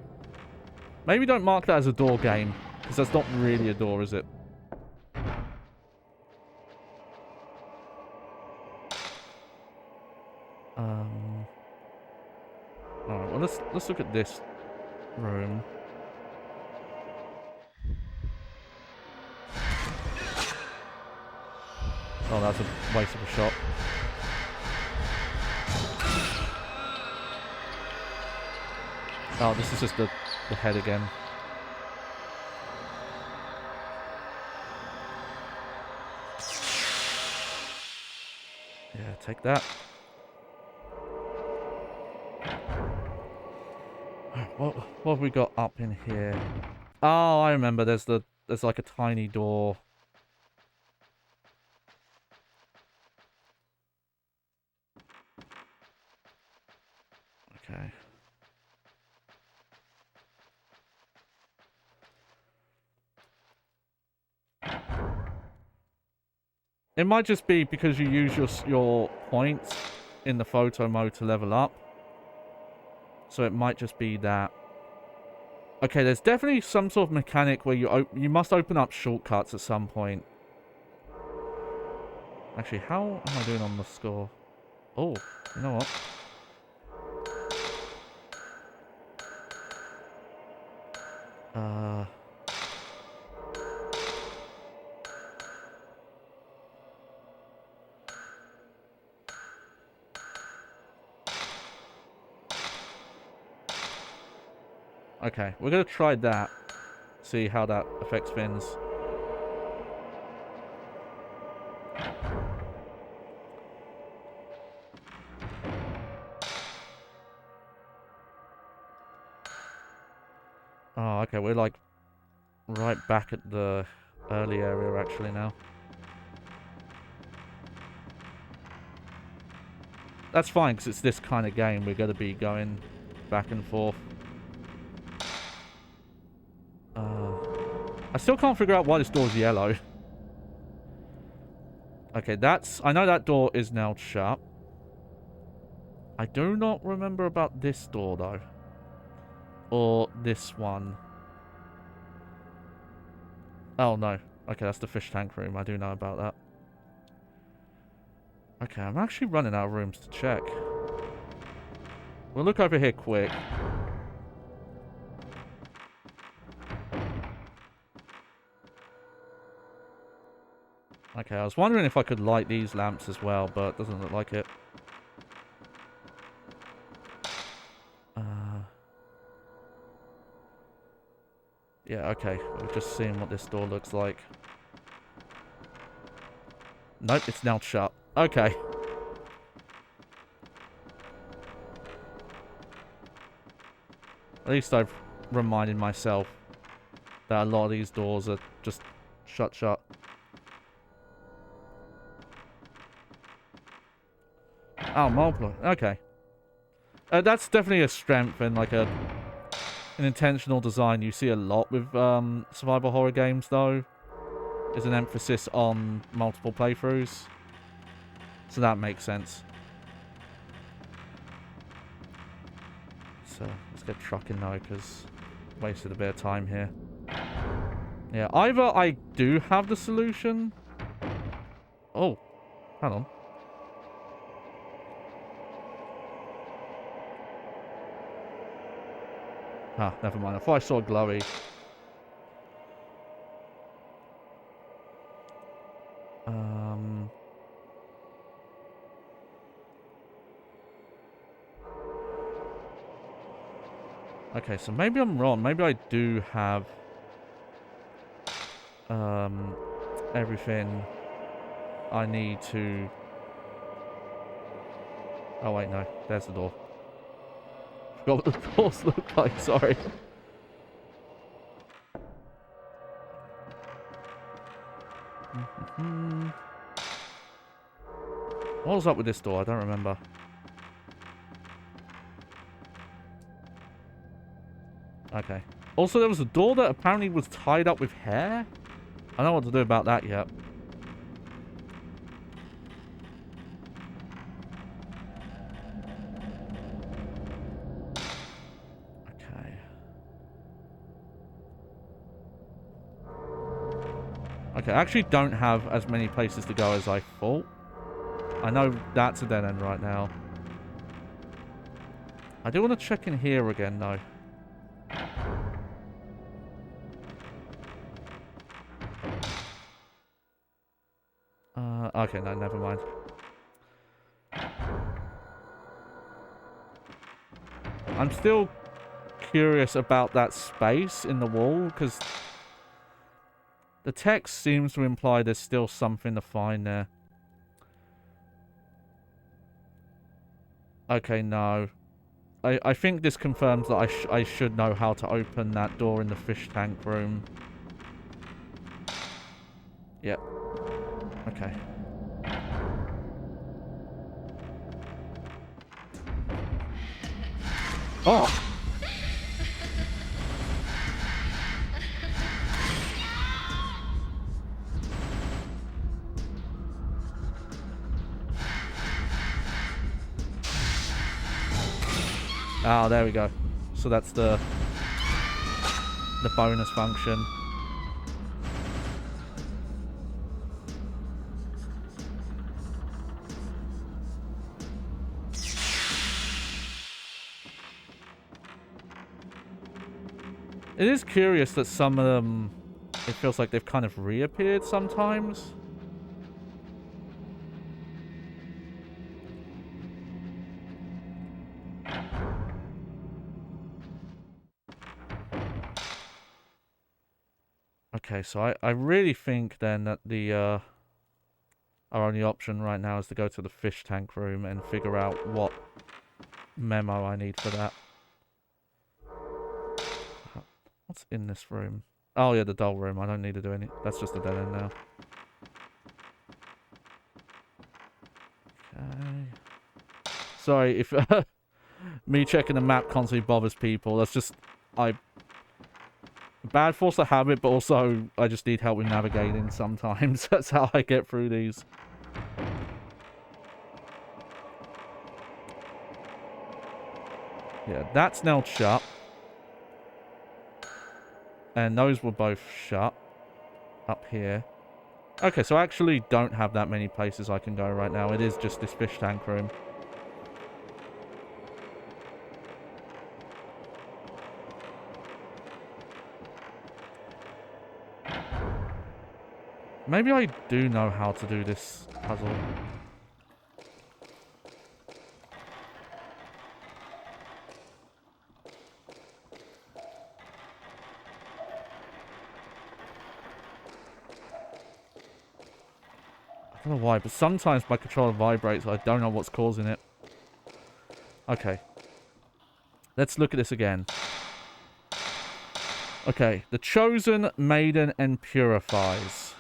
Maybe don't mark that as a door game, because that's not really a door, is it? Alright, well let's look at this room. Oh, that's a waste of a shot. Oh, this is just the head again. Yeah, take that. What have we got up in here? Oh, I remember. There's like a tiny door. Okay. It might just be because you use your points in the photo mode to level up. So it might just be that. Okay, there's definitely some sort of mechanic where you must open up shortcuts at some point. Actually, how am I doing on the score? Oh, you know what? Okay, we're going to try that. See how that affects things. Oh, okay, we're like right back at the early area actually now. That's fine, because it's this kind of game. We're going to be going back and forth. I still can't figure out why this door's yellow. Okay, that's... I know that door is now shut. I do not remember about this door, though. Or this one. Oh, no. Okay, that's the fish tank room. I do know about that. Okay, I'm actually running out of rooms to check. We'll look over here quick. Okay, I was wondering if I could light these lamps as well, but it doesn't look like it. Yeah, okay. We're just seeing what this door looks like. Nope, it's now shut. Okay. At least I've reminded myself that a lot of these doors are just shut. Oh, multiple. Okay. That's definitely a strength and like an intentional design you see a lot with survival horror games, though. Is an emphasis on multiple playthroughs. So that makes sense. So let's get trucking now, because wasted a bit of time here. Yeah, either I do have the solution. Oh, hang on. Ah, never mind. I thought I saw glowy. Okay, so maybe I'm wrong. Maybe I do have everything I need to... Oh wait, no. There's the door. Forgot what the doors look like, sorry. What was up with this door? I don't remember. Okay. Also, there was a door that apparently was tied up with hair. I don't know what to do about that yet. Okay. Okay, I actually don't have as many places to go as I thought. I know that's a dead end right now. I do want to check in here again, though. Okay, no, never mind. I'm still curious about that space in the wall, because the text seems to imply there's still something to find there. Okay, no. I think this confirms that I should know how to open that door in the fish tank room. Yep. Okay. Oh! Oh, there we go. So that's the bonus function. It is curious that some of them, it feels like they've kind of reappeared sometimes. Okay, so I really think then that the our only option right now is to go to the fish tank room and figure out what memo I need for that. What's in this room? Oh yeah, the doll room. I don't need to do any. That's just a dead end now. Okay. Sorry if me checking the map constantly bothers people. That's just bad force of habit, but also I just need help with navigating sometimes. That's how I get through these. Yeah, that's now shut. And those were both shut up here. Okay, so I actually don't have that many places I can go right now. It is just this fish tank room. Maybe I do know how to do this puzzle. I don't know why, but sometimes my controller vibrates. I don't know what's causing it. Okay. Let's look at this again. Okay. The Chosen, Maiden, and Purifies.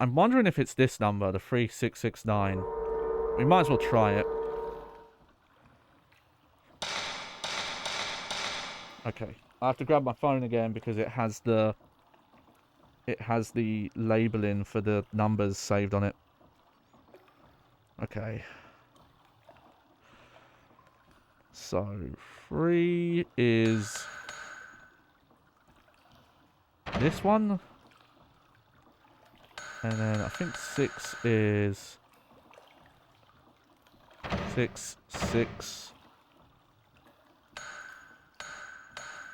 I'm wondering if it's this number, the 3669. We might as well try it. Okay. I have to grab my phone again because it has the labeling for the numbers saved on it. Okay. So 3 is this one. And then I think 6 is 6, 6.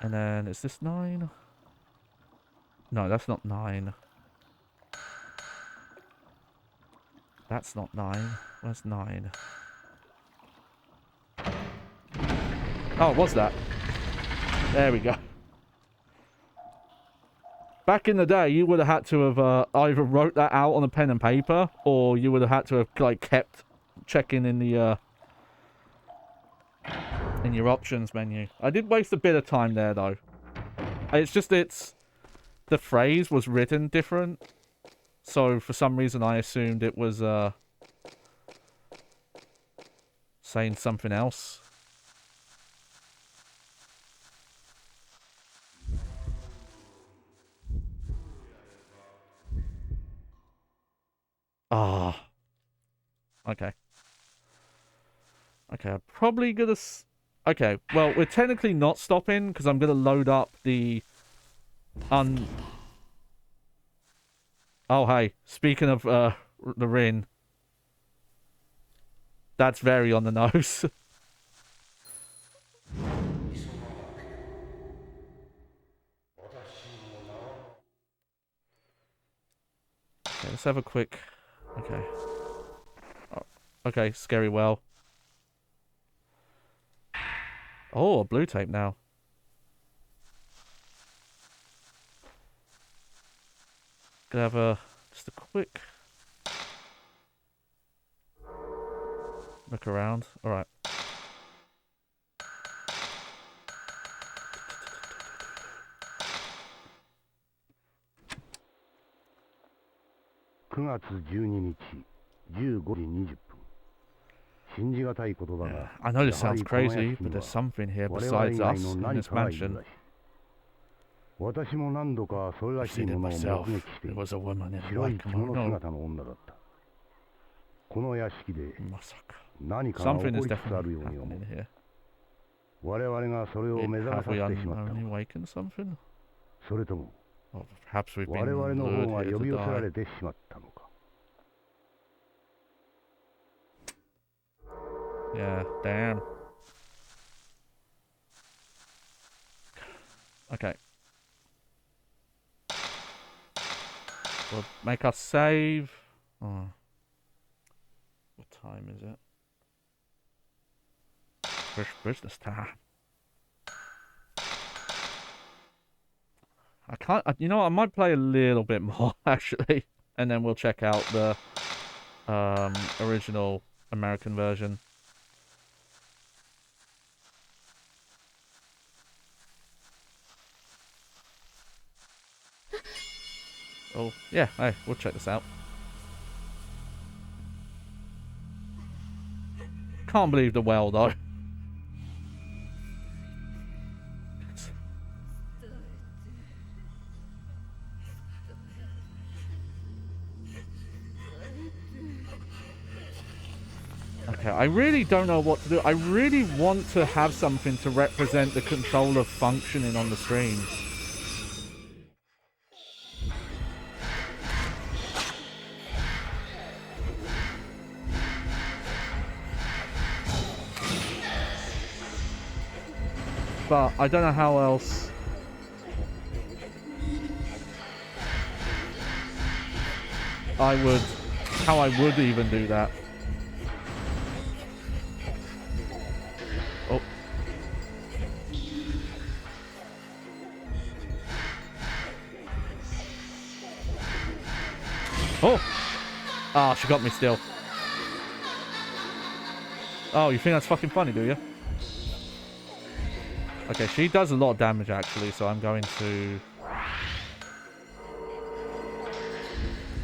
And then is this 9? No, that's not 9. That's not 9. Where's 9? Oh, what's that? There we go. Back in the day, you would have had to have either wrote that out on a pen and paper, or you would have had to have like kept checking in the in your options menu. I did waste a bit of time there though. It's just the phrase was written different, so for some reason I assumed it was saying something else. Ah. Okay. Okay, I'm probably gonna... Okay, well, we're technically not stopping, because I'm gonna load up the... Oh, hey. Speaking of, the Rin. That's very on the nose. Okay, let's have a quick... Okay. Oh, okay, scary well. Oh, a blue tape now. Gonna have just a quick look around. Alright. Yeah, I know this sounds crazy, but there's something here besides us in this mansion. 私も何度かそれら I've しい seen も it のを myself. 目撃してい It る。 was a woman in 白い black 着物 kimono. 姿の女だった。この屋敷で Masaka. 何かが起 Something こ is りつつある definitely ように思う。 happening here. 我々がそれを目覚ま Have さ we せてしまった only のか。 awakened something? それとも Or perhaps we've 我 been 々の方が lured here 呼び to 寄せら die. れてしまったのか。 Yeah, damn. Okay. We'll make our save. Oh. What time is it? Business time. I can't. You know what? I might play a little bit more actually, and then we'll check out the original American version. Oh yeah, hey, we'll check this out. Can't believe the well though. Okay, I really don't know what to do. I really want to have something to represent the controller functioning on the screen. But I don't know how else. How I would even do that. Oh. Oh! Ah, she got me still. Oh, you think that's fucking funny, do you? Okay, she does a lot of damage actually, so I'm going to...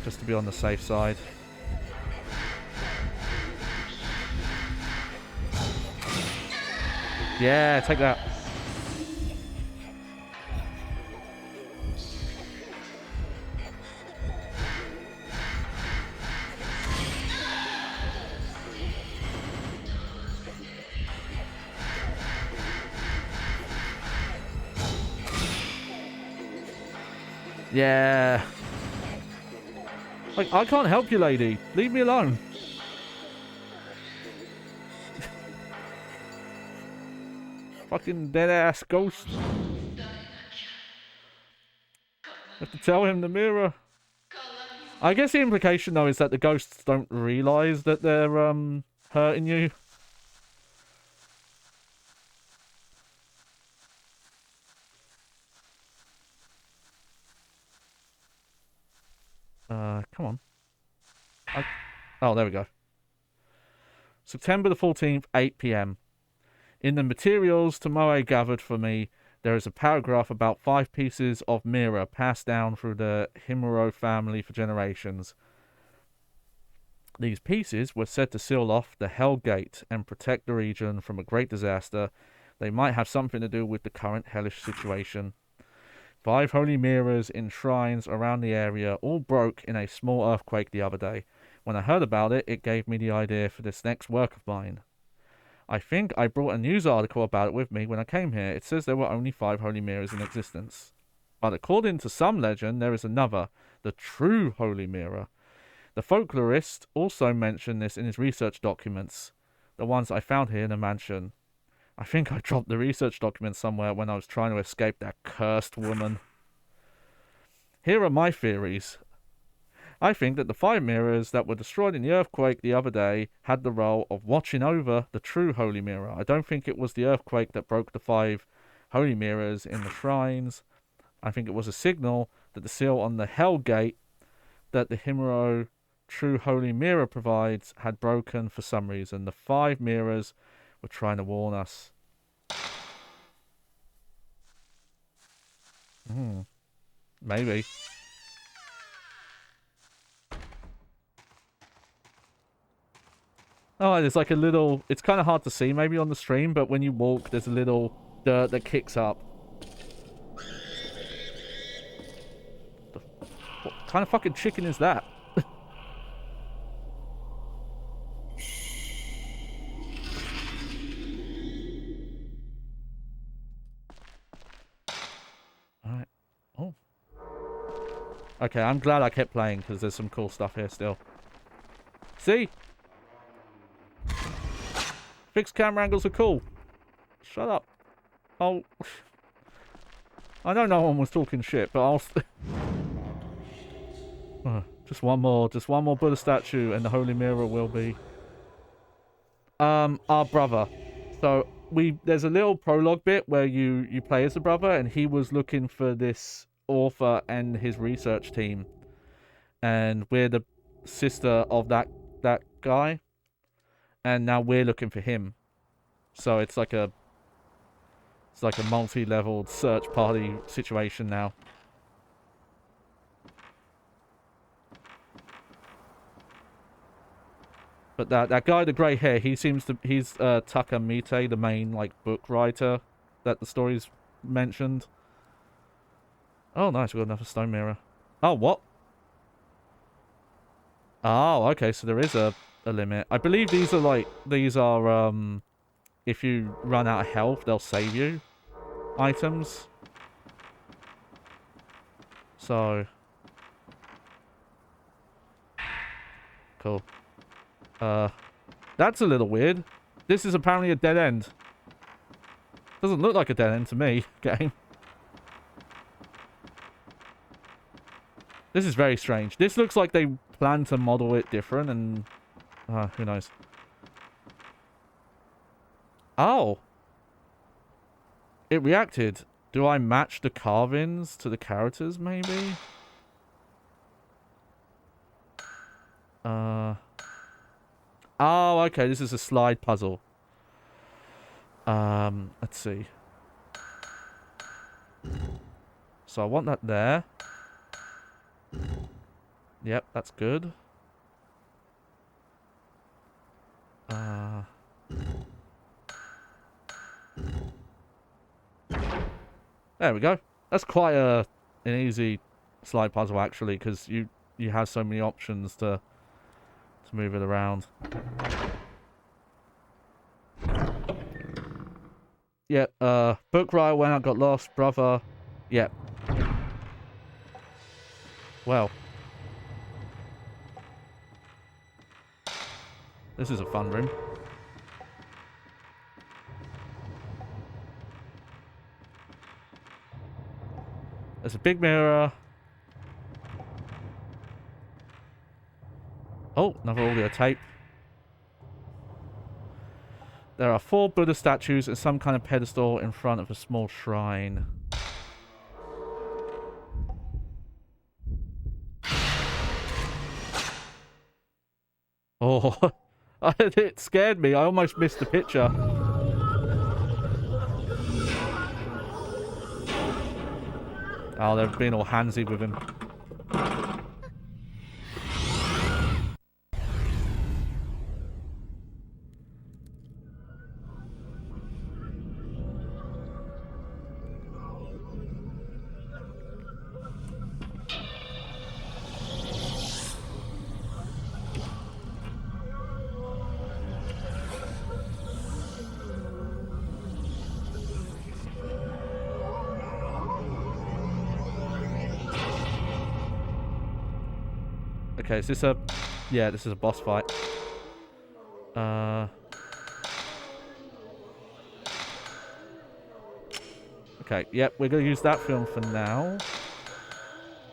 just to be on the safe side. Yeah, take that. Yeah. Like, I can't help you, lady. Leave me alone. Fucking dead-ass ghost. Have to tell him the mirror. I guess the implication, though, is that the ghosts don't realise that they're, hurting you. Come on. Oh, there we go. September the 14th, 8 p.m. In the materials Tomoe gathered for me, there is a paragraph about 5 pieces of mirror passed down through the Himuro family for generations. These pieces were said to seal off the Hell Gate and protect the region from a great disaster. They might have something to do with the current hellish situation. 5 holy mirrors in shrines around the area all broke in a small earthquake the other day. When I heard about it, it gave me the idea for this next work of mine. I think I brought a news article about it with me when I came here. It says there were only 5 holy mirrors in existence. But according to some legend, there is another, the true holy mirror. The folklorist also mentioned this in his research documents, the ones I found here in the mansion. I think I dropped the research documents somewhere when I was trying to escape that cursed woman. Here are my theories. I think that the 5 mirrors that were destroyed in the earthquake the other day had the role of watching over the true holy mirror. I don't think it was the earthquake that broke the 5 holy mirrors in the shrines. I think it was a signal that the seal on the Hell Gate that the Himuro true holy mirror provides had broken for some reason. The 5 mirrors were trying to warn us. Maybe. Oh, there's like a little... It's kind of hard to see maybe on the stream, but when you walk, there's a little dirt that kicks up. kind of fucking chicken is that? Alright. Oh. Okay, I'm glad I kept playing because there's some cool stuff here still. See? Fixed camera angles are cool. Shut up. Oh. I know no one was talking shit, but I'll... just one more Buddha statue and the Holy Mirror will be... our brother. So, there's a little prologue bit where you play as a brother, and he was looking for this author and his research team. And we're the sister of that guy. And now we're looking for him. So it's like a multi-leveled search party situation now. But that guy with the grey hair, he's Tucker Mite, the main like book writer that the story's mentioned. Oh nice, we've got another stone mirror. Oh, what? Oh, okay, so there is a limit. I believe these are if you run out of health, they'll save you items. So cool. That's a little weird. This is apparently a dead end. Doesn't look like a dead end to me, game. This is very strange. This looks like they plan to model it different and... who knows. Oh! It reacted. Do I match the carvings to the characters, maybe? Oh, okay. This is a slide puzzle. Let's see. So I want that there. Yep, that's good. There we go. That's quite an easy slide puzzle actually, because you have so many options to move it around. Yep, book writer went out, got lost, brother. Yep. Well. This is a fun room. There's a big mirror. Oh, another audio tape. There are 4 Buddha statues and some kind of pedestal in front of a small shrine. Oh, it scared me. I almost missed the picture. Oh, they've been all handsy with him. Okay, is this a... Yeah, this is a boss fight. Okay, yep, we're going to use that film for now.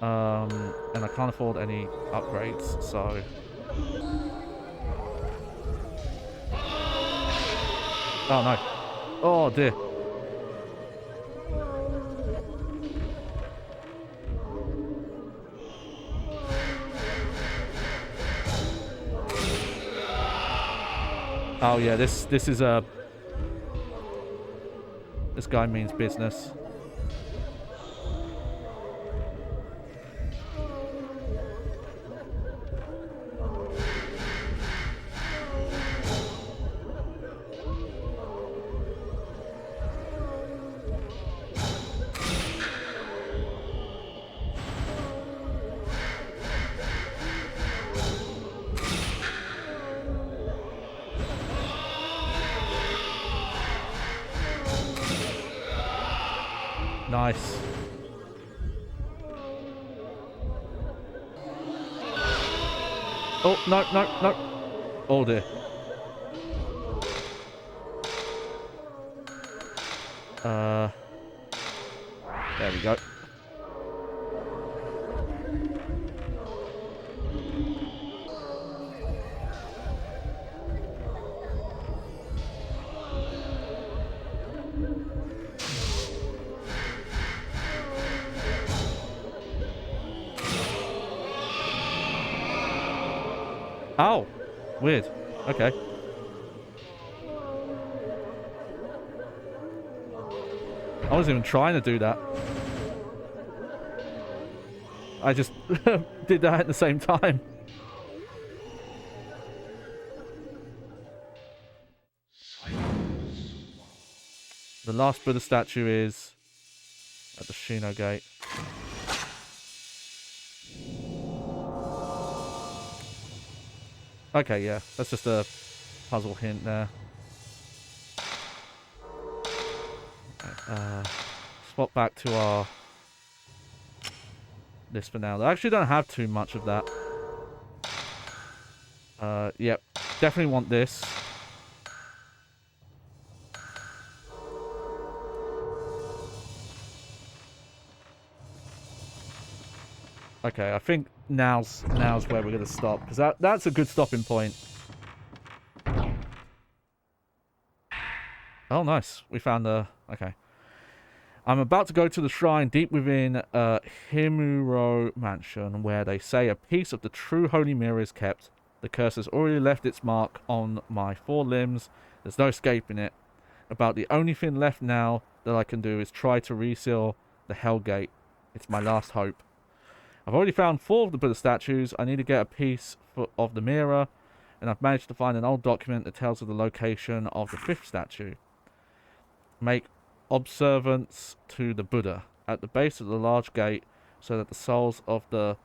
And I can't afford any upgrades, so... Oh, no. Oh, dear. Oh yeah, this is a... This guy means business. Nice. Oh, no, no, no. Oh, dear. There we go. Oh, weird. Okay. I wasn't even trying to do that. I just did that at the same time. The last Buddha statue is at the Shino Gate. Okay, yeah, that's just a puzzle hint there. Swap back to our list for now. I actually don't have too much of that. Yep, definitely want this. Okay, I think now's where we're gonna stop, because that's a good stopping point. Oh, nice. We found the... Okay. I'm about to go to the shrine deep within Himuro Mansion, where they say a piece of the true holy mirror is kept. The curse has already left its mark on my 4 limbs. There's no escaping it. About the only thing left now that I can do is try to reseal the Hell Gate. It's my last hope. I've already found 4 of the Buddha statues. I need to get a piece of the mirror, and I've managed to find an old document that tells of the location of the 5th statue. Make observance to the Buddha at the base of the large gate, so that the souls of the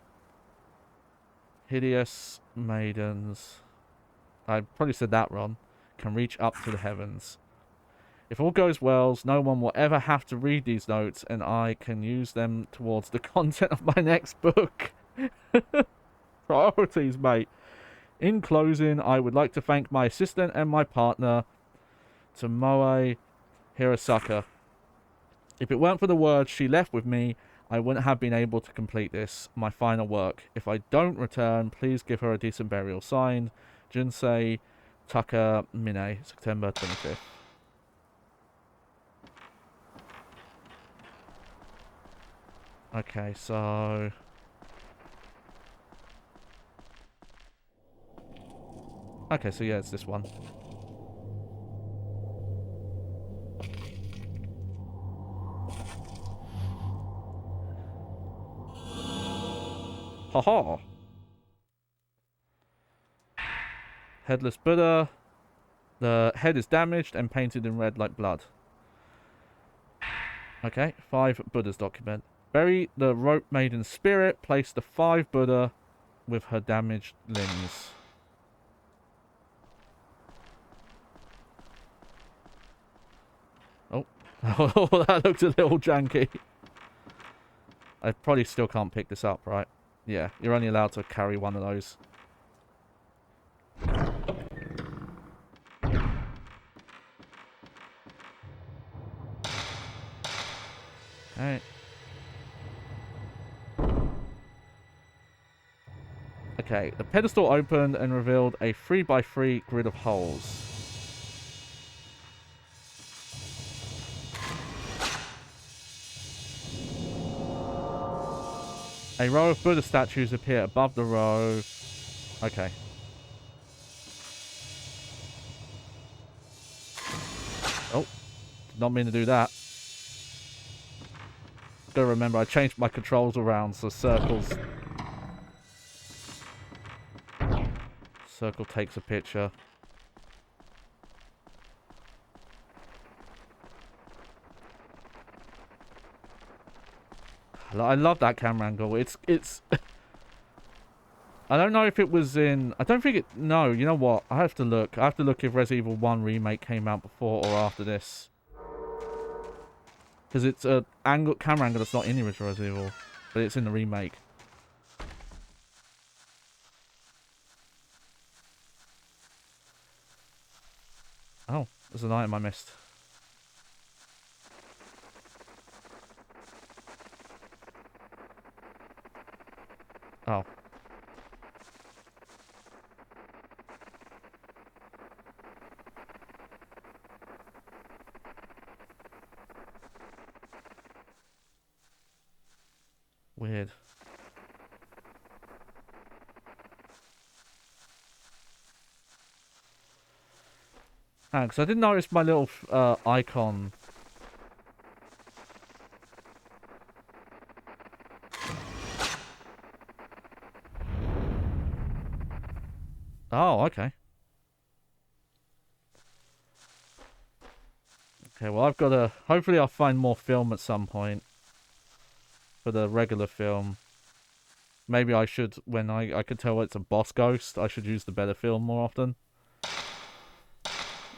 hideous maidens, I probably said that wrong, can reach up to the heavens. If all goes well, no one will ever have to read these notes, and I can use them towards the content of my next book. Priorities, mate. In closing, I would like to thank my assistant and my partner, Tomoe Hirosaka. If it weren't for the words she left with me, I wouldn't have been able to complete this, my final work. If I don't return, please give her a decent burial. Signed, Junsei Takamine, September 25th. Okay, so... Okay, so yeah, it's this one. Haha! Headless Buddha. The head is damaged and painted in red like blood. Okay, 5 Buddhas document. Bury the rope maiden's spirit. Place the 5 Buddha with her damaged limbs. Oh. Oh, that looks a little janky. I probably still can't pick this up, right? Yeah, you're only allowed to carry one of those. Alright. Okay, the pedestal opened and revealed a 3x3 grid of holes. A row of Buddha statues appear above the row. Okay. Oh, did not mean to do that. Gotta remember, I changed my controls around, so circles. Circle takes a picture. I love that camera angle. It's I don't know if it was in... I don't think it... No, you know what? I have to look. I have to look if Resident Evil 1 Remake came out before or after this. Because it's a camera angle that's not in the original Resident Evil, but it's in the remake. Oh, there's an item I missed. Oh. Weird. Because I didn't notice my little icon. Oh, okay. Okay, well I've got to... Hopefully I'll find more film at some point. For the regular film. Maybe I should, when I could tell it's a boss ghost, I should use the better film more often.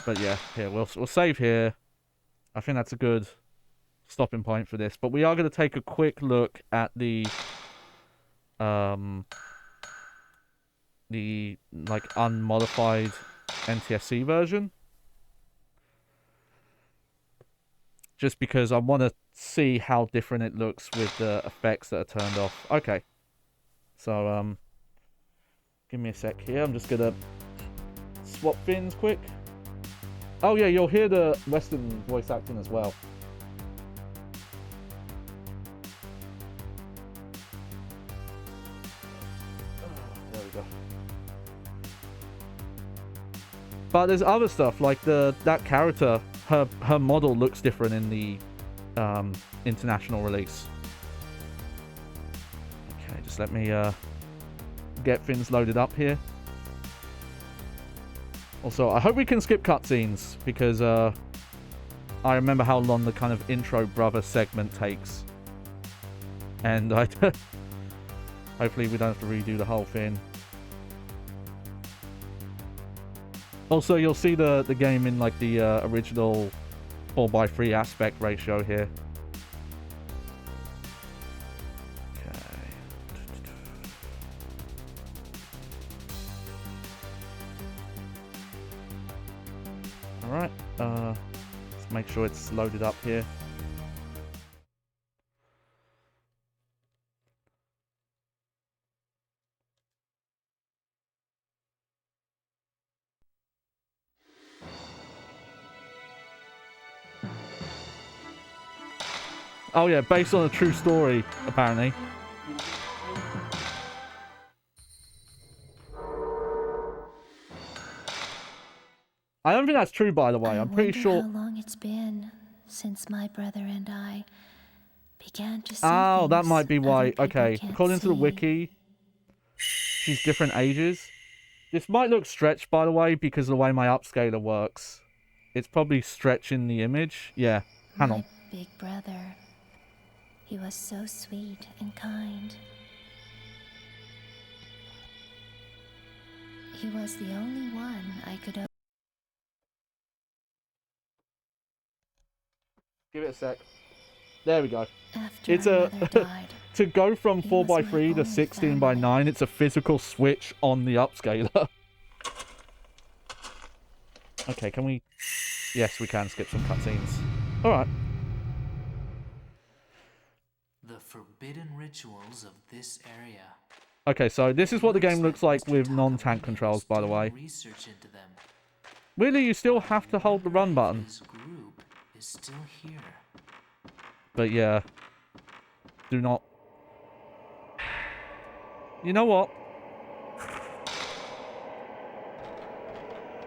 But yeah, here, we'll save here. I think that's a good stopping point for this. But we are going to take a quick look at the like unmodified NTSC version. Just because I want to see how different it looks with the effects that are turned off. Okay. So, give me a sec here. I'm just gonna swap fins quick. Oh yeah, you'll hear the Western voice acting as well. There we go. But there's other stuff, like that character, her model looks different in the international release. Okay, just let me get things loaded up here. Also, I hope we can skip cutscenes, because I remember how long the kind of intro brother segment takes. And hopefully we don't have to redo the whole thing. Also, you'll see the game in like the original 4:3 aspect ratio here. Okay. Alright, let's make sure it's loaded up here. Oh yeah, based on a true story, apparently. I don't think that's true, by the way. I'm pretty sure. How long it's been since my brother and I began to see Oh, that things might be other why. people Okay, can't according to the see. wiki, she's different ages. This might look stretched, by the way, because of the way my upscaler works. It's probably stretching the image. Yeah, hang on. My big brother. He was so sweet and kind. He was the only one I could. Give it a sec. There we go. After It's our a mother died, to go from he was 4:3 my to only 16:9. family. It's a physical switch on the upscaler. Okay, can we? Yes, we can skip some cutscenes. All right. The forbidden rituals of this area. Okay, so this is what the game looks like Mr. with non-tank Takamine controls, is by the doing way. research into them. Really, you still have to hold the run button. His group is still here. But yeah, do not. You know what?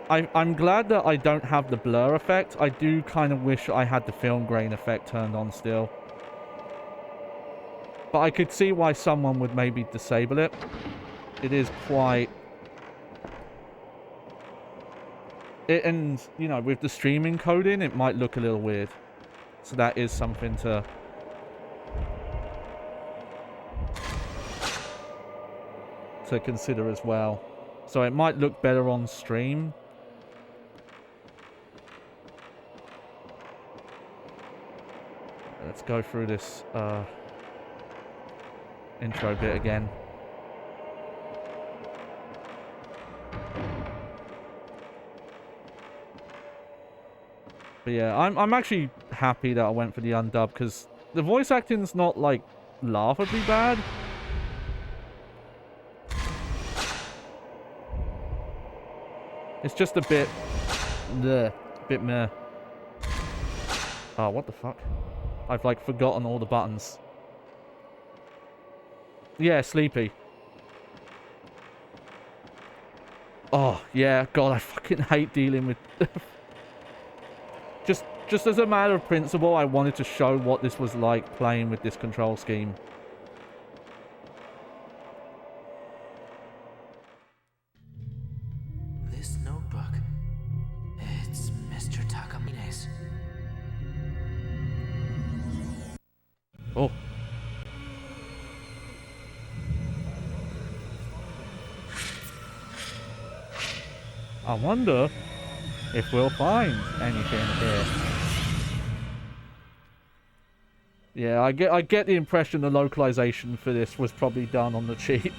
I'm glad that I don't have the blur effect. I do kind of wish I had the film grain effect turned on still. But I could see why someone would maybe disable it. It is quite... and, you know, with the streaming coding, it might look a little weird. So that is something to... consider as well. So it might look better on stream. Let's go through this intro bit again. But yeah, I'm actually happy that I went for the undub because the voice acting's not like laughably bad. It's just a bit meh. Oh, what the fuck? I've like forgotten all the buttons. Yeah, sleepy. Oh, yeah, God, I fucking hate dealing with... just as a matter of principle, I wanted to show what this was like playing with this control scheme. This notebook. It's Mr. Takamine's. Oh. I wonder if we'll find anything here. Yeah, I get the impression the localization for this was probably done on the cheap.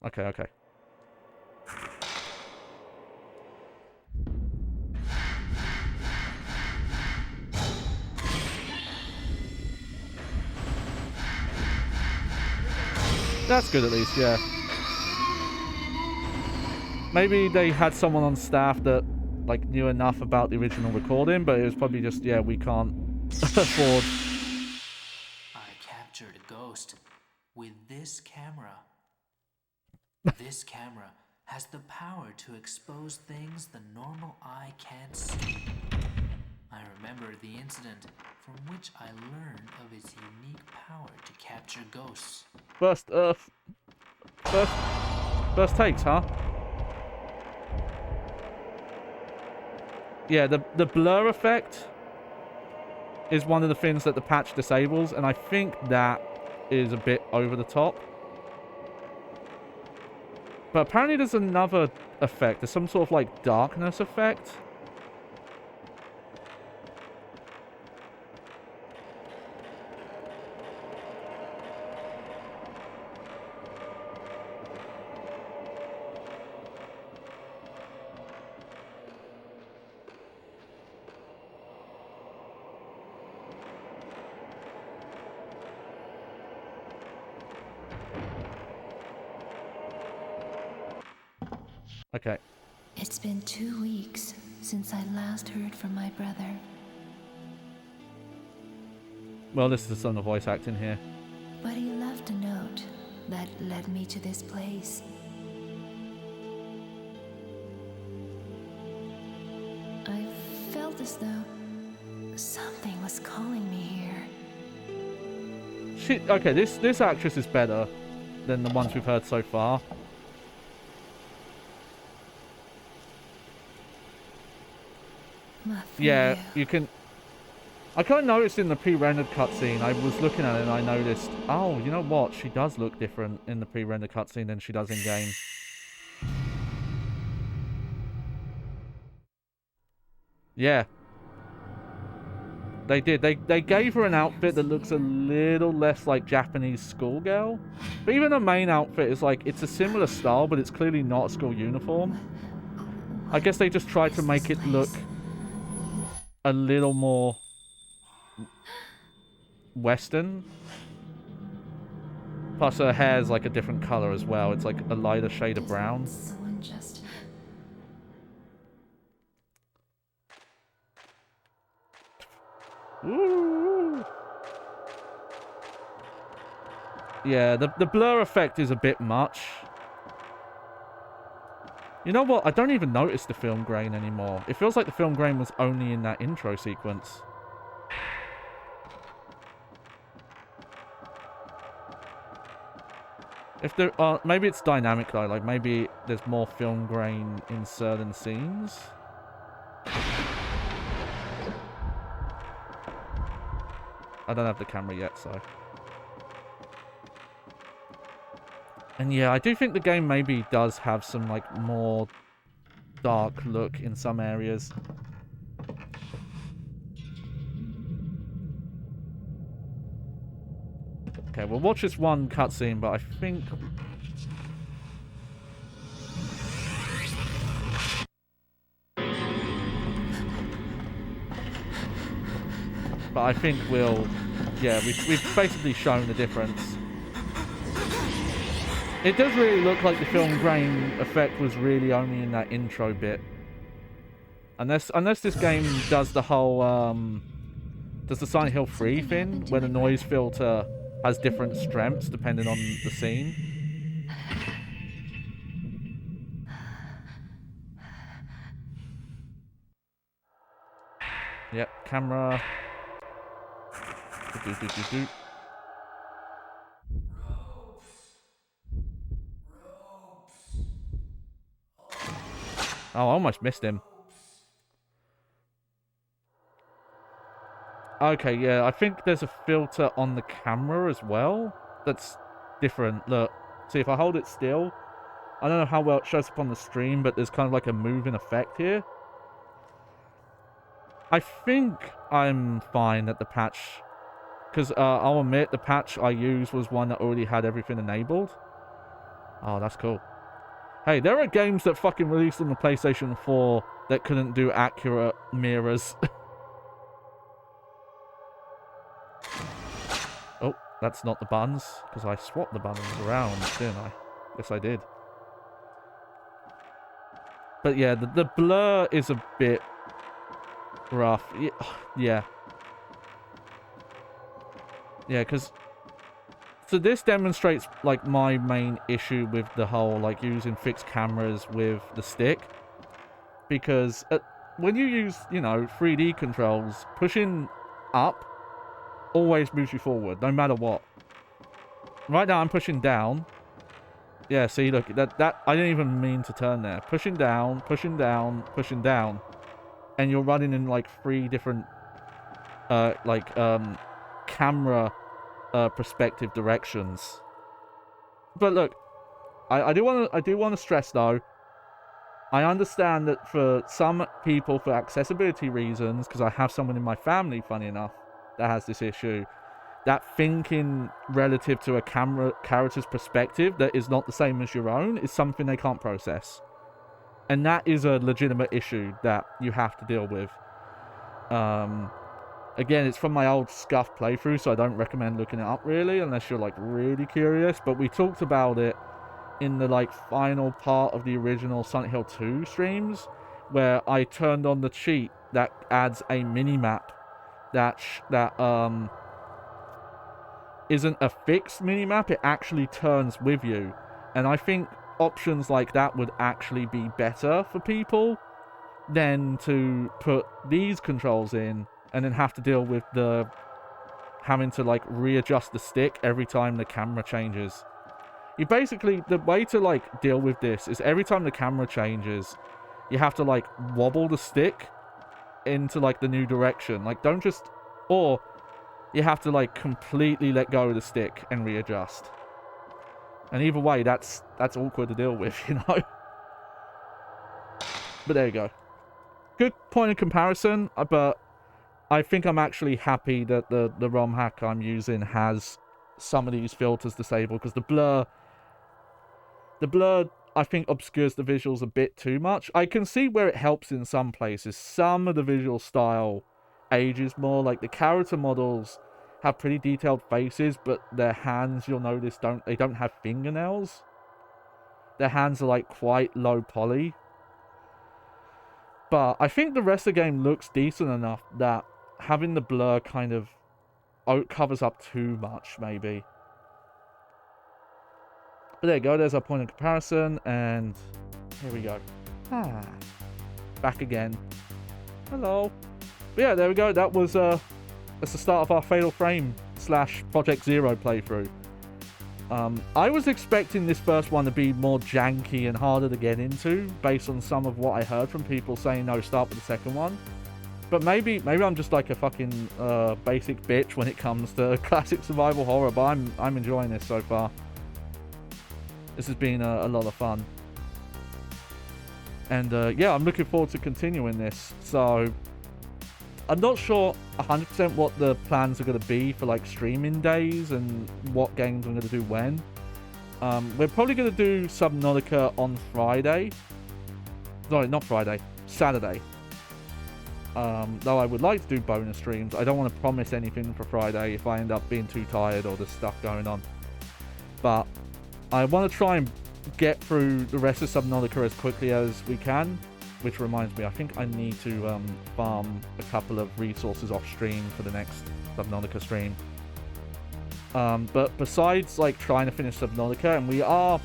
Okay. That's good at least, yeah. Maybe they had someone on staff that like knew enough about the original recording, but it was probably just, yeah, we can't afford. I captured a ghost with this camera. This camera has the power to expose things the normal eye can't see. I remember the incident from which I learned of its unique power to capture ghosts. First takes, huh? Yeah, the blur effect is one of the things that the patch disables, and I think that is a bit over the top. But apparently there's another effect. There's some sort of like darkness effect. Okay. It's been 2 weeks since I last heard from my brother. Well, this is some of the voice acting here. But he left a note that led me to this place. I felt as though something was calling me here. Okay, this actress is better than the ones we've heard so far. Yeah, you can... I kind of noticed in the pre-rendered cutscene, I was looking at it and I noticed, oh, you know what? She does look different in the pre-rendered cutscene than she does in-game. Yeah. They did. They gave her an outfit that looks a little less like Japanese schoolgirl. But even the main outfit is like, it's a similar style, but it's clearly not a school uniform. I guess they just tried to make it look a little more Western. Plus her hair's like a different color as well. It's like a lighter shade of brown. Someone just... Ooh. Yeah, the blur effect is a bit much. You know what? I don't even notice the film grain anymore. It feels like the film grain was only in that intro sequence. If there are, maybe it's dynamic though. Like maybe there's more film grain in certain scenes. I don't have the camera yet, so. And yeah, I do think the game maybe does have some, like, more dark look in some areas. Okay, we'll watch this one cutscene, but I think... But I think we'll... Yeah, we've basically shown the difference. It does really look like the film grain effect was really only in that intro bit. Unless this game does the whole, does the Silent Hill 3 thing, where the noise filter has different strengths depending on the scene. Yep, camera. Oh, I almost missed him. Okay, yeah, I think there's a filter on the camera as well. That's different. Look, see if I hold it still. I don't know how well it shows up on the stream, but there's kind of like a moving effect here. I think I'm fine at the patch. Because I'll admit, the patch I used was one that already had everything enabled. Oh, that's cool. Hey, there are games that fucking released on the PlayStation 4 that couldn't do accurate mirrors. Oh, that's not the buttons, because I swapped the buttons around, didn't I? Yes, I did. But yeah, the blur is a bit rough. Yeah. Yeah, because... So this demonstrates, like, my main issue with the whole, like, using fixed cameras with the stick. Because when you use, you know, 3D controls, pushing up always moves you forward, no matter what. Right now I'm pushing down. Yeah, see, look, that I didn't even mean to turn there. Pushing down, pushing down, pushing down. And you're running in, like, 3 different, camera perspective directions. But look, I do want to stress though, I understand that for some people, for accessibility reasons, because I have someone in my family, funny enough, that has this issue, that thinking relative to a character's perspective that is not the same as your own is something they can't process. And that is a legitimate issue that you have to deal with. Again, it's from my old scuff playthrough, so I don't recommend looking it up really, unless you're like really curious. But we talked about it in the like final part of the original Silent Hill 2 streams, where I turned on the cheat that adds a mini-map that isn't a fixed mini-map, it actually turns with you. And I think options like that would actually be better for people than to put these controls in and then have to deal with the having to like readjust the stick every time the camera changes. You basically, the way to like deal with this is every time the camera changes, you have to like wobble the stick into like the new direction. Like don't just, or you have to like completely let go of the stick and readjust. And either way, that's awkward to deal with, you know. But there you go. Good point of comparison, but I think I'm actually happy that the ROM hack I'm using has some of these filters disabled, because the blur I think obscures the visuals a bit too much. I can see where it helps in some places. Some of the visual style ages more, like the character models have pretty detailed faces, but their hands, you'll notice, they don't have fingernails. Their hands are like quite low poly. But I think the rest of the game looks decent enough that having the blur kind of covers up too much, maybe. But there you go, there's our point of comparison, and here we go. Back again. Hello. But yeah, there we go, that's the start of our Fatal Frame / Project Zero playthrough. I was expecting this first one to be more janky and harder to get into, based on some of what I heard from people saying, no, start with the second one. But maybe I'm just like a fucking basic bitch when it comes to classic survival horror, but I'm enjoying this so far. This has been a lot of fun. And yeah, I'm looking forward to continuing this. So I'm not sure 100% what the plans are going to be for like streaming days and what games I'm going to do when. We're probably going to do Subnautica on Friday. Sorry, not Friday. Saturday. Though I would like to do bonus streams. I don't want to promise anything for Friday if I end up being too tired or there's stuff going on. But I want to try and get through the rest of Subnautica as quickly as we can. Which reminds me, I think I need to farm a couple of resources off stream for the next Subnautica stream. But besides like trying to finish Subnautica, and we are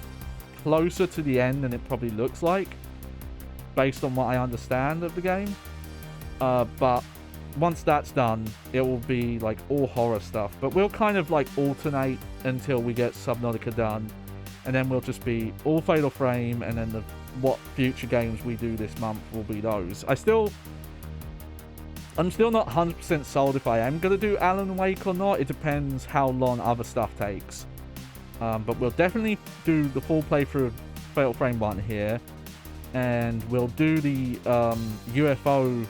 closer to the end than it probably looks like, based on what I understand of the game. But once that's done, it will be like all horror stuff. But we'll kind of like alternate until we get Subnautica done. And then we'll just be all Fatal Frame, and then what future games we do this month will be those. I'm still not 100% sold if I am going to do Alan Wake or not. It depends how long other stuff takes. But we'll definitely do the full playthrough of Fatal Frame 1 here. And we'll do the UFO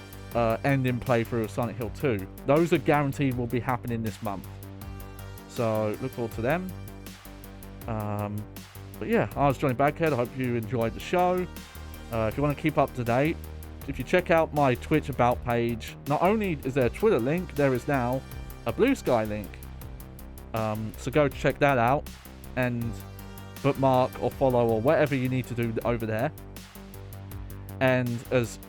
ending playthrough of Silent Hill 2. Those are guaranteed will be happening this month. So look forward to them. But yeah, I was Johnny Baghead. I hope you enjoyed the show. If you want to keep up to date, if you check out my Twitch About page, not only is there a Twitter link, there is now a Blue Sky link. So go check that out and bookmark or follow or whatever you need to do over there. And as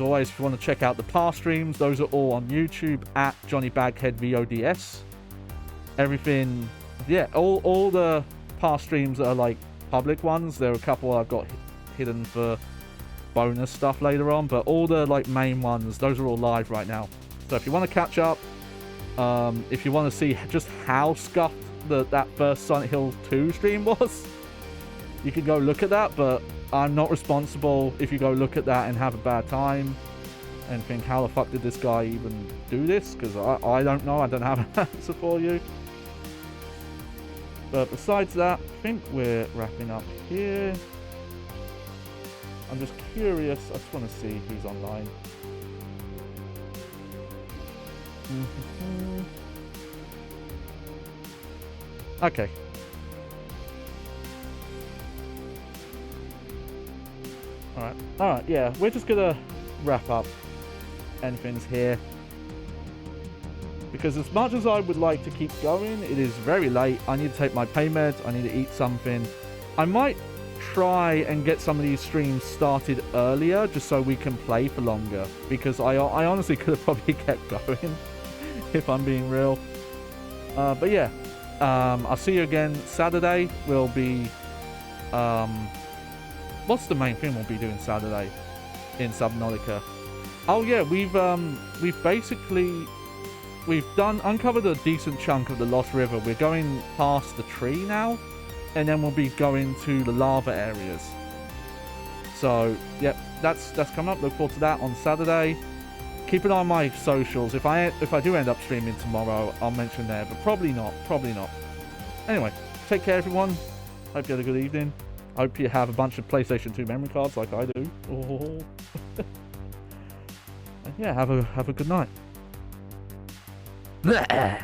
always, if you want to check out the past streams, those are all on YouTube at Johnny Baghead VODS. Everything, yeah, all the past streams that are like public ones. There are a couple I've got hidden for bonus stuff later on, but all the like main ones, those are all live right now. So if you want to catch up, if you want to see just how scuffed that first Silent Hill 2 stream was, you can go look at that. But I'm not responsible if you go look at that and have a bad time and think, how the fuck did this guy even do this? Because I don't know. I don't have an answer for you. But besides that, I think we're wrapping up here. I'm just curious. I just want to see who's online. Okay. Alright, yeah. We're just gonna wrap up endings here. Because as much as I would like to keep going, it is very late. I need to take my pain meds. I need to eat something. I might try and get some of these streams started earlier just so we can play for longer. Because I honestly could have probably kept going if I'm being real. But yeah, I'll see you again Saturday. We'll be... what's the main thing we'll be doing Saturday in Subnautica? Oh yeah, we've basically... We've uncovered a decent chunk of the Lost River. We're going past the tree now, and then we'll be going to the lava areas. So, yep, that's coming up. Look forward to that on Saturday. Keep an eye on my socials. If I do end up streaming tomorrow, I'll mention there, but probably not. Anyway, take care, everyone. Hope you had a good evening. Hope you have a bunch of PlayStation 2 memory cards like I do. Oh. And yeah, have a good night. Bleh.